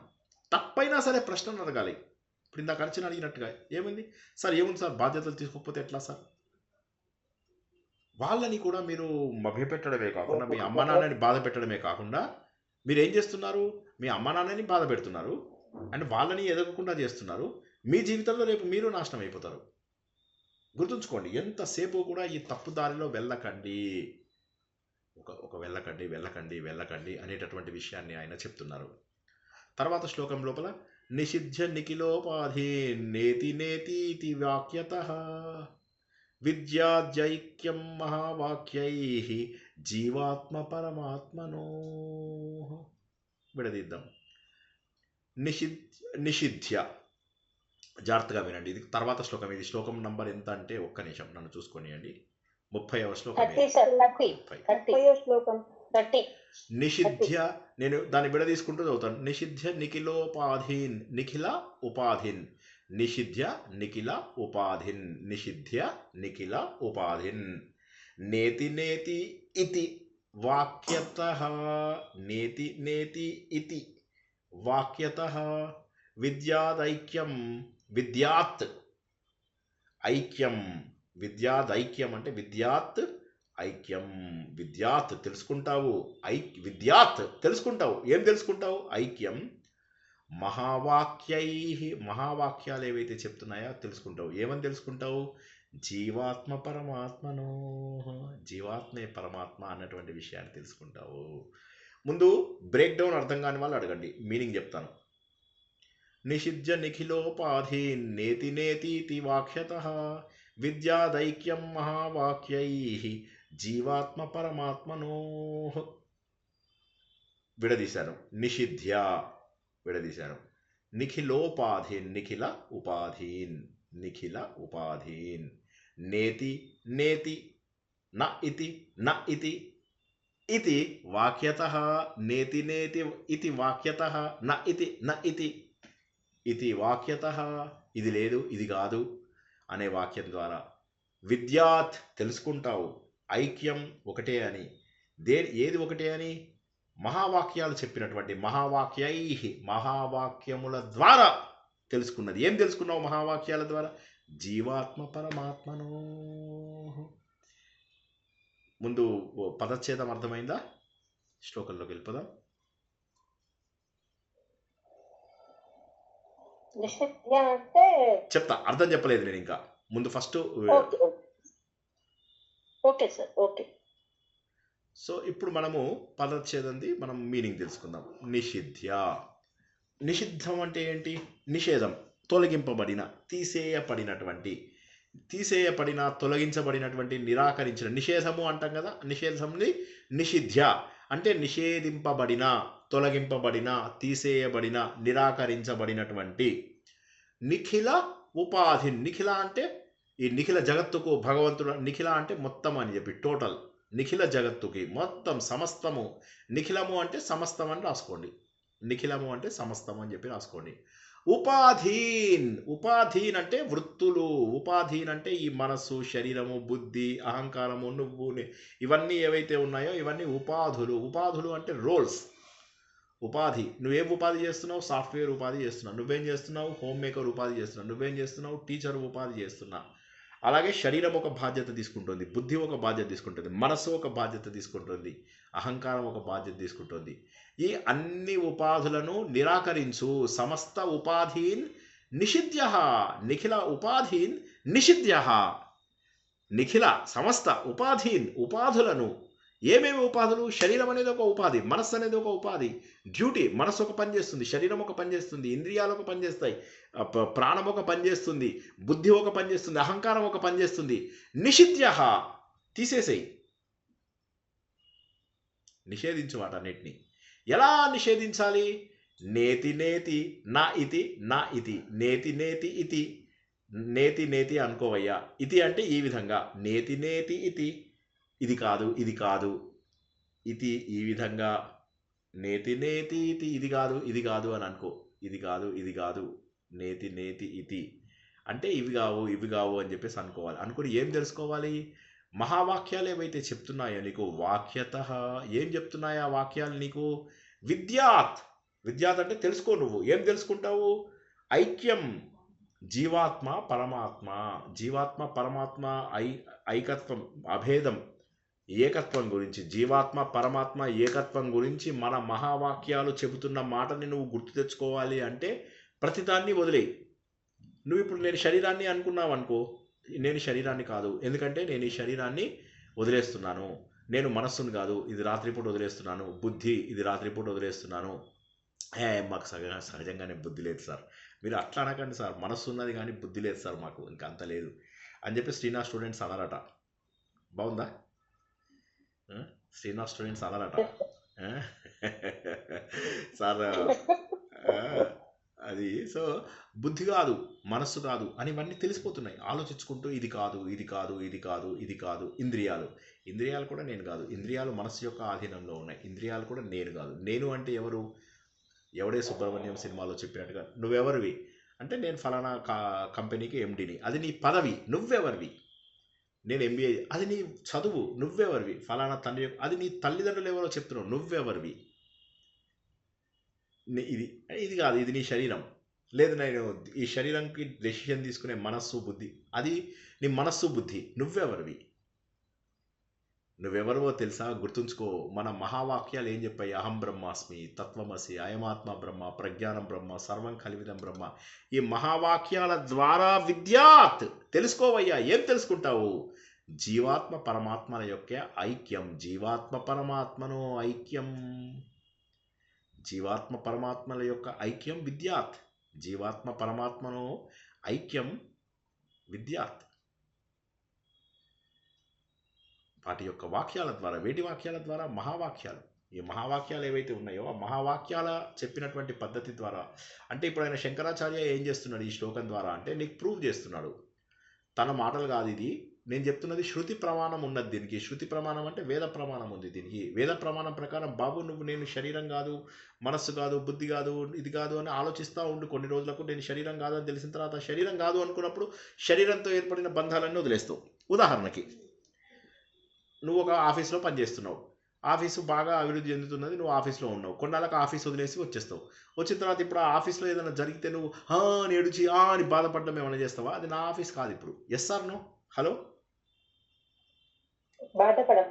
తప్పైనా సరే ప్రశ్నలు అడగాలి. ఇప్పుడు ఇందాక అర్చన అడిగినట్టుగా ఏమైంది సార్, ఏముంది సార్, బాధ్యతలు తీసుకోకపోతే ఎట్లా సార్? వాళ్ళని కూడా మీరు మభ్యపెట్టడమే కాకుండా, మీ అమ్మ నాన్నని బాధ పెట్టడమే కాకుండా మీరు ఏం చేస్తున్నారు? మీ అమ్మ నాన్నని బాధ పెడుతున్నారు అండ్ వాళ్ళని ఎదగకుండా చేస్తున్నారు. మీ జీవితంలో రేపు మీరు నాశనం అయిపోతారు. గుర్తుంచుకోండి, ఎంతసేపు కూడా ఈ తప్పు దారిలో వెళ్ళకండి. ఒక వెళ్ళకండి అనేటటువంటి విషయాన్ని ఆయన చెప్తున్నారు. తర్వాత శ్లోకం లోపల నిషిధ్య నిఖిలోపాధి నేతి నేతీతి వాక్యతః విద్యాద్యైక్యం మహావాక్యై జీవాత్మ పరమాత్మనో. విడదీద్దాం. నిషిధ్య, జాగ్రత్తగా వినండి, ఇది తర్వాత శ్లోకం. ఇది శ్లోకం నంబర్ ఎంత అంటే, ఒక్క నిమిషం నన్ను చూసుకొనియండి. 30వ శ్లోకం. 30వ శ్లోకం. 30. నిషిధ్య, నేను దాన్ని విడ తీసుకుంటూ చదువుతాను. నిషిధ్య నిఖిలోపాధీన్, నిఖిల ఉపాధిన్, నిషిధ్య నిఖిల ఉపాధిన్, నిషిధ్య నిఖిల ఉపాధిన్. నేతి నేతి ఇతి వాక్యతః, నేతి నేతి ఇతి వాక్యతః విద్యాదైక్యం, విద్యాత్ ఐక్యం, విద్యాదైక్యం అంటే విద్యాత్ ఐక్యం, విద్యాత్ తెలుసుకుంటావు, విద్యాత్ తెలుసుకుంటావు, ఏం తెలుసుకుంటావు? ఐక్యం మహావాక్యై, మహావాక్యాలు ఏవైతే చెప్తున్నాయో తెలుసుకుంటావు. ఏమని తెలుసుకుంటావు? జీవాత్మ పరమాత్మను, జీవాత్మే పరమాత్మ అన్నటువంటి విషయాన్ని తెలుసుకుంటావు. ముందు బ్రేక్ డౌన్ అర్థం కాని వాళ్ళు అడగండి, మీనింగ్ చెప్తాను. నిషిధ్య నిఖిలోపాధీన్ నేతి నేతి వాక్యతః విద్యాదైక్యం మహావాక్యై జీవాత్మ పరమాత్మనో. విడదీశాను. నిషిధ్య విడదీశాను. నిఖిలోపాధీన్, నిఖిల ఉపాధీన్, నిఖిల ఉపాధీన్. నేతి నేతి న ఇతి, న ఇతి ఇతి వాక్యతః, నేతి నేతి ఇతి వాక్యతః, న ఇతి న ఇతి ఇది వాక్యతః, ఇది లేదు ఇది కాదు అనే వాక్యం ద్వారా. విద్యాత్ తెలుసుకుంటావు, ఐక్యం ఒకటే అని. ఏది ఒకటే అని? మహావాక్యాలు చెప్పినటువంటి మహావాక్యై, మహావాక్యముల ద్వారా తెలుసుకున్నది. ఏం తెలుసుకున్నావు మహావాక్యాల ద్వారా? జీవాత్మ పరమాత్మను. ముందు పదచ్ఛేదం అర్థమైందా? శ్లోకంలోకి వెళ్ళిపోదాం. నిషిధ్య అంటే చెప్తా, అర్థం చెప్పలేదు నేను ఇంకా. ముందు first okay sir, okay. So ఇప్పుడు మనము పదచ్ఛేదంది మనం మీనింగ్ తెలుసుకుందాం. నిషిధ్య, నిషిద్ధం అంటే ఏంటి? నిషేధం, తొలగింపబడిన, తీసేయబడినటువంటి, తీసేయబడిన, తొలగించబడినటువంటి, నిరాకరించిన. నిషేధము అంటాం కదా, నిషేధంని నిషిధ్య అంటే నిషేధింపబడిన, తొలగింపబడిన, తీసేయబడిన, నిరాకరించబడినటువంటి. నిఖిల ఉపాధి, నిఖిల అంటే ఈ నిఖిల జగత్తుకు భగవంతుడు, నిఖిల అంటే మొత్తం అని చెప్పి, టోటల్ నిఖిల జగత్తుకి మొత్తం సమస్తము. నిఖిలము అంటే సమస్తం అని రాసుకోండి, నిఖిలము అంటే సమస్తం అని చెప్పి రాసుకోండి. ఉపాధీన్, ఉపాధీన్ అంటే వృత్తులు, ఉపాధీన్ అంటే ఈ మనస్సు, శరీరము, బుద్ధి, అహంకారము, నువ్వు, ఇవన్నీ ఏవైతే ఉన్నాయో ఇవన్నీ ఉపాధులు. ఉపాధులు అంటే రోల్స్. ఉపాధి, నువ్వేం ఉపాధి చేస్తున్నావు? సాఫ్ట్వేర్ ఉపాధి చేస్తున్నావు. నువ్వేం చేస్తున్నావు? హోమ్ మేకర్ ఉపాధి చేస్తున్నావు. నువ్వేం చేస్తున్నావు? టీచర్ ఉపాధి చేస్తున్నా. అలాగే శరీరం ఒక బాధ్యత తీసుకుంటుంది, బుద్ధి ఒక బాధ్యత తీసుకుంటుంది, మనస్సు ఒక బాధ్యత తీసుకుంటుంది, అహంకారం ఒక బాధ్యత తీసుకుంటుంది. ఈ అన్ని ఉపాధులను నిరాకరించు. సమస్త ఉపాధీన్ నిషిధ్య, నిఖిల ఉపాధీన్ నిషిధ్య. నిఖిల సమస్త ఉపాధీన్ ఉపాధులను, ఏమేమి ఉపాధులు? శరీరం అనేది ఒక ఉపాధి, మనస్సు అనేది ఒక ఉపాధి, డ్యూటీ. మనస్సు ఒక పని చేస్తుంది, శరీరం ఒక పని చేస్తుంది, ఇంద్రియాలు ఒక పని చేస్తాయి, ప్రాణం ఒక పని చేస్తుంది, బుద్ధి ఒక పని చేస్తుంది, అహంకారం ఒక పని చేస్తుంది. నిషిధ్య తీసేసేయి, నిషేధించు వాటన్నిటిని. ఎలా నిషేధించాలి? నేతి నేతి నా ఇతి, నా ఇతి, నేతి నేతి ఇతి, నేతి నేతి అనుకోవయ్యా. ఇతి అంటే ఈ విధంగా, నేతి నేతి ఇతి, ఇది కాదు ఇది కాదు, ఇది ఈ విధంగా, నేతి నేతి ఇతి, ఇది కాదు ఇది కాదు అని అనుకో, ఇది కాదు ఇది కాదు, నేతి నేతి ఇతి అంటే ఇవి కావు అని చెప్పేసి అనుకోవాలి. అనుకుని ఏం తెలుసుకోవాలి? మహావాక్యాలు ఏవైతే చెప్తున్నాయో నీకు, వాక్యతః ఏం చెప్తున్నాయో ఆ వాక్యాలు నీకు. విద్యాత్, విద్యాత్ అంటే తెలుసుకో. నువ్వు ఏం తెలుసుకుంటావు? ఐక్యం, జీవాత్మ పరమాత్మ, జీవాత్మ పరమాత్మ ఐకత్వం, అభేదం, ఏకత్వం గురించి, జీవాత్మ పరమాత్మ ఏకత్వం గురించి మన మహావాక్యాలు చెబుతున్న మాటని నువ్వు గుర్తు తెచ్చుకోవాలి. అంటే ప్రతిదాన్ని వదిలేయి. నువ్వు ఇప్పుడు నేను శరీరాన్ని అనుకున్నావు అనుకో, నేను శరీరాన్ని కాదు, ఎందుకంటే నేను ఈ శరీరాన్ని వదిలేస్తున్నాను. నేను మనస్సును కాదు, ఇది రాత్రిపూట వదిలేస్తున్నాను. బుద్ధి, ఇది రాత్రిపూట వదిలేస్తున్నాను. మాకు సహజంగానే బుద్ధి లేదు సార్. మీరు అట్లా అనకండి సార్, మనస్సు ఉన్నది కానీ బుద్ధి లేదు సార్ మాకు, ఇంకా అంత లేదు అని చెప్పి శ్రీనాథ్ స్టూడెంట్స్ అన్నారట. బాగుందా? శ్రీనాథ్ స్టూడెంట్స్ అన్నారట. సార్ అది సో బుద్ధి కాదు, మనస్సు కాదు అని ఇవన్నీ తెలిసిపోతున్నాయి. ఆలోచించుకుంటూ ఇది కాదు, ఇది కాదు, ఇది కాదు, ఇది కాదు. ఇంద్రియాలు కూడా నేను కాదు. ఇంద్రియాలు మనస్సు యొక్క ఆధీనంలో ఉన్నాయి. ఇంద్రియాలు కూడా నేను కాదు. నేను అంటే ఎవరు? ఎవడే సుబ్రహ్మణ్యం సినిమాలో చెప్పినట్టుగా నువ్వెవరివి అంటే నేను ఫలానా కంపెనీకి ఎండిని, అది నీ పదవి. నువ్వెవరివి? నేను ఎంబీఏ, అది నీ చదువు. నువ్వెవరివి? ఫలానా తండ్రి, అది నీ తల్లిదండ్రులు ఎవరో చెప్తున్నావు. నువ్వెవరివి? ఇది ఇది కాదు, ఇది నీ శరీరం. లేదు నేను ఈ శరీరానికి డెసిషన్ తీసుకునే మనస్సు బుద్ధి, అది నీ మనస్సు బుద్ధి. నువ్వెవరివి? నువ్వెవరివో తెలుసా? గుర్తుంచుకో. మన మహావాక్యాలు ఏం చెప్పాయి? అహం బ్రహ్మాస్మి, తత్వమసి, అయమాత్మ బ్రహ్మ, ప్రజ్ఞానం బ్రహ్మ, సర్వం కలివిదం బ్రహ్మ. ఈ మహావాక్యాల ద్వారా విద్యాత్ తెలుసుకోవయ్యా. ఏం తెలుసుకుంటావు? జీవాత్మ పరమాత్మల యొక్క ఐక్యం. జీవాత్మ పరమాత్మను ఐక్యం, జీవాత్మ పరమాత్మల యొక్క ఐక్యం విద్యాత్. జీవాత్మ పరమాత్మను ఐక్యం విద్యాత్. వాటి యొక్క వాక్యాల ద్వారా, వేటి వాక్యాల ద్వారా? మహావాక్యాలు. ఈ మహావాక్యాలు ఏవైతే ఉన్నాయో ఆ మహావాక్యాల చెప్పినటువంటి పద్ధతి ద్వారా, అంటే ఇప్పుడు ఆయన శంకరాచార్య ఏం చేస్తున్నాడు ఈ శ్లోకం ద్వారా అంటే నీకు ప్రూవ్ చేస్తున్నాడు. తన మాటలు కాదు ఇది, నేను చెప్తున్నది శృతి ప్రమాణం ఉన్నది దీనికి. శృతి ప్రమాణం అంటే వేద ప్రమాణం ఉంది దీనికి. వేద ప్రమాణం ప్రకారం బాబు నువ్వు నేను శరీరం కాదు, మనస్సు కాదు, బుద్ధి కాదు, ఇది కాదు అని ఆలోచిస్తూ ఉండు కొన్ని రోజులకు. నేను శరీరం కాదు అని తెలిసిన తర్వాత శరీరం కాదు అనుకున్నప్పుడు శరీరంతో ఏర్పడిన బంధాలన్నీ వదిలేస్తావు. ఉదాహరణకి నువ్వు ఒక ఆఫీస్లో పనిచేస్తున్నావు, ఆఫీసు బాగా అభివృద్ధి చెందుతున్నది, నువ్వు ఆఫీస్లో ఉన్నావు. కొన్నాళ్ళకి ఆఫీస్ వదిలేసి వచ్చేస్తావు. వచ్చిన తర్వాత ఇప్పుడు ఆ ఆఫీస్లో ఏదైనా జరిగితే నువ్వు అని ఏడుచి అని బాధపడడం ఏమైనా చేస్తావా? అది నా ఆఫీస్ కాదు ఇప్పుడు. Yes or no? హలో, బాధపడం.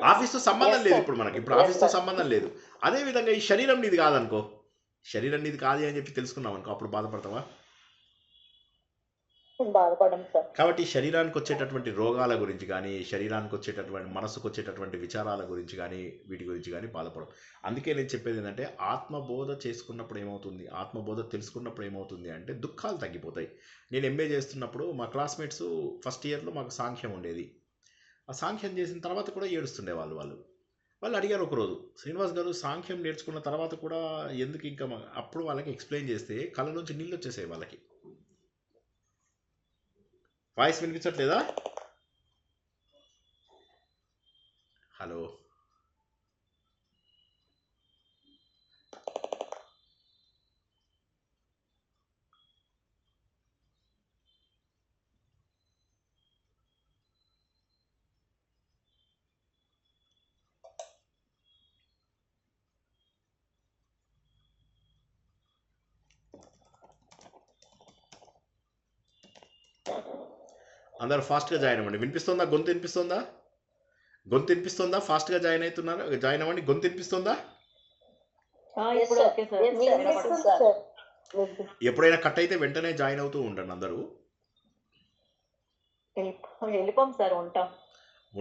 ఆఫీస్తో సంబంధం లేదు ఇప్పుడు మనకి. ఇప్పుడు ఆఫీస్తో సంబంధం లేదు. అదేవిధంగా ఈ శరీరం నీది కాదనుకో, శరీరం నీది కాదు అని చెప్పి తెలుసుకున్నావు అనుకో, అప్పుడు బాధపడతావా? బాధపడం సార్. కాబట్టి శరీరానికి వచ్చేటటువంటి రోగాల గురించి కానీ, శరీరానికి వచ్చేటటువంటి మనసుకు వచ్చేటటువంటి విచారాల గురించి కానీ, వీటి గురించి కానీ బాధపడం. అందుకే నేను చెప్పేది ఏంటంటే ఆత్మబోధ చేసుకున్నప్పుడు ఏమవుతుంది, ఆత్మబోధ తెలుసుకున్నప్పుడు ఏమవుతుంది అంటే దుఃఖాలు తగ్గిపోతాయి. నేను ఎంఏ చేస్తున్నప్పుడు మా క్లాస్మేట్స్ ఫస్ట్ ఇయర్లో మాకు సాంఖ్యం ఉండేది. ఆ సాంఖ్యం చేసిన తర్వాత కూడా ఏడుస్తుండే వాళ్ళు అడిగారు ఒకరోజు, శ్రీనివాస్ గారు సాంఖ్యం నేర్చుకున్న తర్వాత కూడా ఎందుకు ఇంకా అప్పుడు వాళ్ళకి ఎక్స్ప్లెయిన్ చేస్తే కళ్ళ నుంచి నీళ్ళు వచ్చేసాయి వాళ్ళకి. వాయిస్ వినిపించట్లేదా? హలో, అందరూ ఫాస్ట్గా జాయిన్ అవ్వండి. వినిపిస్తుందా? గొంతు వినిపిస్తుందా? ఫాస్ట్గా జాయిన్ అవ్వండి. గొంతు వినిపిస్తుందా? ఎప్పుడైనా కట్ అయితే వెంటనే జాయిన్ అవుతూ ఉండండి అందరూ. వెళ్ళిపోం సార్,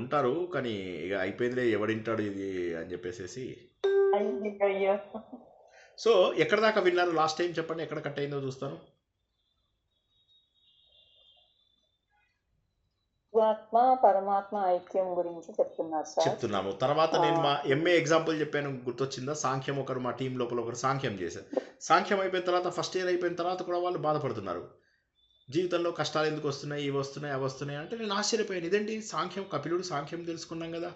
ఉంటారు కానీ ఇక అయిపోయిందిలే ఎవడింటాడు ఇది అని చెప్పేసి. సో ఎక్కడ దాకా విన్నారు లాస్ట్ టైం? చెప్పండి, ఎక్కడ కట్ అయిందో చూస్తాను. ఆత్మ పరమాత్మ ఐక్యం గురించి చెప్తున్నాము. తర్వాత నేను మా ఎంఏ ఎగ్జాంపుల్ చెప్పాను, గుర్తొచ్చిందా? సాంఖ్యం ఒకరు మా టీం లోపల ఒకరు సాంఖ్యం చేశారు. సాంఖ్యం అయిపోయిన తర్వాత ఫస్ట్ ఇయర్ అయిపోయిన తర్వాత కూడా వాళ్ళు బాధపడుతున్నారు. జీవితంలో కష్టాలు ఎందుకు వస్తున్నాయి, ఇవి వస్తున్నాయి, అవి వస్తున్నాయి అంటే నేను ఆశ్చర్యపోయాను. ఇదేంటి సాంఖ్యం, కపిలుడు సాంఖ్యం తెలుసుకున్నాం కదా,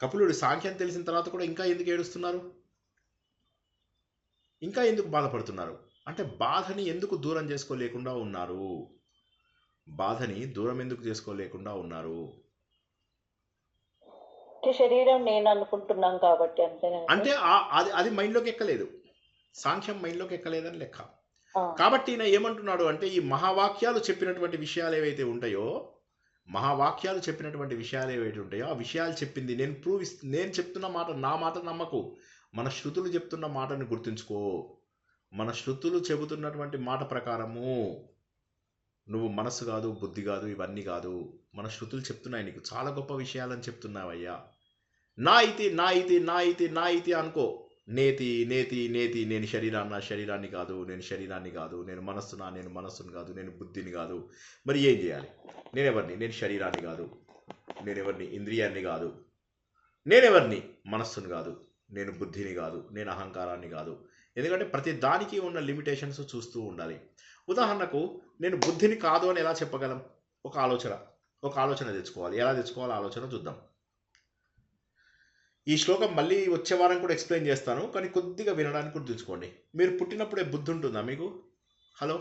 కపిలుడు సాంఖ్యం తెలిసిన తర్వాత కూడా ఇంకా ఎందుకు ఏడుస్తున్నారు, ఇంకా ఎందుకు బాధపడుతున్నారు అంటే బాధని ఎందుకు దూరం చేసుకోలేకుండా ఉన్నారు, బాధని దూరం ఎందుకు చేసుకోలేకుండా ఉన్నారు? శరీరం నేను అనుకుంటున్నాం కాబట్టి అంతేనా? అంటే అది మైండ్లోకి ఎక్కలేదు, సాంఖ్యం మైండ్లోకి ఎక్కలేదని లెక్క. కాబట్టి ఈయన ఏమంటున్నాడు అంటే ఈ మహావాక్యాలు చెప్పినటువంటి విషయాలు ఏవైతే ఉంటాయో, ఆ విషయాలు చెప్పింది నేను చెప్తున్న మాట, నా మాట నమ్మకు. మన శృతులు చెప్తున్న మాటను గుర్తుంచుకో. మన శృతులు చెబుతున్నటువంటి మాట ప్రకారము నువ్వు మనసు కాదు, బుద్ధి కాదు, ఇవన్నీ కాదు. మన శృతులు చెప్తున్నాయి నీకు చాలా గొప్ప విషయాలని చెప్తున్నావయ్యా. నా ఇతి అనుకో. నేతి నేను శరీరాన్ని కాదు, నేను మనస్సును కాదు, నేను బుద్ధిని కాదు. మరి ఏం చేయాలి? నేను శరీరాన్ని కాదు, ఇంద్రియాన్ని కాదు, మనస్సును కాదు, నేను బుద్ధిని కాదు, నేను అహంకారాన్ని కాదు. ఎందుకంటే ప్రతి దానికి ఉన్న లిమిటేషన్స్ చూస్తూ ఉండాలి. ఉదాహరణకు నేను బుద్ధిని కాదు అని ఎలా చెప్పగలం? ఒక ఆలోచన తెచ్చుకోవాలి. ఎలా తెచ్చుకోవాలి ఆలోచన చూద్దాం. ఈ శ్లోకం మళ్ళీ వచ్చే వారం కూడా ఎక్స్ప్లెయిన్ చేస్తాను, కానీ కొద్దిగా వినడానికి కూడా తెచ్చుకోండి. మీరు పుట్టినప్పుడే బుద్ధి ఉంటుందా మీకు? హలో,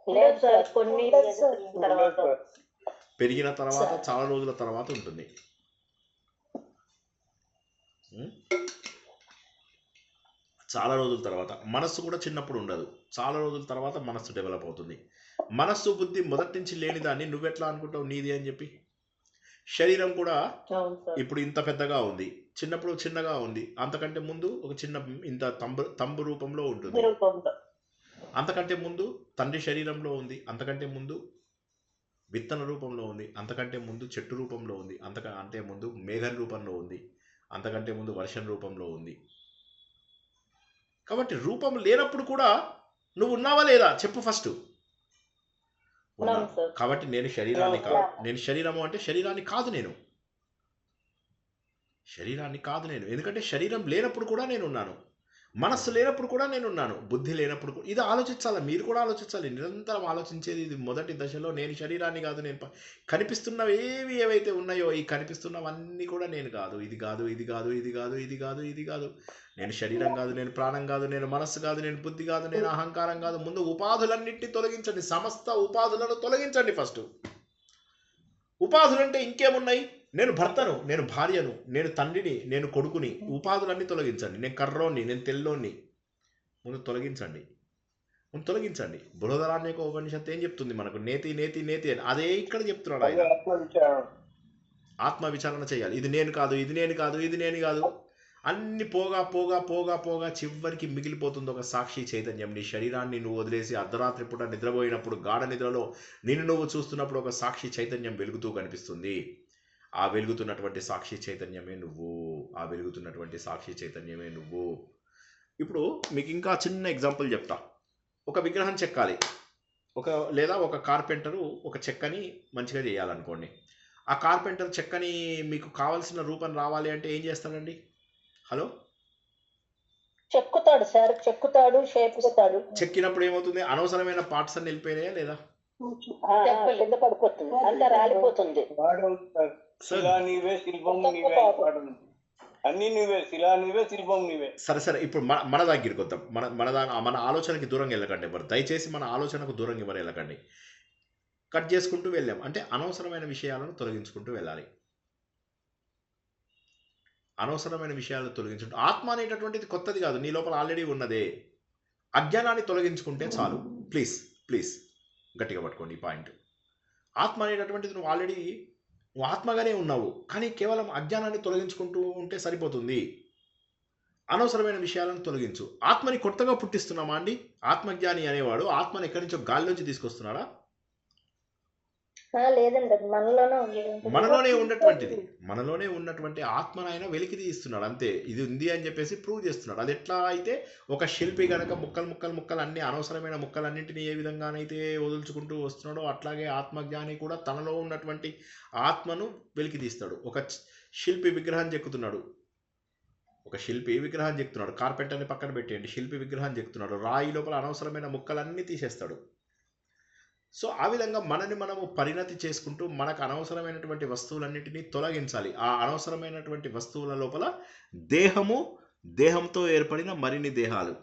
లేదు సార్, కొన్ని తర్వాత పెరిగిన తర్వాత చాలా రోజుల తర్వాత ఉంటుంది. చాలా రోజుల తర్వాత. మనస్సు కూడా చిన్నప్పుడు ఉండదు, చాలా రోజుల తర్వాత మనస్సు డెవలప్ అవుతుంది. మనస్సు బుద్ధి మొదటి నుంచి లేని దాన్ని నువ్వెట్లా అనుకుంటావు నీది అని చెప్పి? శరీరం కూడా ఇప్పుడు ఇంత పెద్దగా ఉంది, చిన్నప్పుడు చిన్నగా ఉంది, అంతకంటే ముందు ఒక చిన్న ఇంత తంబు రూపంలో ఉంటుంది, అంతకంటే ముందు తండ్రి శరీరంలో ఉంది, అంతకంటే ముందు విత్తన రూపంలో ఉంది, అంతకంటే ముందు చెట్టు రూపంలో ఉంది, అంతకంటే ముందు మేఘం రూపంలో ఉంది, అంతకంటే ముందు వర్షం రూపంలో ఉంది. కాబట్టి రూపం లేనప్పుడు కూడా నువ్వు ఉన్నావా లేదా చెప్పు ఫస్ట్. కాబట్టి నేను శరీరాన్ని కాదు. నేను శరీరము అంటే శరీరాన్ని కాదు, నేను శరీరాన్ని కాదు నేను. ఎందుకంటే శరీరం లేనప్పుడు కూడా నేను ఉన్నాను, మనస్సు లేనప్పుడు కూడా నేను ఉన్నాను, బుద్ధి లేనప్పుడు కూడా. ఇది ఆలోచించాలి, మీరు కూడా ఆలోచించాలి, నిరంతరం ఆలోచించేది ఇది. మొదటి దశలో నేను శరీరాన్ని కాదు, నేను కనిపిస్తున్నవి ఏవైతే ఉన్నాయో ఈ కనిపిస్తున్నవన్నీ కూడా నేను కాదు, ఇది కాదు, ఇది కాదు, ఇది కాదు, ఇది కాదు, ఇది కాదు. నేను శరీరం కాదు, నేను ప్రాణం కాదు, నేను మనస్సు కాదు, నేను బుద్ధి కాదు, నేను అహంకారం కాదు. ముందు ఉపాధులన్నింటినీ తొలగించండి, సమస్త ఉపాధులను తొలగించండి ఫస్ట్. ఉపాధులంటే ఇంకేమున్నాయి? నేను భర్తను, నేను భార్యను, నేను తండ్రిని, నేను కొడుకుని. ఉపాధులన్నీ తొలగించండి. నేను కర్రోని, నేను తెల్లోని. ముందు తొలగించండి, ముందు తొలగించండి. బృహదరాణ్యక ఉపనిషత్తు ఏం చెప్తుంది మనకు? నేతి నేతి నేతి అని. అదే ఇక్కడ చెప్తున్నాడు ఆయన. ఆత్మ విచారణ చేయాలి. ఇది నేను కాదు, ఇది నేను కాదు, ఇది నేను కాదు. అన్ని పోగా పోగా పోగా పోగా చివరికి మిగిలిపోతుంది ఒక సాక్షి చైతన్యం. నీ శరీరాన్ని నువ్వు వదిలేసి అర్ధరాత్రి పూట నిద్రపోయినప్పుడు, గాఢ నిద్రలో నిన్ను నువ్వు చూస్తున్నప్పుడు ఒక సాక్షి చైతన్యం వెలుగుతూ కనిపిస్తుంది. ఆ వెలుగుతున్నటువంటి సాక్షి చైతన్యమే నువ్వు, ఆ వెలుగుతున్నటువంటి సాక్షి చైతన్యమే నువ్వు. ఇప్పుడు మీకు ఇంకా చిన్న ఎగ్జాంపుల్ చెప్తా. ఒక విగ్రహం చెక్కాలి, లేదా ఒక కార్పెంటరు ఒక చెక్కని మంచిగా చేయాలనుకోండి. ఆ కార్పెంటర్ చెక్కని మీకు కావాల్సిన రూపం రావాలి అంటే ఏం చేస్తాడండి? హలో, చెక్కుతాడు సార్, చెక్కుతాడు, షేప్ ఇస్తాడు. చెక్కినప్పుడు ఏమవుతుంది? అనవసరమైన పార్ట్స్ అన్ని వెళ్ళిపోయినాయా లేదా? కింద పడిపోతుంది, అంతా రాలిపోతుంది. శిలా నీవే, శిల్పం నీవే, అన్ని నీవే, శిలా నీవే, శిల్పం నీవే. సరే సరే, ఇప్పుడు మన దగ్గరికి వద్దాం. మన ఆలోచనకి దూరంగా వెళ్ళకండి ఎవరు, దయచేసి మన ఆలోచనకు దూరంగా ఎవరు వెళ్ళకండి. కట్ చేసుకుంటూ వెళ్ళాం అంటే అనవసరమైన విషయాలను తొలగించుకుంటూ వెళ్ళాలి. అనవసరమైన విషయాలను తొలగించుకుంటూ. ఆత్మ అనేటటువంటిది కొత్తది కాదు, నీ లోపల ఆల్రెడీ ఉన్నదే. అజ్ఞానాన్ని తొలగించుకుంటే చాలు. ప్లీజ్ ప్లీజ్ గట్టిగా పట్టుకోండి ఈ పాయింట్. ఆత్మ అనేటటువంటిది నువ్వు ఆల్రెడీ ఆత్మగానే ఉన్నావు, కానీ కేవలం అజ్ఞానాన్ని తొలగించుకుంటూ ఉంటే సరిపోతుంది. అనవసరమైన విషయాలను తొలగించు. ఆత్మని కొత్తగా పుట్టిస్తున్నామా అండి? ఆత్మజ్ఞాని అనేవాడు ఆత్మని ఎక్కడి నుంచో గాల్లోంచి తీసుకొస్తున్నాడా? లేదండి, మనలోనే ఉన్నటువంటి ఆత్మనైనా వెలికి తీస్తున్నాడు అంతే. ఇది ఉంది అని చెప్పేసి ప్రూవ్ చేస్తున్నాడు. అది ఎట్లా అయితే ఒక శిల్పి కనుక ముక్కలు అన్ని అనవసరమైన ముక్కలన్నింటినీ ఏ విధంగానైతే వదులుచుకుంటూ వస్తున్నాడో, అట్లాగే ఆత్మజ్ఞాని కూడా తనలో ఉన్నటువంటి ఆత్మను వెలికి తీస్తాడు. ఒక శిల్పి విగ్రహం చెక్కుతున్నాడు, కార్పెంటర్ని పక్కన పెట్టేయండి, శిల్పి విగ్రహం చెక్కుతున్నాడు, రాయి లోపల అనవసరమైన ముక్కలన్నీ తీసేస్తాడు. సో ఆ విధంగా మనము పరిణతి చేసుకుంటూ మనకు అనవసరమైనటువంటి వస్తువులన్నింటినీ తొలగించాలి. ఆ అనవసరమైనటువంటి వస్తువుల లోపల దేహంతో ఏర్పడిన మరిన్ని దేహాలు.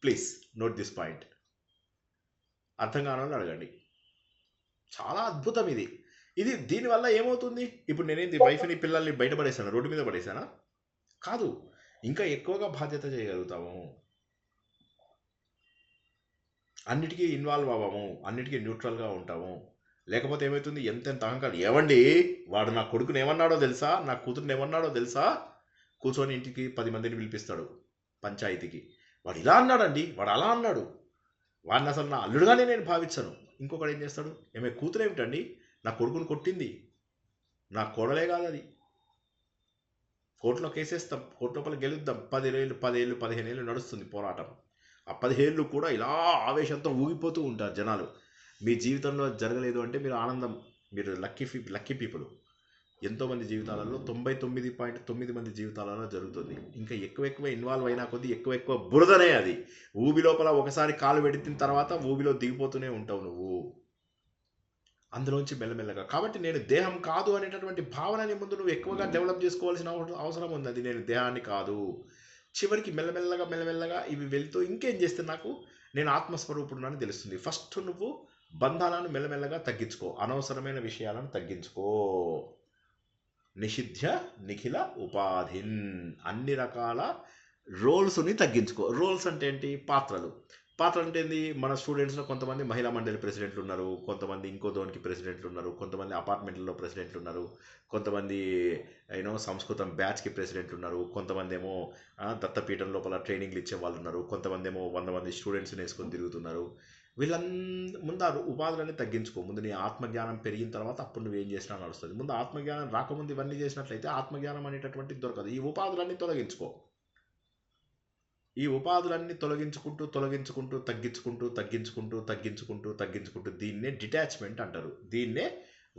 Please note this point. అర్థం కాని వాళ్ళు అడగండి. చాలా అద్భుతం ఇది. దీనివల్ల ఏమవుతుంది? ఇప్పుడు నేనేంది వైఫ్ని పిల్లల్ని బయటపడేసాను, రోడ్డు మీద పడేసానా? కాదు, ఇంకా ఎక్కువగా బాధ్యత చేయగలుగుతాము. అన్నిటికీ ఇన్వాల్వ్ అవ్వము, అన్నిటికీ న్యూట్రల్గా ఉంటాము. లేకపోతే ఏమవుతుంది? ఎంతెంత అహంకారం. ఏమండి, వాడు నా కొడుకుని ఏమన్నాడో తెలుసా, నా కూతురుని ఏమన్నాడో తెలుసా? కూర్చొని ఇంటికి 10 మందిని పిలిపిస్తాడు పంచాయతీకి. వాడు ఇలా అన్నాడండి, వాడు అలా అన్నాడు, వాడిని అసలు నా అల్లుడుగానే నేను భావించను. ఇంకొకడు ఏం చేస్తాడు? ఏమే కూతురు ఏమిటండి, నా కొడుకుని కొట్టింది, నా కోడలే కాదు అది, కోర్టులో కేసేస్తాం, కోర్టు లోపల గెలుద్దాం. 10 ఏళ్ళు 15 ఏళ్ళు నడుస్తుంది పోరాటం. ఆ 10 ఏళ్ళు కూడా ఇలా ఆవేశంతో ఊగిపోతూ ఉంటారు జనాలు. మీ జీవితంలో జరగలేదు అంటే మీరు ఆనందం, మీరు లక్కీ పీపుల్. ఎంతోమంది జీవితాలలో 99.9 మంది జీవితాలలో జరుగుతుంది. ఇంకా ఎక్కువ ఇన్వాల్వ్ అయినా కొద్దీ ఎక్కువ బురదనే అది. ఊబి లోపల ఒకసారి కాలు పెట్టిన తర్వాత ఊబిలో దిగిపోతూనే ఉంటావు నువ్వు అందులోంచి మెల్లమెల్లగా. కాబట్టి నేను దేహం కాదు అనేటటువంటి భావనని ముందు నువ్వు ఎక్కువగా డెవలప్ చేసుకోవాల్సిన అవసరం ఉంది. అది నేను దేహాన్ని కాదు. చివరికి మెల్లమెల్లగా ఇవి వెళ్తూ ఇంకేం చేస్తే నాకు నేను ఆత్మస్వరూపుడునని తెలుస్తుంది. ఫస్ట్ నువ్వు బంధాలను మెల్లమెల్లగా తగ్గించుకో, అనవసరమైన విషయాలను తగ్గించుకో. నిషిధ్య నిఖిల ఉపాధిన్, అన్ని రకాల రోల్స్ని తగ్గించుకో. రోల్స్ అంటే ఏంటి? పాత్రలు అంటే ఏంది? మన స్టూడెంట్స్లో కొంతమంది మహిళా మండలి ప్రెసిడెంట్లు ఉన్నారు, కొంతమంది ఇంకో దోనికి ప్రెసిడెంట్లు ఉన్నారు, కొంతమంది అపార్ట్మెంట్లలో ప్రెసిడెంట్లు ఉన్నారు, కొంతమంది సంస్కృతం బ్యాచ్కి ప్రెసిడెంట్లు ఉన్నారు, కొంతమంది ఏమో దత్తపీఠం లోపల ట్రైనింగ్లు ఇచ్చే వాళ్ళు ఉన్నారు, కొంతమంది ఏమో 100 మంది స్టూడెంట్స్ని వేసుకొని తిరుగుతున్నారు. ముందు ఉపాధులన్నీ తగ్గించుకో. ముందు నీ ఆత్మజ్ఞానం పెరిగిన తర్వాత అప్పుడు నువ్వేం చేసినా నడుస్తుంది. ముందు ఆత్మజ్ఞానం రాకముందు ఇవన్నీ చేసినట్లయితే ఆత్మజ్ఞానం అనేటటువంటిది దొరకదు. ఈ ఉపాధులన్నీ తొలగించుకో. ఈ ఉపాధులన్నీ తొలగించుకుంటూ తగ్గించుకుంటూ దీన్నే డిటాచ్మెంట్ అంటారు. దీన్నే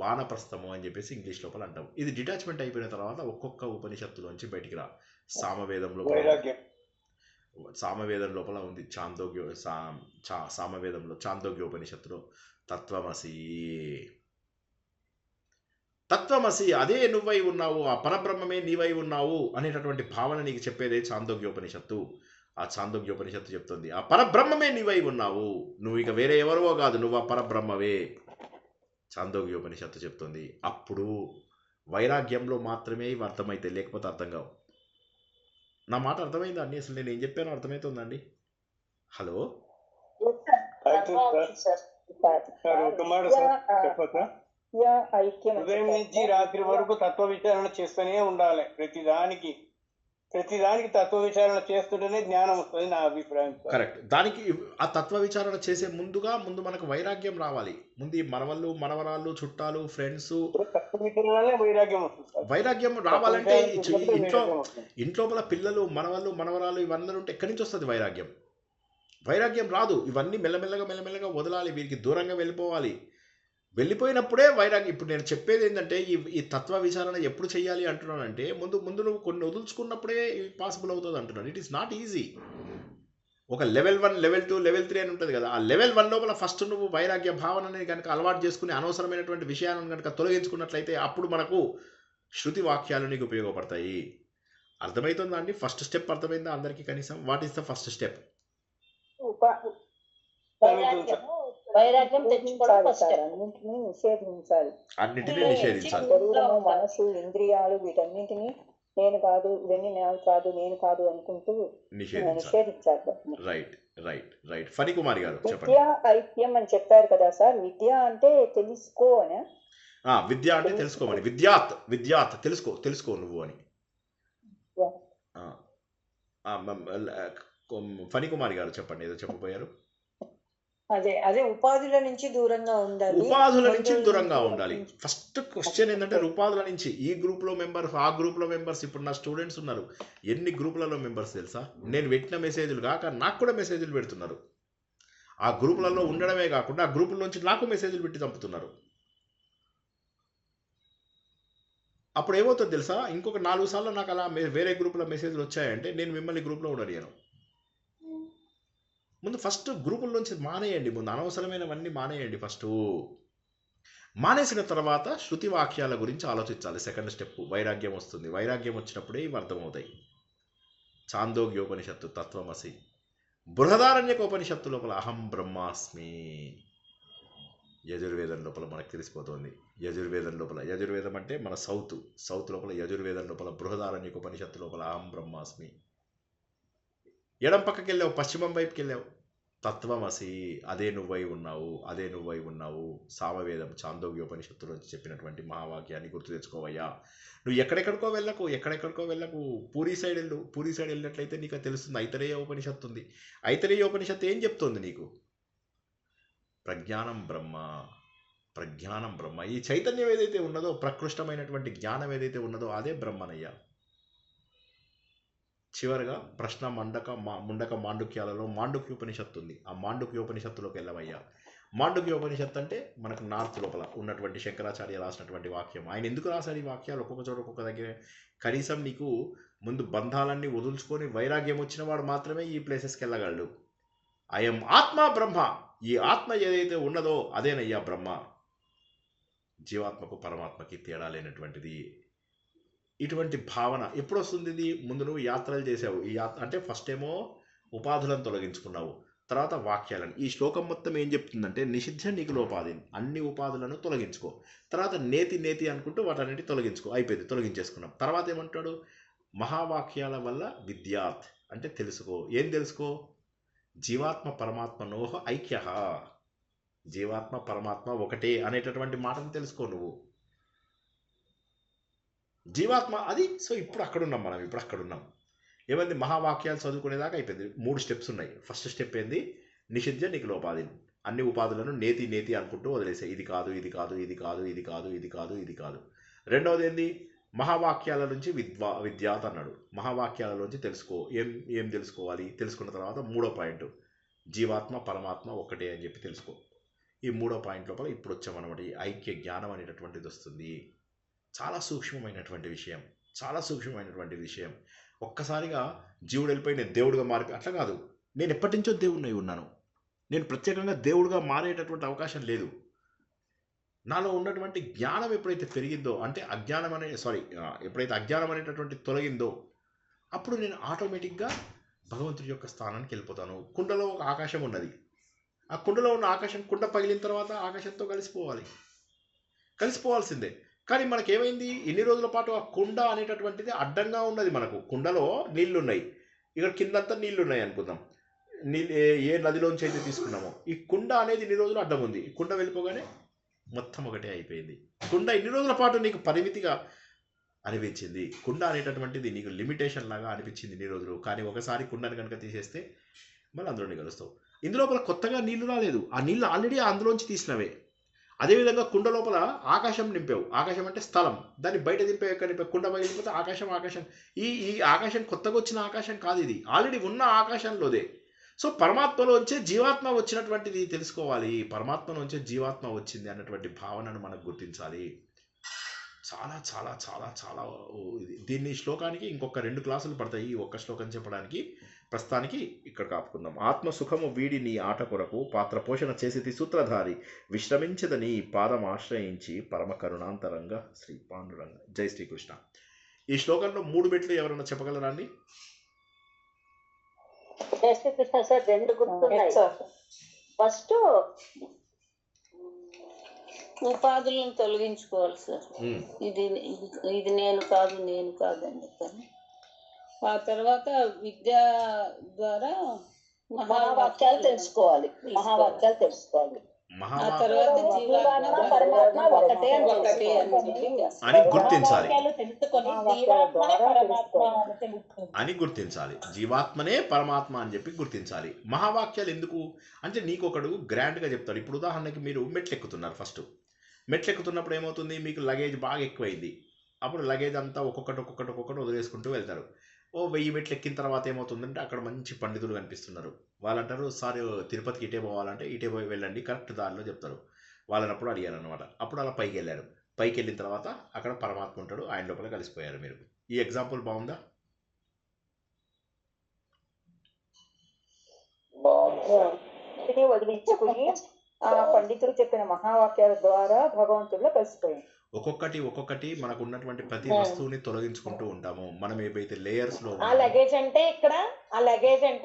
వానప్రస్థము అని చెప్పేసి ఇంగ్లీష్ లోపల అంటాం. ఇది డిటాచ్మెంట్ అయిపోయిన తర్వాత ఒక్కొక్క ఉపనిషత్తులోంచి బయటికి రా. సామవేదం లోపల ఉంది సామవేదంలో చాందోగ్య ఉపనిషత్తులో తత్వమసి అదే నువ్వై ఉన్నావు, ఆ పరబ్రహ్మమే నీవై ఉన్నావు అనేటటువంటి భావన నీకు చెప్పేదే చాందోగ్యోపనిషత్తు. ఆ చాందోగ్యోపనిషత్తు చెప్తుంది ఆ పరబ్రహ్మమే నీవై ఉన్నావు, నువ్వు ఇక వేరే ఎవరో కాదు, నువ్వు ఆ పరబ్రహ్మవే. చాందోగ్యోపనిషత్తు చెప్తుంది. అప్పుడు వైరాగ్యంలో మాత్రమే ఇవి అర్థమైతే, లేకపోతే అర్థం కావు. నా మాట అర్థమైందా అండి? అసలు నేను ఏం చెప్పానో అర్థమవుతుందండి? హలో, ఉదయం నుంచి రాత్రి వరకు తత్వ విచారణ చేస్తూనే ఉండాలి. ప్రతిదానికి తత్వ విచారణ చేస్తుంటేనే జ్ఞానం వస్తుంది, నా అభిప్రాయం. కరెక్ట్. దానికి ఆ తత్వ విచారణ చేసే ముందు మనకు వైరాగ్యం రావాలి. ముందు మనవళ్ళు, మనవరాళ్ళు, చుట్టాలు, ఫ్రెండ్స్, వైరాగ్యం రావాలంటే ఇంట్లోపల పిల్లలు, మనవళ్ళు, మనవరాలు ఇవన్నీ ఉంటే ఎక్కడి నుంచి వస్తుంది వైరాగ్యం? వైరాగ్యం రాదు. ఇవన్నీ మెల్లమెల్లగా వదలాలి, వీరికి దూరంగా వెళ్ళిపోవాలి. వెళ్ళిపోయినప్పుడే వైరాగ్యం. ఇప్పుడు నేను చెప్పేది ఏంటంటే ఈ తత్వ విచారణ ఎప్పుడు చేయాలి అంటున్నానంటే ముందు నువ్వు కొన్ని వదులుచుకున్నప్పుడే పాసిబుల్ అవుతుంది అంటున్నాను. It is not easy. ఒక లెవెల్ 1, లెవెల్ 2, లెవెల్ 3 అని ఉంటుంది కదా. ఆ లెవెల్ 1 లోపల ఫస్ట్ నువ్వు వైరాగ్య భావనని కనుక అలవాటు చేసుకుని అనవసరమైనటువంటి విషయాలను కనుక తొలగించుకున్నట్లయితే అప్పుడు మనకు శృతి వాక్యాలు నీకు ఉపయోగపడతాయి. అర్థమవుతుందా అండి? ఫస్ట్ స్టెప్ అర్థమైందా అందరికీ? కనీసం what is the first step? వైరాగ్యం తెచ్చుకోవడం సార్. అన్నింటినీ నిషేధించాలి. శరీరము, మనసు, ఇంద్రియాలు వీటన్నింటినీ నేను కాదు, ఇవన్నీ నేను కాదు అనుకుంటూ నిషేధించాలి. రైట్. ఫణికుమారి గారు చెప్పండి. విద్య ఐక్యం అని చెప్పారు కదా సార్. విద్య అంటే తెలుసుకో అని. విద్య అంటే తెలుసుకోమని. విద్యాత్ తెలుసుకో నువ్వు అని. ఫణికుమారి గారు చెప్పండి, ఏదో చెప్పబోయారు. అదే ఉపాధుల నుంచి దూరంగా ఉండాలి. ఫస్ట్ క్వశ్చన్ ఏంటంటే ఉపాధుల నుంచి. ఈ గ్రూప్ లో మెంబర్స్, ఆ గ్రూప్ లో మెంబర్స్. ఇప్పుడు నా స్టూడెంట్స్ ఉన్నారు, ఎన్ని గ్రూపులలో మెంబర్స్ తెలుసా? నేను పెట్టిన మెసేజ్లు కాక నాకు కూడా మెసేజ్లు పెడుతున్నారు. ఆ గ్రూపులలో ఉండడమే కాకుండా ఆ గ్రూపుల నుంచి నాకు మెసేజ్లు పెట్టి చంపుతున్నారు. అప్పుడు ఏమవుతుంది తెలుసా? ఇంకొక 4 సార్లు నాకు అలా వేరే గ్రూపులో మెసేజ్లు వచ్చాయంటే నేను మిమ్మల్ని గ్రూప్లో ఉండనియను. ముందు ఫస్ట్ గ్రూపుల నుంచి మానేయండి. ముందు అనవసరమైనవన్నీ మానేయండి. ఫస్ట్ మానేసిన తర్వాత శృతి వాక్యాల గురించి ఆలోచించాలి. సెకండ్ స్టెప్ వైరాగ్యం వస్తుంది. వైరాగ్యం వచ్చినప్పుడే ఇవి అర్థమవుతాయి. చాందోగ్యోపనిషత్తు తత్వమసి. బృహదారణ్యకోపనిషత్తు లోపల అహం బ్రహ్మాస్మి. యజుర్వేదం లోపల మనకు తెలిసిపోతుంది. యజుర్వేదం అంటే మన సౌత్ లోపల యజుర్వేదం లోపల బృహదారణ్యకోపనిషత్తు లోపల అహం బ్రహ్మాస్మి. ఎడం పక్కకి వెళ్ళావు, పశ్చిమం వైపుకి వెళ్ళావు, తత్వమసి అదే నువ్వై ఉన్నావు. సామవేదం చాందోగ్యోపనిషత్తు నుంచి చెప్పినటువంటి మహావాక్యాన్ని గుర్తు తెచ్చుకోవయ్యా. నువ్వు ఎక్కడెక్కడికో వెళ్ళకు. పూరీ సైడ్ వెళ్ళినట్లయితే నీకు తెలుస్తుంది. ఐతరేయ ఉపనిషత్తు ఉంది. ఐతరేయ ఉపనిషత్తు ఏం చెప్తుంది నీకు? ప్రజ్ఞానం బ్రహ్మ. ఈ చైతన్యం ఏదైతే ఉన్నదో, ప్రకృష్టమైనటువంటి జ్ఞానం ఏదైతే ఉన్నదో అదే బ్రహ్మనయ్య. చివరిగా ప్రశ్న ముండక మాండుక్యాలలో మాండుక్యోపనిషత్తు ఉంది. ఆ మాండుక్యోపనిషత్తులోకి వెళ్ళవయ్యా. మాండుక్యోపనిషత్తు అంటే మనకు నార్త్ లోపల ఉన్నటువంటి శంకరాచార్య రాసినటువంటి వాక్యం. ఆయన ఎందుకు రాశాడు ఈ వాక్యాలు ఒక్కొక్క చోట ఒక్కొక్క దగ్గర? కనీసం నీకు ముందు బంధాలన్నీ వదులుచుకొని వైరాగ్యం వచ్చిన వాడు మాత్రమే ఈ ప్లేసెస్కి వెళ్ళగలడు. అయం ఆత్మ బ్రహ్మ, ఈ ఆత్మ ఏదైతే ఉన్నదో అదేనయ్యా బ్రహ్మ. జీవాత్మకు పరమాత్మకి తేడా లేనటువంటిది. ఇటువంటి భావన ఎప్పుడు వస్తుంది? ఇది ముందు నువ్వు యాత్రలు చేసావు. ఈ యాత్ర అంటే ఫస్ట్ ఏమో ఉపాధులను తొలగించుకున్నావు, తర్వాత వాక్యాలను. ఈ శ్లోకం మొత్తం ఏం చెప్తుందంటే నిషిద్ధ నిఖిలోపాధి, అన్ని ఉపాధులను తొలగించుకో. తర్వాత నేతి నేతి అనుకుంటూ వాటన్నిటి తొలగించుకో. అయిపోయింది, తొలగించేసుకున్నాం. తర్వాత ఏమంటాడు? మహావాక్యాల వల్ల విద్యాత్ అంటే తెలుసుకో. ఏం తెలుసుకో? జీవాత్మ పరమాత్మనోహ ఐక్య, జీవాత్మ పరమాత్మ ఒకటే అనేటటువంటి మాటను తెలుసుకో నువ్వు. జీవాత్మ అది. సో ఇప్పుడు అక్కడున్నాం మనం, ఇప్పుడు అక్కడున్నాం. ఏమైంది? మహావాక్యాలు చదువుకునేదాకా అయిపోయింది. 3 స్టెప్స్ ఉన్నాయి. ఫస్ట్ స్టెప్ ఏంది? నిషిద్ధ నిఖిలోపాధి, అన్ని ఉపాధులను నేతి నేతి అనుకుంటూ వదిలేసే. ఇది కాదు, ఇది కాదు, ఇది కాదు, ఇది కాదు, ఇది కాదు, ఇది కాదు. రెండవది ఏంది? మహావాక్యాల నుంచి విద్యాత్ అన్నాడు. మహావాక్యాల నుంచి తెలుసుకో. ఏం తెలుసుకోవాలి? తెలుసుకున్న తర్వాత 3వ పాయింట్ జీవాత్మ పరమాత్మ ఒకటే అని చెప్పి తెలుసుకో. ఈ 3వ పాయింట్ లోపల ఇప్పుడు వచ్చామన్నమాట. ఈ ఐక్య జ్ఞానం అనేటటువంటిది వస్తుంది. చాలా సూక్ష్మమైనటువంటి విషయం, చాలా సూక్ష్మమైనటువంటి విషయం. ఒక్కసారిగా జీవుడు వెళ్ళిపోయి నేను దేవుడిగా మారిపోయి అట్లా కాదు. నేను ఎప్పటి నుంచో దేవుడిని ఉన్నాను. నేను ప్రత్యేకంగా దేవుడిగా మారేటటువంటి అవకాశం లేదు. నాలో ఉన్నటువంటి జ్ఞానం ఎప్పుడైతే పెరిగిందో, అంటే ఎప్పుడైతే అజ్ఞానం అనేటటువంటి తొలగిందో, అప్పుడు నేను ఆటోమేటిక్గా భగవంతుడి యొక్క స్థానానికి వెళ్ళిపోతాను. కుండలో ఒక ఆకాశం ఉన్నది. ఆ కుండలో ఉన్న ఆకాశం, కుండ పగిలిన తర్వాత ఆకాశంతో కలిసిపోవాల్సిందే. కానీ మనకేమైంది? ఇన్ని రోజుల పాటు ఆ కుండ అనేటటువంటిది అడ్డంగా ఉన్నది. మనకు కుండలో నీళ్లు ఉన్నాయి, ఇక్కడ కిందంతా నీళ్లు ఉన్నాయి అనుకుందాం. ఏ నదిలోంచి అయితే తీసుకున్నామో ఈ కుండ అనేది ఇన్ని రోజులు అడ్డం ఉంది. ఈ కుండ వెళ్ళిపోగానే మొత్తం ఒకటే అయిపోయింది. కుండ ఇన్ని రోజుల పాటు నీకు పరిమితిగా అనిపించింది. కుండ అనేటటువంటిది నీకు లిమిటేషన్ లాగా అనిపించింది ఇన్ని రోజులు. కానీ ఒకసారి కుండని కనుక తీసేస్తే మళ్ళీ అందులోనే కలుస్తావు. ఇందులోపల కొత్తగా నీళ్లు రాలేదు. ఆ నీళ్ళు ఆల్రెడీ అందులోంచి తీసినవే. అదేవిధంగా కుండ లోపల ఆకాశం నింపావు. ఆకాశం అంటే స్థలం. దాన్ని బయట నింపావు. కుండ పగిలిపోతే ఆకాశం. ఈ ఆకాశం కొత్తగా వచ్చిన ఆకాశం కాదు, ఇది ఆల్రెడీ ఉన్న ఆకాశంలోదే. సో పరమాత్మలోంచే జీవాత్మ వచ్చినటువంటిది తెలుసుకోవాలి. పరమాత్మలోంచే జీవాత్మ వచ్చింది అన్నటువంటి భావనను మనకు గుర్తించాలి. చాలా చాలా చాలా చాలా దీన్ని శ్లోకానికి ఇంకొక 2 క్లాసులు పడతాయి ఈ ఒక్క శ్లోకం చెప్పడానికి. ప్రస్తుతానికి ఇక్కడ కాపుకుందాం. ఆత్మసుఖము వీడి నీ ఆట కొరకు పాత్ర పోషణ చేసి సూత్రధారి విశ్రమించదని పాదం ఆశ్రయించి పరమ కరుణాంతరంగా శ్రీ పాండురంగ. జై శ్రీకృష్ణ. ఈ శ్లోకంలో 3 మెట్లు ఎవరైనా చెప్పగలరా అండి? జై శ్రీకృష్ణ సార్. 2 గుర్తున్నాయి. ఫస్ట్ ఉపాధులను తొలగించుకోవాలి సార్. ఇది నేను కాదు అని చెప్పాను. ఆ తర్వాత విద్య ద్వారా మహావాక్యాలు తెలుసుకోవాలి. ఆ తర్వాత జీవాత్మ పరమాత్మ ఒకటే అని గుర్తించాలి. అని గుర్తించాలి. జీవాత్మనే పరమాత్మ అని చెప్పి గుర్తించాలి. మహావాక్యాలు ఎందుకు అంటే నీకు ఒకడు గ్రాండ్గా చెప్తాడు. ఇప్పుడు ఉదాహరణకి మీరు మెట్లెక్కుతున్నారు. ఫస్ట్ మెట్లెక్కుతున్నప్పుడు ఏమవుతుంది? మీకు లగేజ్ బాగా ఎక్కువైంది. అప్పుడు లగేజ్ అంతా ఒక్కొక్కటి వదిలేసుకుంటూ వెళ్తారు. 1000 మెట్లు ఎక్కిన తర్వాత ఏమవుతుందంటే అక్కడ మంచి పండితులు కనిపిస్తున్నారు. వాళ్ళు అంటారు, సార్ తిరుపతికి ఇటే పోవాలంటే ఇటే పోయి వెళ్ళండి, కరెక్ట్ దారిలో చెప్తారు. వాళ్ళని అప్పుడు అడిగారు అనమాట. అప్పుడు అలా పైకి వెళ్ళారు. పైకి వెళ్ళిన తర్వాత అక్కడ పరమాత్మ ఉంటాడు, ఆయన లోపల కలిసిపోయారు మీరు. ఈ ఎగ్జాంపుల్ బాగుందా? వదిలించుకుని ఆ పండితులు చెప్పిన మహావాక్యాల ద్వారా భగవంతుడిలో కలిసిపోయింది. ఒక్కొక్కటి మనకు ఉన్నటువంటి ప్రతి వస్తువుని తొలగించుకుంటూ ఉంటాము. మనం ఏవైతే లేయర్స్ లో ఆ లగేజ్ అంటే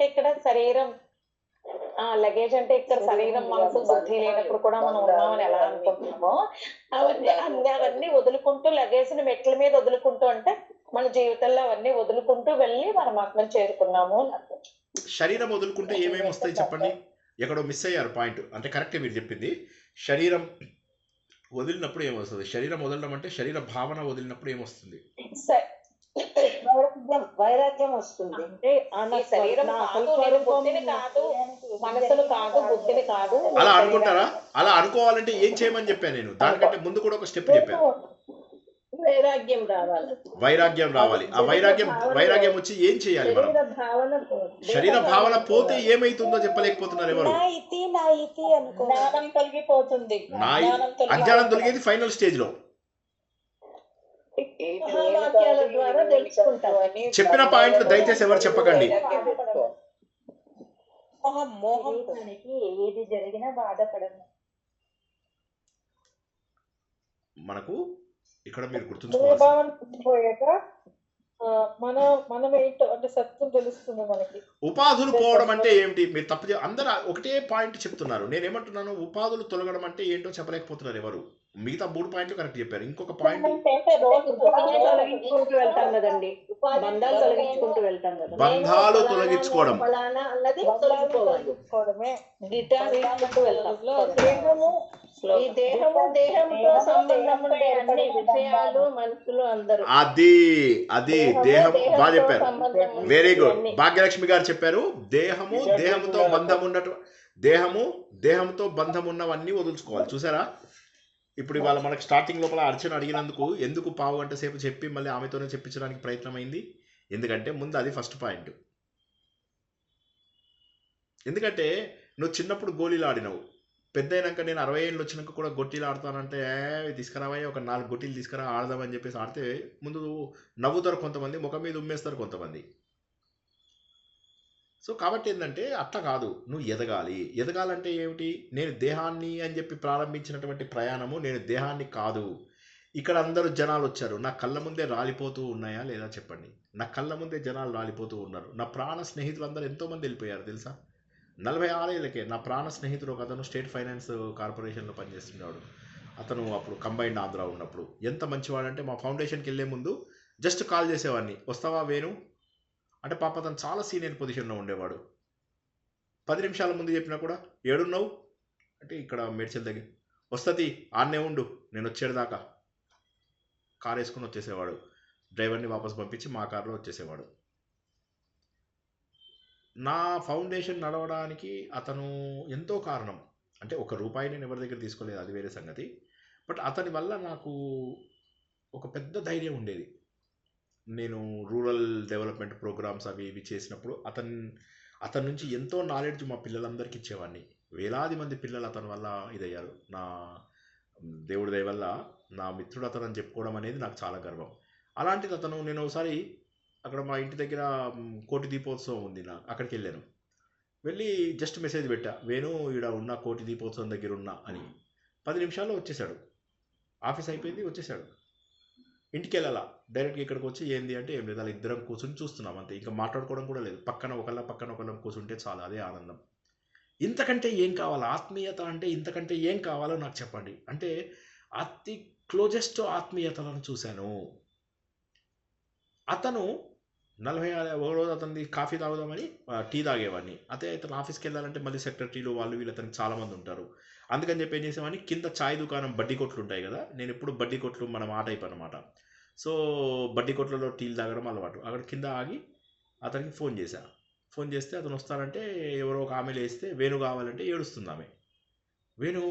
ఇక్కడ శరీరం, లగేజ్ అంటే ఇక్కడ శరీరం, మనసు, బుద్ధి లేనప్పుడు కూడా మనం ఉన్నామని ఎలా అనుకుంటున్నామో అవన్నీ వదులుకుంటూ లగేజ్ ని మెట్ల మీద వదులుకుంటూ అంటే మన జీవితంలో అవన్నీ వదులుకుంటూ వెళ్ళి పరమాత్మను చేరుకున్నాము. శరీరం వదులుకుంటే ఏమేమి వస్తాయి చెప్పండి? ఎక్కడో మిస్ అయ్యారు పాయింట్. అంటే కరెక్టే మీరు చెప్పింది. శరీరం వదిలినప్పుడు ఏమొస్తుంది? శరీరం వదలడం అంటే శరీర భావన వదిలినప్పుడు ఏమొస్తుంది? వైరాగ్యం వస్తుంది. అంటే శరీరం కాదు, మనసును కాదు, బుద్ధిని కాదు. అలా అనుకుంటారా? అలా అనుకోవాలంటే ఏం చేయమని చెప్పాను నేను. దానికంటే ముందు కూడా ఒక స్టెప్ చెప్పాను. వైరాగ్యం రావాలి. వైరాగ్యం రావాలి. ఆ వైరాగ్యం వచ్చి ఏం చేయాలి మనం? శరీర భావన పోతే ఏమైతుందో చెప్పలేకపోతున్నారు ఎవరు. జ్ఞానం తొలగిపోతుంది. అజ్ఞానం తొలగేది ఫైనల్ స్టేజ్ లో. వాక్యాల ద్వారా తెలుసుకుంటాం. చెప్పిన పాయింట్లు దయచేసి ఎవరు చెప్పకండి. మోహానికి ఏది జరిగినా బాధపడము. మనకు ఇక్కడ మీరు గుర్తుంచుకోవాలి, మనం ఏంటో అంటే సత్యం తెలుస్తుంది మనకి. ఉపాధులు పోవడం అంటే ఏమిటి? మీరు తప్పు అందరూ ఒకటే పాయింట్ చెప్తున్నారు. నేనేమంటున్నాను, ఉపాధులు తొలగడం అంటే ఏంటో చెప్పలేకపోతున్నారు ఎవరు. మిగతా 3 పాయింట్లు కరెక్ట్ చెప్పారు. ఇంకొక పాయింట్ తొలగించుకుంటూ వెళ్తాం కదండి, బంధాలు తొలగించుకుంటూ వెళ్తాం కదా. బంధాలు తొలగించుకోవడం అన్నది తొలగిపోవడమే. ఈ దేహంతో సంబంధం ఉండే అన్ని విషయాలు, మనుషులు అందరూ అది దేహం. బాగా చెప్పారు, వెరీ గుడ్. భాగ్యలక్ష్మి గారు చెప్పారు, దేహంతో బంధం ఉన్నట్టు, దేహంతో బంధం ఉన్నవన్నీ వదులుచుకోవాలి. చూసారా? ఇప్పుడు ఇవాళ మనకు స్టార్టింగ్ లోపల అర్చన అడిగినందుకు ఎందుకు పావు గంట సేపు చెప్పి మళ్ళీ ఆమెతోనే చెప్పించడానికి ప్రయత్నం అయింది. ఎందుకంటే ముందు అది ఫస్ట్ పాయింట్. ఎందుకంటే నువ్వు చిన్నప్పుడు గోళీలు ఆడినావు, పెద్ద అయినాక నేను 60 ఏళ్ళు వచ్చినాక కూడా గొట్టీలు ఆడతానంటే తీసుకురావయ్యా ఒక 4 గొట్టీలు తీసుకురా ఆడదామని చెప్పేసి ఆడితే ముందు నవ్వుతారు కొంతమంది, ముఖం మీద ఉమ్మేస్తారు కొంతమంది. సో కాబట్టి ఏంటంటే అట్లా కాదు, నువ్వు ఎదగాలంటే ఏమిటి? నేను దేహాన్ని అని చెప్పి ప్రారంభించినటువంటి ప్రయాణము, నేను దేహాన్ని కాదు. ఇక్కడ అందరూ జనాలు వచ్చారు, నా కళ్ళ ముందే రాలిపోతూ ఉన్నాయా లేదా చెప్పండి? నా కళ్ళ ముందే జనాలు రాలిపోతూ ఉన్నారు. నా ప్రాణ స్నేహితులు అందరూ ఎంతోమంది వెళ్ళిపోయారు తెలుసా? 46 ఏళ్ళకే నా ప్రాణ స్నేహితుడు ఒక అతను స్టేట్ ఫైనాన్స్ కార్పొరేషన్లో పనిచేస్తున్నాడు. అతను అప్పుడు కంబైన్డ్ ఆంధ్ర ఉన్నప్పుడు ఎంత మంచివాడంటే, మా ఫౌండేషన్కి వెళ్ళే ముందు జస్ట్ కాల్ చేసేవాడిని, వస్తావా వేణు అంటే. పాప అతను చాలా సీనియర్ పొజిషన్లో ఉండేవాడు. 10 నిమిషాల ముందు చెప్పినా కూడా ఏడున్నావు అంటే ఇక్కడ మేడ్చల్ దగ్గర, వస్తుంది ఆడనే ఉండు నేను వచ్చేదాకా కార్ వేసుకుని వచ్చేసేవాడు. డ్రైవర్ని వాపస్ పంపించి మా కార్లో వచ్చేసేవాడు. నా ఫౌండేషన్ నడవడానికి అతను ఎంతో కారణం. అంటే ₹1 నేను ఎవరి దగ్గర తీసుకోలేదు, అది వేరే సంగతి. బట్ అతని వల్ల నాకు ఒక పెద్ద ధైర్యం ఉండేది. నేను రూరల్ డెవలప్మెంట్ ప్రోగ్రామ్స్ అవి ఇవి చేసినప్పుడు అతని నుంచి ఎంతో నాలెడ్జ్ మా పిల్లలందరికీ ఇచ్చేవాడిని. వేలాది మంది పిల్లలు అతని వల్ల ఇదయ్యారు. నా దేవుడి దయ వల్ల నా మిత్రుడు అతను అని చెప్పుకోవడం అనేది నాకు చాలా గర్వం. అలాంటిది అతను, నేను ఒకసారి అక్కడ మా ఇంటి దగ్గర కోటి దీపోత్సవం ఉంది, అక్కడికి వెళ్ళాను. వెళ్ళి జస్ట్ మెసేజ్ పెట్టా, వేణు ఈడ ఉన్న కోటి దీపోత్సవం దగ్గర ఉన్నా అని. 10 నిమిషాల్లో వచ్చేసాడు. ఆఫీస్ అయిపోయింది, వచ్చేసాడు. ఇంటికి వెళ్ళాలా, డైరెక్ట్గా ఇక్కడికి వచ్చి ఏంది అంటే ఏం లేదు, అలా ఇద్దరం కూర్చొని చూస్తున్నాం అంతే, ఇంకా మాట్లాడుకోవడం కూడా లేదు. పక్కన ఒకళ్ళం కూర్చుంటే చాలా, అదే ఆనందం. ఇంతకంటే ఏం కావాలా? ఆత్మీయత అంటే ఇంతకంటే ఏం కావాలో నాకు చెప్పండి. అంటే అతి క్లోజెస్ట్ ఆత్మీయతలను చూశాను. అతను 46 ఒక రోజు అతన్ని కాఫీ తాగుదామని టీ తాగేవాడిని. అదే అతను ఆఫీస్కి వెళ్ళాలంటే మళ్ళీ సెక్రటరీలు వాళ్ళు వీళ్ళు అతనికి చాలామంది ఉంటారు. అందుకని చెప్పి ఏం చేసేవాడిని, కింద చాయ్ దుకాణం బడ్డీ కొట్లు ఉంటాయి కదా, నేను ఎప్పుడు బడ్డీ కొట్లు మనం ఆ టైప్ అనమాట. సో బడ్డీ కొట్లలో టీలు తాగడం అలవాటు. అక్కడ కింద ఆగి అతనికి ఫోన్ చేస్తే అతను వస్తానంటే ఎవరో ఒక ఆమె లేస్తే వేణు కావాలంటే ఏడుస్తుంది ఆమె. వేణు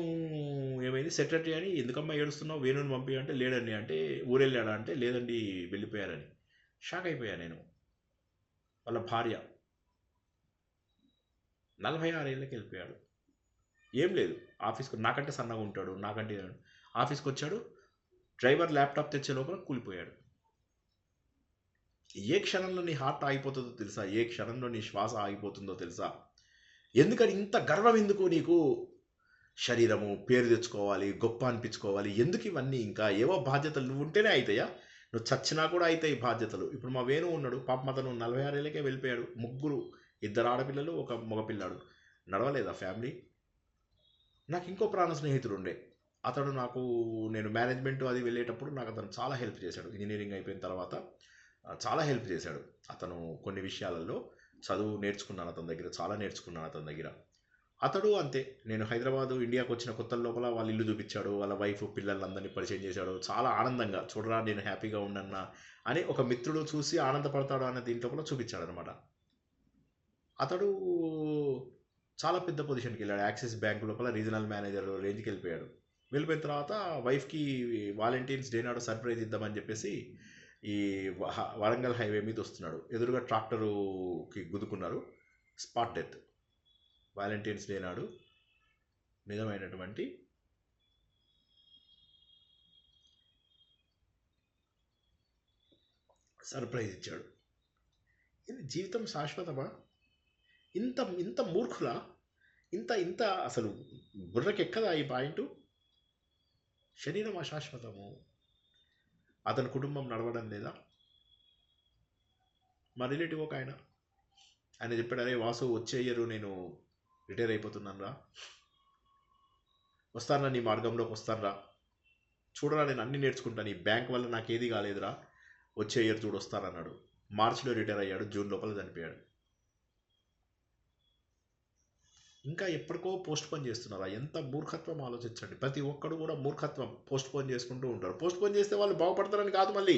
ఏమైంది సెక్రటరీ అని, ఎందుకమ్మా ఏడుస్తున్నావు, వేణుని పంపి అంటే లేడండి అంటే, ఊరెళ్ళాడా అంటే లేదండి వెళ్ళిపోయారని. షాక్ అయిపోయా నేను. వాళ్ళ భార్య 46 ఏళ్ళకి వెళ్ళిపోయాడు. ఏం లేదు, ఆఫీస్కి నాకంటే సన్నగా ఉంటాడు, నాకంటే ఆఫీస్కి వచ్చాడు, డ్రైవర్ ల్యాప్టాప్ తెచ్చే లోపల కూలిపోయాడు. ఏ క్షణంలో నీ హార్ట్ ఆగిపోతుందో తెలుసా? ఏ క్షణంలో నీ శ్వాస ఆగిపోతుందో తెలుసా? ఎందుకని ఇంత గర్వం ఎందుకు నీకు? శరీరము పేరు తెచ్చుకోవాలి, గొప్ప అనిపించుకోవాలి, ఎందుకు ఇవన్నీ? ఇంకా ఏవో బాధ్యతలు నువ్వు ఉంటేనే అవుతాయా? నువ్వు చచ్చినా కూడా అవుతాయి బాధ్యతలు. ఇప్పుడు మా వేణు ఉన్నాడు, పాపం అతను 46 ఏళ్ళకే వెళ్ళిపోయాడు. 3 2 ఆడపిల్లలు, ఒక మగపిల్లాడు. నడవలేదా ఫ్యామిలీ? నాకు ఇంకో ప్రాణ స్నేహితుడు ఉండే, అతడు నాకు, నేను మేనేజ్మెంట్ అది వెళ్ళేటప్పుడు నాకు అతను చాలా హెల్ప్ చేశాడు. ఇంజనీరింగ్ అయిపోయిన తర్వాత చాలా హెల్ప్ చేశాడు అతను. కొన్ని విషయాలలో చదువు నేర్చుకున్నాను అతని దగ్గర, చాలా నేర్చుకున్నాను అతని దగ్గర. అతడు అంతే, నేను హైదరాబాదు ఇండియాకి వచ్చిన కొత్త లోపల వాళ్ళ ఇల్లు చూపించాడు, వాళ్ళ వైఫ్ పిల్లలందరినీ పరిచయం చేశాడు. చాలా ఆనందంగా, చూడరా నేను హ్యాపీగా ఉండన్నా అని ఒక మిత్రుడు చూసి ఆనందపడతాడు అనే దీంట్లో చూపించాడు అనమాట. అతడు చాలా పెద్ద పొజిషన్కి వెళ్ళాడు, యాక్సిస్ బ్యాంక్ లోపల రీజనల్ మేనేజర్ రేంజ్కి వెళ్ళిపోయాడు. వెళ్ళిపోయిన తర్వాత వైఫ్కి వాలంటీన్స్ డే నాడు సర్ప్రైజ్ ఇద్దామని చెప్పేసి ఈ వరంగల్ హైవే మీద వస్తున్నాడు. ఎదురుగా ట్రాక్టరుకి గుద్దుకున్నారు. Spot death. వాలంటీన్స్ డే నాడు నిజమైనటువంటి సర్ప్రైజ్ ఇచ్చాడు. ఇది జీవితం శాశ్వతమా? ఇంత ఇంత మూర్ఖులా? ఇంత ఇంత అసలు బుర్రకెక్కదా ఈ పాయింట్? శరీరం అశాశ్వతము. అతని కుటుంబం నడవడం లేదా? మా రిలేటివ్ ఒక ఆయన చెప్పాడు, అరే వాసు వచ్చే ఇయర్ నేను రిటైర్ అయిపోతున్నాను రా, వస్తాను నీ మార్గంలోకి వస్తాను రా, చూడరా నేను అన్నీ నేర్చుకుంటాను, ఈ బ్యాంక్ వల్ల నాకేది కాలేదురా, వచ్చే ఇయర్ చూడు వస్తానన్నాడు. మార్చిలో రిటైర్ అయ్యాడు, జూన్ లోపల చనిపోయాడు. ఇంకా ఎప్పటికో పోస్ట్ పోన్ చేస్తున్నారా? ఎంత మూర్ఖత్వం ఆలోచించండి. ప్రతి ఒక్కడు కూడా మూర్ఖత్వం పోస్ట్ పోన్ చేసుకుంటూ ఉంటారు. పోస్ట్ పోన్ చేస్తే వాళ్ళు బాగుపడతారని కాదు. మళ్ళీ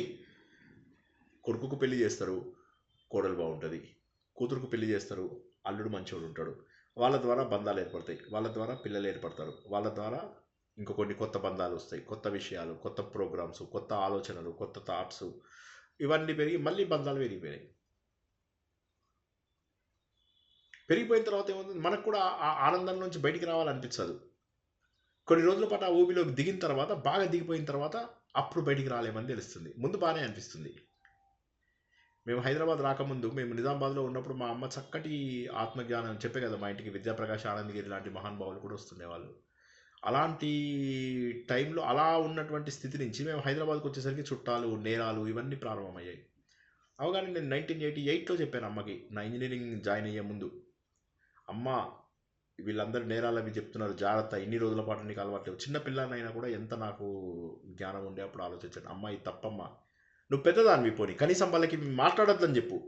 కొడుకుకు పెళ్లి చేస్తారు, కోడలు బాగుంటుంది. కూతురుకు పెళ్లి చేస్తారు, అల్లుడు మంచోడు ఉంటాడు. వాళ్ళ ద్వారా బంధాలు ఏర్పడతాయి, వాళ్ళ ద్వారా పిల్లలు ఏర్పడతారు, వాళ్ళ ద్వారా ఇంకో కొన్ని కొత్త బంధాలు వస్తాయి, కొత్త విషయాలు, కొత్త ప్రోగ్రామ్స్, కొత్త ఆలోచనలు, కొత్త థాట్స్, ఇవన్నీ పెరిగి మళ్ళీ బంధాలు పెరిగిపోయినాయి. పెరిగిపోయిన తర్వాత ఏమవుతుంది, మనకు కూడా ఆ ఆనందం నుంచి బయటికి రావాలనిపించదు. కొన్ని రోజుల పాటు ఆ ఊబిలోకి దిగిన తర్వాత, బాగా దిగిపోయిన తర్వాత అప్పుడు బయటికి రాలేమని తెలుస్తుంది. ముందు బాగానే అనిపిస్తుంది. మేము హైదరాబాద్ రాకముందు, మేము నిజామాబాద్లో ఉన్నప్పుడు మా అమ్మ చక్కటి ఆత్మజ్ఞానం చెప్పే కదా, మా ఇంటికి విద్యాప్రకాష్ ఆనందగిరి లాంటి మహానుభావులు కూడా వస్తుండేవాళ్ళు. అలాంటి టైంలో అలా ఉన్నటువంటి స్థితి నుంచి మేము హైదరాబాద్కి వచ్చేసరికి చుట్టాలు, నేరాలు ఇవన్నీ ప్రారంభమయ్యాయి. అవగానే నేను 1988లో చెప్పాను అమ్మకి, నా ఇంజనీరింగ్ జాయిన్ అయ్యే ముందు, అమ్మ వీళ్ళందరూ నేరాలు అవి చెప్తున్నారు, జాగ్రత్త, ఇన్ని రోజుల పాటు నీకు అలవాట్లేవు. చిన్న పిల్లనైనా కూడా ఎంత నాకు జ్ఞానం ఉండే అప్పుడు ఆలోచించాను, అమ్మ ఇది తప్పమ్మా, నువ్వు పెద్దదానివి, పోనీ కనీసం వాళ్ళకి మాట్లాడొద్దని చెప్పు.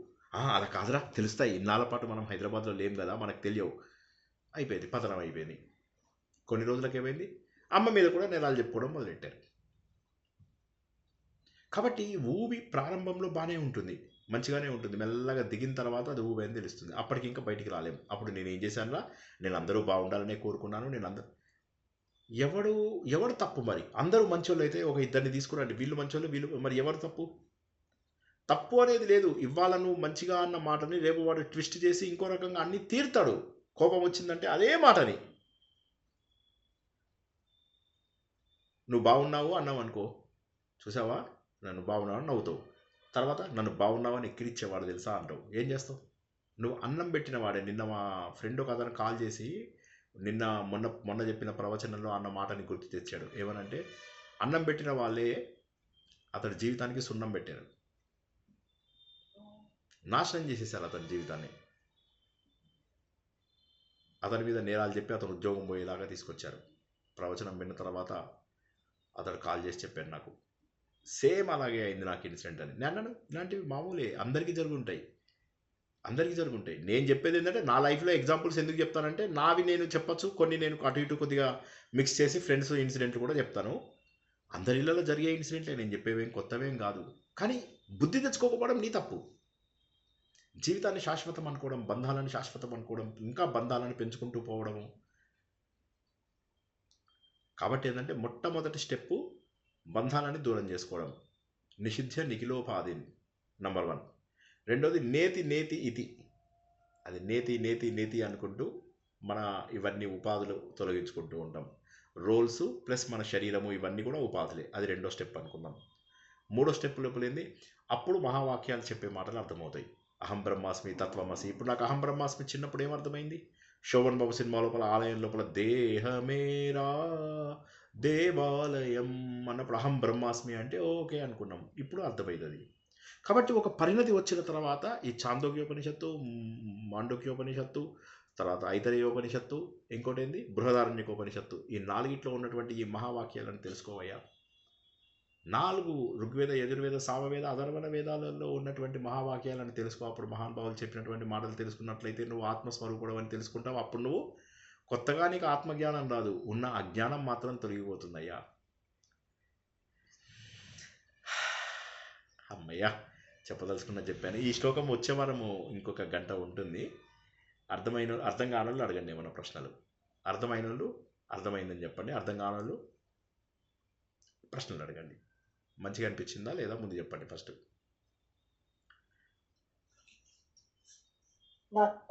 అలా కాదురా, తెలుస్తాయి, ఇన్నాళ్ళ పాటు మనం హైదరాబాద్లో లేం కదా, మనకు తెలియవు. అయిపోయింది, పతనం అయిపోయింది. కొన్ని రోజులకు ఏమైంది, అమ్మ మీద కూడా నేరాలు చెప్పుకోవడం మొదలెట్టారు. కాబట్టి ఊబి ప్రారంభంలో బాగానే ఉంటుంది, మంచిగానే ఉంటుంది. మెల్లగా దిగిన తర్వాత అది ఊబి అని తెలుస్తుంది. అప్పటికి ఇంకా బయటికి రాలేము. అప్పుడు నేను ఏం చేశానురా, నేను అందరూ బాగుండాలనే కోరుకున్నాను. ఎవడు తప్పు మరి? అందరూ మంచోళ్ళు అయితే ఒక ఇద్దరిని తీసుకురండి, వీళ్ళు మంచోళ్ళు, వీళ్ళు మరి ఎవరు తప్పు? తప్పు అనేది లేదు. ఇవాళ నువ్వు మంచిగా అన్న మాటని రేపు వాడు ట్విస్ట్ చేసి ఇంకో రకంగా అన్ని తీరుతాడు. కోపం వచ్చిందంటే అదే మాటని నువ్వు బాగున్నావు అన్నావు అనుకో, చూసావా నన్ను బాగున్నావు అని నవ్వుతావు. తర్వాత నన్ను బాగున్నావు అని ఎక్కిరిచ్చేవాడు తెలుసా అంటావు. ఏం చేస్తావు? నువ్వు అన్నం పెట్టిన వాడే. నిన్న మా ఫ్రెండ్ ఒక అతను కాల్ చేసి మొన్న చెప్పిన ప్రవచనంలో అన్న మాటని గుర్తు తెచ్చాడు. ఏమనంటే, అన్నం పెట్టిన వాళ్ళే అతడి జీవితానికి సున్నం పెట్టారు, నాశనం చేసేసారు అతని జీవితాన్ని. అతని మీద నేరాలు చెప్పి అతను ఉద్యోగం పోయేలాగా తీసుకొచ్చారు. ప్రవచనం విన్న తర్వాత అతడు కాల్ చేసి చెప్పాడు నాకు, సేమ్ అలాగే అయింది నాకు ఇన్సిడెంట్ అని. నేను అన్నాను, ఇలాంటివి మామూలే, అందరికీ జరుగుంటాయి. నేను చెప్పేది ఏంటంటే, నా లైఫ్లో ఎగ్జాంపుల్స్ ఎందుకు చెప్తానంటే, నావి నేను చెప్పచ్చు, కొన్ని నేను అటు ఇటు కొద్దిగా మిక్స్ చేసి ఫ్రెండ్స్ ఇన్సిడెంట్ కూడా చెప్తాను. అందరి ఇళ్ళలో జరిగే ఇన్సిడెంట్లే, నేను చెప్పేవేం కొత్తవేం కాదు. కానీ బుద్ధి తెచ్చుకోకపోవడం నీ తప్పు. జీవితాన్ని శాశ్వతం అనుకోవడం, బంధాలను శాశ్వతం అనుకోవడం, ఇంకా బంధాలను పెంచుకుంటూ పోవడము. కాబట్టి ఏంటంటే, మొట్టమొదటి స్టెప్పు బంధాలని దూరం చేసుకోవడం. నిషిద్ధ నిఖిలోపాధి నంబర్ 1. రెండోది నేతి ఇతి. అది నేతి అనుకుంటూ మన ఇవన్నీ ఉపాధులు తొలగించుకుంటూ ఉంటాం. రోల్స్ ప్లస్ మన శరీరము ఇవన్నీ కూడా ఉపాధులే. అది రెండో స్టెప్ అనుకుందాం. మూడో స్టెప్ లోపలేంది, అప్పుడు మహావాక్యాలు చెప్పే మాటలు అర్థమవుతాయి. అహం బ్రహ్మాస్మి, తత్వమసి. ఇప్పుడు నాకు అహం బ్రహ్మాస్మి చిన్నప్పుడు ఏమర్థమైంది? శోభన్ బాబు సినిమా లోపల ఆలయం లోపల దేహమేరా దేవాలయం అన్నప్పుడు అహం బ్రహ్మాస్మి అంటే ఓకే అనుకున్నాం. ఇప్పుడు అర్థమవుతుంది. కాబట్టి ఒక పరిణతి వచ్చిన తర్వాత ఈ చాందోగ్యోపనిషత్తు, మాండోక్యోపనిషత్తు, తర్వాత ఐతరేయోపనిషత్తు, ఇంకోటి ఏంది బృహదారణ్యకోపనిషత్తు, ఈ 4 ఉన్నటువంటి ఈ మహావాక్యాలను తెలుసుకోవయ్యా. 4 ఋగ్వేద, యజుర్వేద, సామవేద, అధర్వణ వేదాలలో ఉన్నటువంటి మహావాక్యాలను తెలుసుకో. అప్పుడు మహానుభావులు చెప్పినటువంటి మాటలు తెలుసుకున్నట్లయితే నువ్వు ఆత్మస్వరూపుడు అని తెలుసుకుంటావు. అప్పుడు నువ్వు కొత్తగా నీకు ఆత్మజ్ఞానం రాదు, ఉన్న అజ్ఞానం మాత్రం తొలగిపోతుందయ్యా. అమ్మయ్యా, చెప్పదలుచుకున్నా చెప్పాను. ఈ శ్లోకం వచ్చే వారము ఇంకొక గంట ఉంటుంది. అర్థం కాని వాళ్ళు అడగండి ఏమైనా ప్రశ్నలు. అర్థమైన వాళ్ళు అర్థమైందని చెప్పండి, అర్థం కాని వాళ్ళు ప్రశ్నలు అడగండి. మంచిగా అనిపించిందా లేదా ముందు చెప్పండి ఫస్ట్.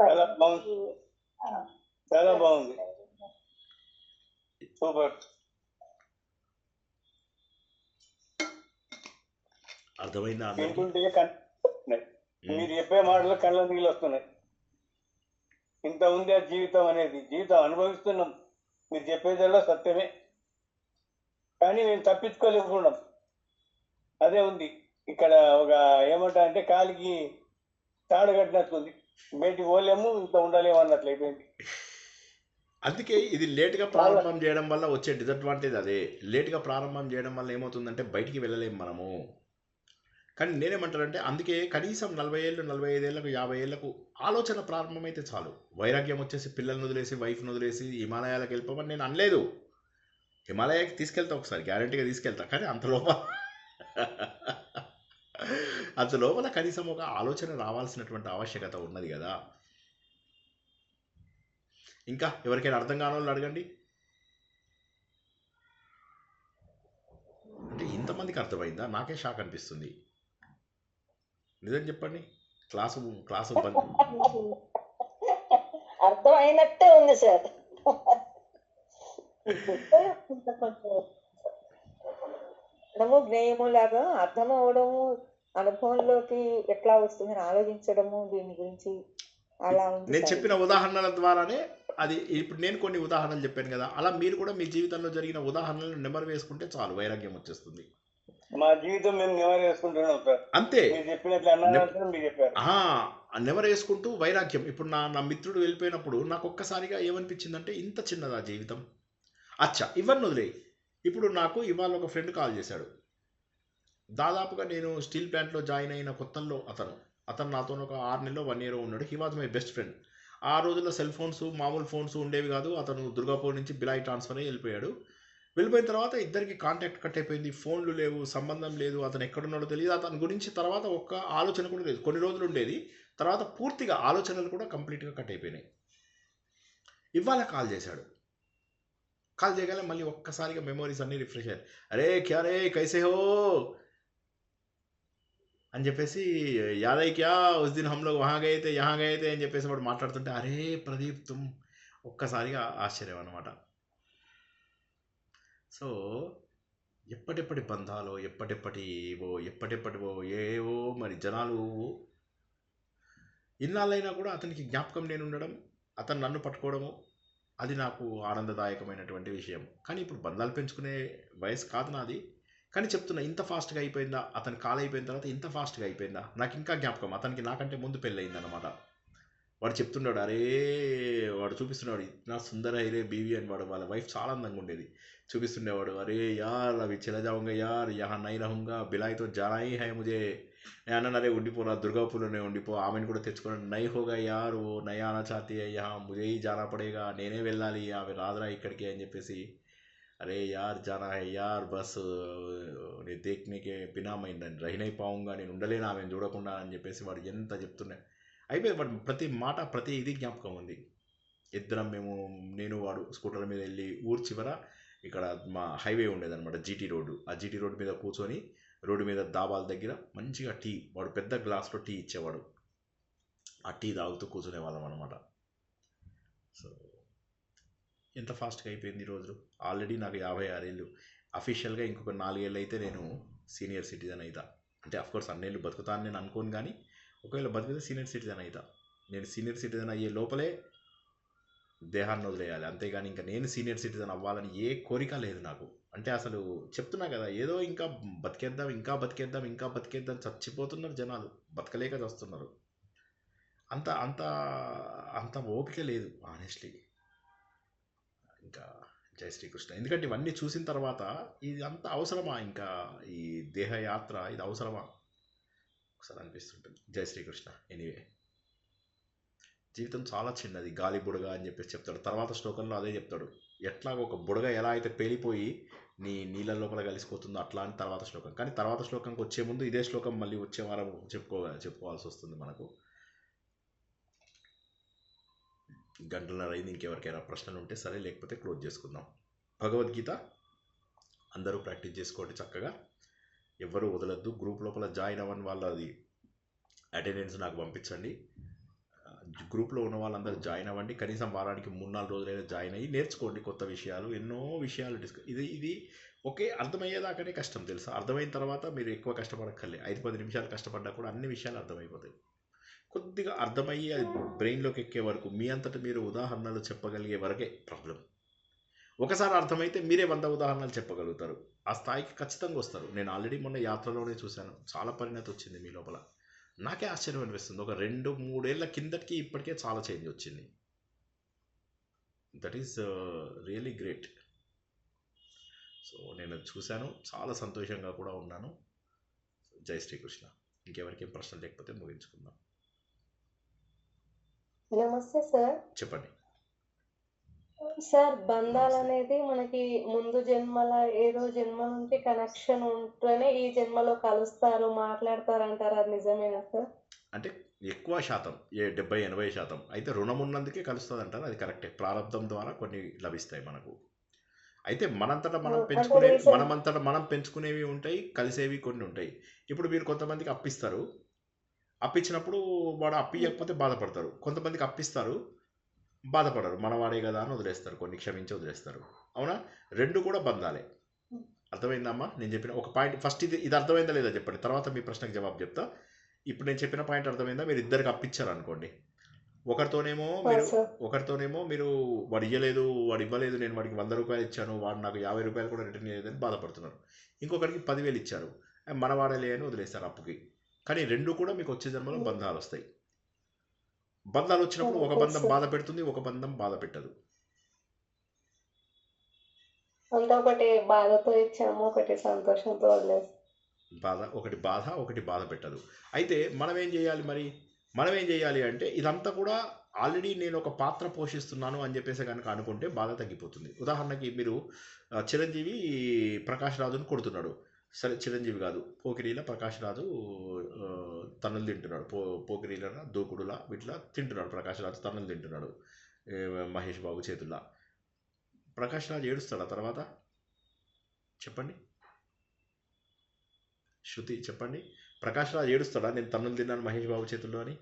చాలా బాగుంది, చాలా బాగుంది, సూపర్. అర్థమైందా అందరికీ? వింటుంటే మీరు చెప్పే మాటలు కళ్ళ నీళ్ళు వస్తున్నాయి. ఇంత ఉంది ఆ జీవితం అనేది. జీవితం అనుభవిస్తున్నాం, మీరు చెప్పేదల్లా సత్యమే, కానీ మేము తప్పించుకోలేకున్నాం. అదే ఉంది ఇక్కడ. ఒక ఏమంటా అంటే కాలికి తాడు కట్టినట్టుంది, బయటికి పోలేము, ఇంత ఉండలేము అన్నట్లు అయిపోయింది. అందుకే ఇది లేట్గా ప్రారంభం చేయడం వల్ల వచ్చే డిసడ్వాంటేజ్ అదే. లేట్గా ప్రారంభం చేయడం వల్ల ఏమవుతుందంటే బయటికి వెళ్ళలేము మనము. కానీ నేనేమంటానంటే అందుకే కనీసం 40 ఏళ్ళు, 45 ఏళ్ళకు, 50 ఏళ్ళకు ఆలోచన ప్రారంభమైతే చాలు. వైరాగ్యం వచ్చేసి పిల్లల్ని వదిలేసి, వైఫ్ని వదిలేసి హిమాలయాలకు వెళ్ళిపోమని నేను అనలేదు. హిమాలయాకి తీసుకెళ్తా, ఒకసారి గ్యారంటీగా తీసుకెళ్తా. కానీ అంత లోపల కనీసం ఒక ఆలోచన రావాల్సినటువంటి ఆవశ్యకత ఉన్నది కదా. ఇంకా ఎవరికైనా అర్థం కాని వాళ్ళు అడగండి. అంటే ఇంతమందికి అర్థమైందా? నాకే షాక్ అనిపిస్తుంది. నిజం చెప్పండి. క్లాసు అర్థం అయినట్టే ఉంది సార్. జ్ఞేయము లాగా అర్థం అవడము, అనుభవంలోకి ఎట్లా వస్తుందని ఆలోచించడము, దీని గురించి అలా ఉంది. నేను చెప్పిన ఉదాహరణల ద్వారానే అది. ఇప్పుడు నేను కొన్ని ఉదాహరణలు చెప్పాను కదా, అలా మీరు కూడా మీ జీవితంలో జరిగిన ఉదాహరణలను నెమరు వేసుకుంటే చాలు, వైరాగ్యం వచ్చేస్తుంది. మా జీవితం మేము నెమరు వేసుకుంటున్నాం సార్. అంతే, మీరు చెప్పినట్లు అన్నారు, మీరు చెప్పారు. నెమరు వేసుకుంటూ వైరాగ్యం. ఇప్పుడు నా మిత్రుడు వెళ్ళిపోయినప్పుడు నాకు ఒక్కసారిగా ఏమనిపించిందంటే ఇంత చిన్నదా జీవితం. అచ్చా, ఇవన్నీ వదిలే. ఇప్పుడు నాకు ఇవాళ ఒక ఫ్రెండ్ కాల్ చేశాడు. దాదాపుగా నేను స్టీల్ ప్లాంట్లో జాయిన్ అయిన కొత్తల్లో అతను నాతో ఒక 6 నెలలో 1 year ఉన్నాడు. He was my best friend. ఆ రోజుల్లో సెల్ ఫోన్స్, మామూలు ఫోన్స్ ఉండేవి కాదు. అతను దుర్గాపూర్ నుంచి బిలాయి ట్రాన్స్ఫర్ అయ్యి వెళ్ళిపోయాడు. వెళ్ళిపోయిన తర్వాత ఇద్దరికి కాంటాక్ట్ కట్ అయిపోయింది. ఫోన్లు లేవు, సంబంధం లేదు, అతను ఎక్కడున్నాడో తెలియదు. అతని గురించి తర్వాత ఒక్క ఆలోచన కూడా లేదు. కొన్ని రోజులు ఉండేది, తర్వాత పూర్తిగా ఆలోచనలు కూడా కంప్లీట్గా కట్ అయిపోయినాయి. ఇవాళ కాల్ చేశాడు. కాల్ చేయగానే మళ్ళీ ఒక్కసారిగా మెమోరీస్ అన్నీ రిఫ్రెష్ అయ్యారు. అరే క్యా రే కైసే హో అని చెప్పేసి, యాదయ్ క్యా ఉస్ దిన్ హమ్ లోగ్ వహా గయే తే యహా గయే తే అని చెప్పేసి వాడు మాట్లాడుతుంటే, అరే ప్రదీప్ తుమ్, ఒక్కసారిగా ఆశ్చర్యం అనమాట. సో ఎప్పటిప్పటి బంధాలు, ఎప్పటిప్పటివో ఏవో మరి జనాలు. ఇన్నాళ్ళైనా కూడా అతనికి జ్ఞాపకం నేను ఉండడం, అతను నన్ను పట్టుకోవడము, అది నాకు ఆనందదాయకమైనటువంటి విషయం. కానీ ఇప్పుడు బంధాలు పెంచుకునే వయసు కాదు నాది. కానీ చెప్తున్నా, ఇంత ఫాస్ట్గా అయిపోయిందా? అతను కాల్ అయిపోయిన తర్వాత ఇంత ఫాస్ట్గా అయిపోయిందా? నాకు ఇంకా జ్ఞాపకం, అతనికి నాకంటే ముందు పెళ్ళయింది అనమాట. వాడు చెప్తున్నాడు, అరే వాడు చూపిస్తున్నాడు, ఇतना సుందర హైరే బీవీ అని. వాడు వాళ్ళ వైఫ్ చాలా అందంగా ఉండేది. చూపిస్తుండేవాడు, అరే యార్ అవి చలా జాऊंगा యార్, యహా నై रहूंगा, బిలాయితో జానా హీ హై ముజే. నేను అన్నాను, అరే ఉండిపోరా, దుర్గాపూర్లోనే ఉండిపో. ఆమెను కూడా తెచ్చుకున్నాను. నై హోగా యార్, ఓ నై ఆనా చాహతీ హై యహా, ముజే హీ జానా పడేగా, నేనే వెళ్ళాలి, ఆమె రాదురా ఇక్కడికి అని చెప్పేసి. అరే యార్ జానా హై యార్, బస్ నేను దేఖ్నేకే బినా మై రహీ నై పాऊंगा, నేను ఉండలేను ఆమెను చూడకుండా అని చెప్పేసి వాడు ఎంత చెప్తున్నా. అయిపోయింది. వాడు ప్రతి మాట, ప్రతి ఇది జ్ఞాపకం ఉంది. ఇద్దరం నేను వాడు స్కూటర్ మీద వెళ్ళి ఊరు చివర ఇక్కడ మా హైవే ఉండేదన్నమాట, జీటీ రోడ్డు. ఆ జీటీ రోడ్డు మీద కూర్చొని, రోడ్డు మీద దాబాల దగ్గర మంచిగా టీ, వాడు పెద్ద గ్లాస్లో టీ ఇచ్చేవాడు. ఆ టీ తాగుతూ కూర్చునే వాళ్ళం అనమాట. సో ఎంత ఫాస్ట్గా అయిపోయింది ఈ రోజులు. ఆల్రెడీ నాకు 56 ఏళ్ళు. అఫీషియల్గా ఇంకొక 4 ఏళ్ళు అయితే నేను సీనియర్ సిటిజన్ అవుతా. అంటే అఫ్కోర్స్ అన్నేళ్ళు బతుకుతాను నేను అనుకోను, కానీ ఒకవేళ బతికితే సీనియర్ సిటిజన్ అవుతా. నేను సీనియర్ సిటిజన్ అయ్యే లోపలే దేహాన్ని వదిలేయాలి. అంతేగాని ఇంకా నేను సీనియర్ సిటిజన్ అవ్వాలని ఏ కోరిక లేదు నాకు. అంటే అసలు చెప్తున్నా కదా, ఏదో ఇంకా బతికేద్దాం చచ్చిపోతున్నారు జనాలు, బతకలేక వస్తున్నారు. అంత అంత అంత ఓపిక లేదు ఆనెస్ట్లీ. ఇంకా జై శ్రీకృష్ణ. ఎందుకంటే ఇవన్నీ చూసిన తర్వాత ఇది అంత అవసరమా? ఇంకా ఈ దేహయాత్ర ఇది అవసరమా ఒకసారి అనిపిస్తుంటుంది. జై శ్రీకృష్ణ. ఎనీవే, జీవితం చాలా చిన్నది, గాలి బుడగ అని చెప్పేసి చెప్తాడు. తర్వాత శ్లోకంలో అదే చెప్తాడు, ఎట్లాగో ఒక బుడగ ఎలా అయితే పేలిపోయి నీళ్ళ లోపల కలిసిపోతుందో అట్లా అని తర్వాత శ్లోకం. కానీ తర్వాత శ్లోకంకి వచ్చే ముందు ఇదే శ్లోకం మళ్ళీ వచ్చే వారం చెప్పుకోవాల్సి వస్తుంది మనకు. గంటన్నర అయింది. ఇంకెవరికైనా ప్రశ్నలు ఉంటే సరే, లేకపోతే క్లోజ్ చేసుకుందాం. భగవద్గీత అందరూ ప్రాక్టీస్ చేసుకోండి చక్కగా, ఎవ్వరూ వదలద్దు. గ్రూప్ లోపల జాయిన్ అవ్వని వాళ్ళది అటెండెన్స్ నాకు పంపించండి. గ్రూప్లో ఉన్న వాళ్ళందరూ జాయిన్ అవ్వండి. కనీసం వారానికి 3-4 రోజులైనా జాయిన్ అయ్యి నేర్చుకోండి కొత్త విషయాలు, ఎన్నో విషయాలు ఇది ఒకే అర్థమయ్యేదాకానే కష్టం తెలుసా. అర్థమైన తర్వాత మీరు ఎక్కువ కష్టపడక్కర్లే, 5-10 నిమిషాలు కష్టపడ్డా కూడా అన్ని విషయాలు అర్థమైపోతాయి. కొద్దిగా అర్థమయ్యి అది బ్రెయిన్లోకి ఎక్కే వరకు, మీ అంతటా మీరు ఉదాహరణలు చెప్పగలిగే వరకే ప్రాబ్లం. ఒకసారి అర్థమైతే మీరే 100 ఉదాహరణలు చెప్పగలుగుతారు. ఆ స్థాయికి ఖచ్చితంగా వస్తారు. నేను ఆల్రెడీ మొన్న యాత్రలోనే చూశాను, చాలా పరిణతి వచ్చింది మీ లోపల. నాకే ఆశ్చర్యం అనిపిస్తుంది, ఒక 2-3 ఏళ్ల కిందటికి ఇప్పటికే చాలా చేంజ్ వచ్చింది. That is really great. So నేను చూశాను, చాలా సంతోషంగా కూడా ఉన్నాను. జై శ్రీకృష్ణ. ఇంకెవరికేం ప్రశ్నలు లేకపోతే ముగించుకుందాం. నమస్తే సార్. చెప్పండి. సార్, బంధాలు అనేది మనకి ముందు జన్మల ఏదో జన్మ నుంచి కనెక్షన్ ఉంటేనే ఈ జన్మలో కలుస్తారు, మాట్లాడతారు అంటారు, అది నిజమేనా సార్? అంటే ఎక్కువ శాతం 70-80% అయితే రుణం ఉన్నందుకే కలుస్తుంది అంటారు, అది కరెక్టే. ప్రారంధం ద్వారా కొన్ని లభిస్తాయి మనకు. అయితే మనంతటా మనం పెంచుకునేవి ఉంటాయి, కలిసేవి కొన్ని ఉంటాయి. ఇప్పుడు మీరు కొంతమందికి అప్పిస్తారు, అప్పించినప్పుడు వాడు అప్పియకపోతే బాధపడతారు. కొంతమందికి అప్పిస్తారు, బాధపడరు, మనవాడే కదా అని వదిలేస్తారు, కొన్ని క్షమించి వదిలేస్తారు. అవునా? రెండు కూడా బంధాలే. అర్థమైందమ్మా నేను చెప్పిన ఒక పాయింట్? ఫస్ట్ ఇది అర్థమైందా లేదా చెప్పండి, తర్వాత మీ ప్రశ్నకు జవాబు చెప్తా. ఇప్పుడు నేను చెప్పిన పాయింట్ అర్థమైందా? మీరు ఇద్దరికి అప్పించారు అనుకోండి, ఒకరితోనేమో మీరు వాడు ఇవ్వలేదు, నేను వాడికి 100 రూపాయలు ఇచ్చాను, వాడు నాకు 50 రూపాయలు కూడా రిటర్న్ చేయలేదని బాధపడుతున్నారు. ఇంకొకరికి 10,000 ఇచ్చారు, మనవాడలే అని వదిలేస్తారు అప్పుకి. కానీ రెండు కూడా మీకు వచ్చే జన్మలో బంధాలు వస్తాయి. బంధాలు వచ్చినప్పుడు ఒక బంధం బాధ పెడుతుంది, ఒక బంధం బాధ పెట్టదు. ఒకటి బాధతో ఇచ్చాము, ఒకటి సంతోషంతో వదిలేసాము. ఒకటి బాధ పెట్టదు. అయితే మనం ఏం చేయాలి అంటే, ఇదంతా కూడా ఆల్రెడీ నేను ఒక పాత్ర పోషిస్తున్నాను అని చెప్పేసి కనుక అనుకుంటే బాధ తగ్గిపోతుంది. ఉదాహరణకి మీరు చిరంజీవి ప్రకాష్ రాజును కొడుతున్నాడు. సరే, చిరంజీవి కాదు, పోకిరీల ప్రకాష్ రాజు తన్నులు తింటున్నాడు. పోకిరీల దూకుడులా వీటిలా తింటున్నాడు ప్రకాష్ రాజు, తన్నులు తింటున్నాడు మహేష్ బాబు చేతుల్లా. ప్రకాష్ రాజు ఏడుస్తాడా తర్వాత? చెప్పండి శృతి, చెప్పండి. ప్రకాష్ రాజు ఏడుస్తాడా నేను తన్నులు తిన్నాను మహేష్ బాబు చేతుల్లో అని?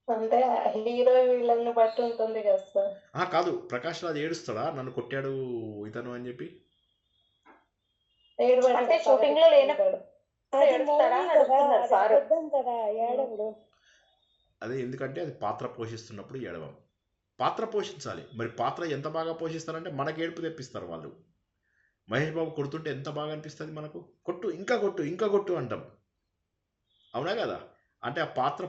అంటే హీరో వీళ్ళని బట్టి ఉంటుంది కదా సార్. కాదు, ప్రకాష్ రాజు ఏడుస్తాడా నన్ను కొట్టాడు ఇతను అని చెప్పి? అంటే షూటింగ్ లో లేనప్పుడు అదే, ఎందుకంటే అది పాత్ర పోషిస్తున్నప్పుడు ఏడవం. పాత్ర పోషించాలి. మరి పాత్ర ఎంత బాగా పోషిస్తారంటే మనకి ఏడుపు తెప్పిస్తారు వాళ్ళు. మహేష్ బాబు కొడుతుంటే ఎంత బాగా అనిపిస్తుంది మనకు, కొట్టు ఇంకా కొట్టు అంటాం. అవునా కదా? అంటే ఆ పాత్ర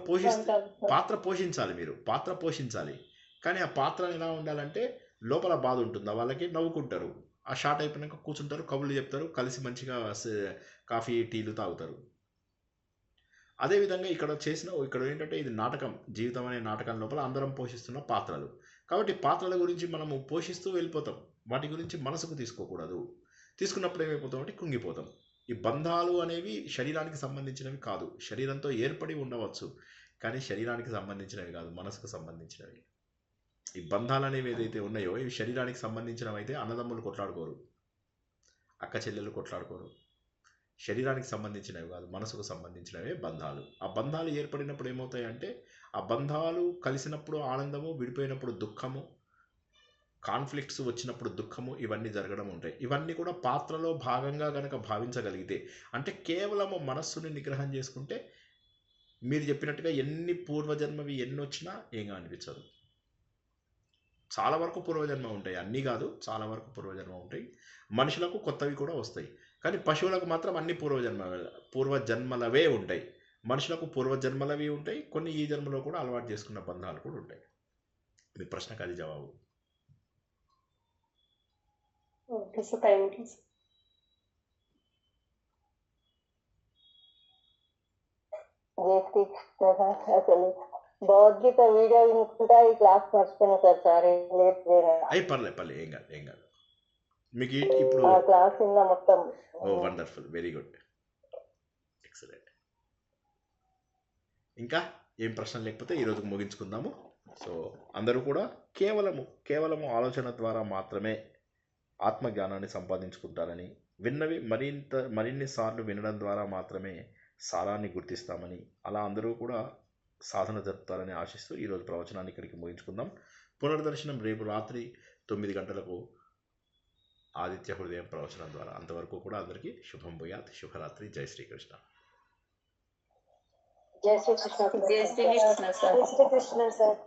పోషించాలి, మీరు పాత్ర పోషించాలి. కానీ ఆ పాత్ర ఎలా ఉండాలంటే, లోపల బాధ ఉంటుందా వాళ్ళకి, నవ్వుకుంటారు, ఆ షార్ట్ అయిపోయినాక కూర్చుంటారు, కబుర్లు చెప్తారు, కలిసి మంచిగా కాఫీ టీలు తాగుతారు. అదేవిధంగా ఇక్కడ ఏంటంటే, ఇది నాటకం, జీవితం అనే నాటకం లోపల అందరం పోషిస్తున్న పాత్రలు. కాబట్టి పాత్రల గురించి మనము పోషిస్తూ వెళ్ళిపోతాం, వాటి గురించి మనసుకు తీసుకోకూడదు. తీసుకున్నప్పుడు ఏమైపోతాం అంటే కుంగిపోతాం. ఈ బంధాలు అనేవి శరీరానికి సంబంధించినవి కాదు. శరీరంతో ఏర్పడి ఉండవచ్చు, కానీ శరీరానికి సంబంధించినవి కాదు, మనసుకు సంబంధించినవి. ఈ బంధాలు అనేవి ఏదైతే ఉన్నాయో, ఇవి శరీరానికి సంబంధించినవి అయితే అన్నదమ్ములు కొట్లాడుకోరు, అక్క చెల్లెలు కొట్లాడుకోరు. శరీరానికి సంబంధించినవి కాదు, మనసుకు సంబంధించినవే బంధాలు. ఆ బంధాలు ఏర్పడినప్పుడు ఏమవుతాయంటే, ఆ బంధాలు కలిసినప్పుడు ఆనందము, విడిపోయినప్పుడు దుఃఖము, కాన్ఫ్లిక్ట్స్ వచ్చినప్పుడు దుఃఖము, ఇవన్నీ జరగడం ఉంటాయి. ఇవన్నీ కూడా పాత్రలో భాగంగా కనుక భావించగలిగితే, అంటే కేవలము మనస్సుని నిగ్రహం చేసుకుంటే, మీరు చెప్పినట్టుగా ఎన్ని పూర్వజన్మవి ఎన్ని వచ్చినా ఏం అనిపించదు. చాలా వరకు పూర్వజన్మ ఉంటాయి, అన్నీ కాదు, చాలా వరకు పూర్వజన్మ ఉంటాయి. మనుషులకు కొత్తవి కూడా వస్తాయి, కానీ పశువులకు మాత్రం అన్ని పూర్వజన్మలవే ఉంటాయి. మనుషులకు పూర్వజన్మలవి ఉంటాయి, కొన్ని ఈ జన్మలో కూడా అలవాటు చేసుకున్న బంధాలు కూడా ఉంటాయి. మీ ప్రశ్నకు అది జవాబు. Okay sir, thank you sir. అసలు భగవద్గీత వీడియో వినుకుంటా ఈ క్లాస్ మర్చిపోయినా సార్, సారీ లేట్ పర్లే ఏం కాదు. మీకు ఇప్పుడు క్లాస్ ఉందా మొత్తం? Wonderful, very good, excellent. ఇంకా ఏం ప్రశ్న లేకపోతే ఈరోజు ముగించుకుందాము. సో అందరూ కూడా కేవలము ఆలోచన ద్వారా మాత్రమే ఆత్మజ్ఞానాన్ని సంపాదించుకుంటారని, విన్నవి మరిన్ని సార్లు వినడం ద్వారా మాత్రమే సారాన్ని గుర్తిస్తామని, అలా అందరూ కూడా సాధన జరుపుతారని ఆశిస్తూ ఈరోజు ప్రవచనాన్ని ఇక్కడికి ముగించుకుందాం. పునర్దర్శనం రేపు రాత్రి 9 గంటలకు ఆదిత్య హృదయం ప్రవచనం ద్వారా. అంతవరకు కూడా అందరికీ శుభం భూయాత్. శుభరాత్రి. జై శ్రీకృష్ణ. జై శ్రీకృష్ణ. జై శ్రీకృష్ణ సార్. శ్రీకృష్ణ సార్.